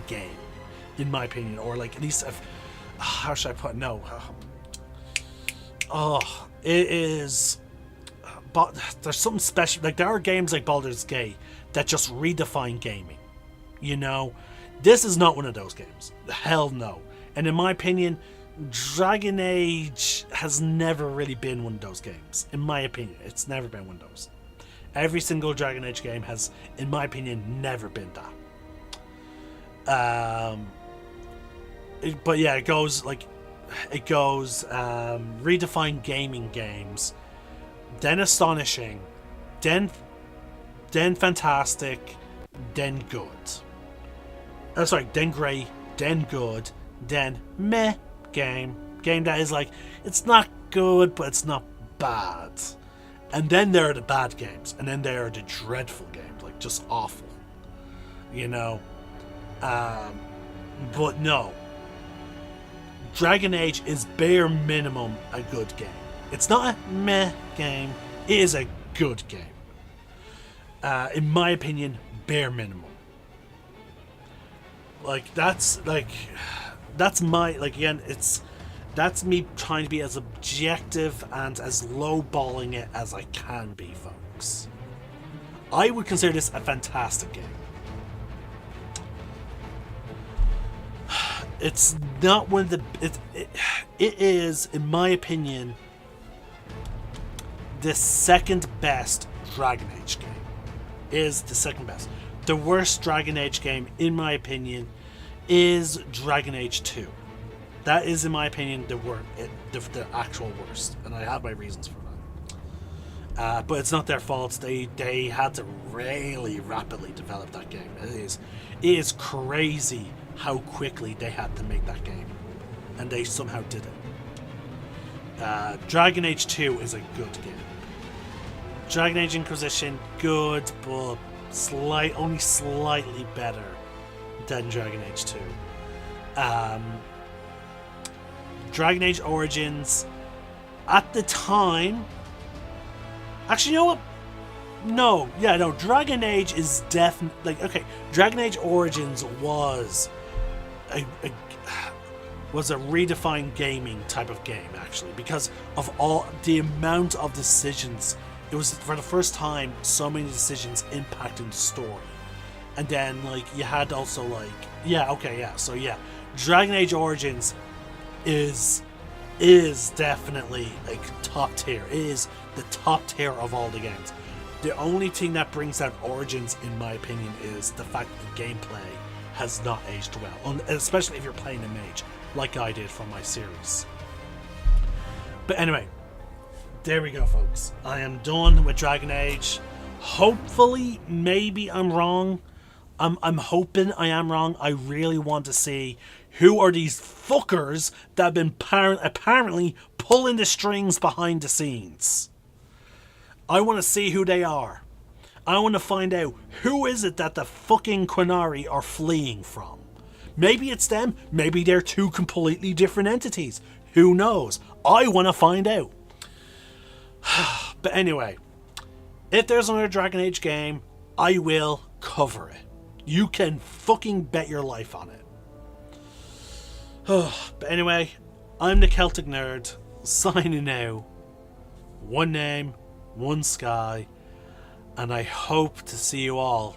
game, in my opinion, or like at least how should I put it? No. It is, but there's something special. Like there are games like Baldur's Gate that just redefine gaming. You know, this is not one of those games. Hell no. And in my opinion, Dragon Age has never really been one of those games. In my opinion, it's never been one of those. Every single Dragon Age game has, in my opinion, never been that. But yeah, it goes redefine gaming games, then astonishing, then fantastic, then good. Then great, then good, then meh game that is like, it's not good, but it's not bad. And then there are the bad games, and then there are the dreadful games, like just awful, you know. But no, Dragon Age is bare minimum a good game. It's not a meh game, it is a good game. In my opinion, bare minimum. That's me trying to be as objective and as lowballing it as I can be, folks. I would consider this a fantastic game. It's not one of the... It is, in my opinion, the second best Dragon Age game. It is the second best. The worst Dragon Age game, in my opinion, is Dragon Age 2. That is, in my opinion, the actual worst, and I have my reasons for that. But it's not their fault. They had to really rapidly develop that game. It is crazy how quickly they had to make that game, and they somehow did it. Dragon Age 2 is a good game. Dragon Age Inquisition, good, but only slightly better than Dragon Age 2. Dragon Age Origins, at the time... Actually, you know what? No, Dragon Age is definitely... Dragon Age Origins was a redefined gaming type of game, actually, because of all the amount of decisions. It was, for the first time, so many decisions impacting the story. And then, you had also, Dragon Age Origins is definitely, top tier. It is the top tier of all the games. The only thing that brings down Origins, in my opinion, is the fact that the gameplay has not aged well. Especially if you're playing a mage, like I did from my series. But anyway, there we go, folks. I am done with Dragon Age. Hopefully, maybe I'm wrong. I'm hoping I am wrong. I really want to see who are these fuckers that have been apparently pulling the strings behind the scenes. I want to see who they are. I want to find out who is it that the fucking Quinari are fleeing from. Maybe it's them. Maybe they're two completely different entities. Who knows? I want to find out. But anyway, if there's another Dragon Age game, I will cover it. You can fucking bet your life on it. But anyway, I'm the Celtic Nerd, signing out. One name, one sky, and I hope to see you all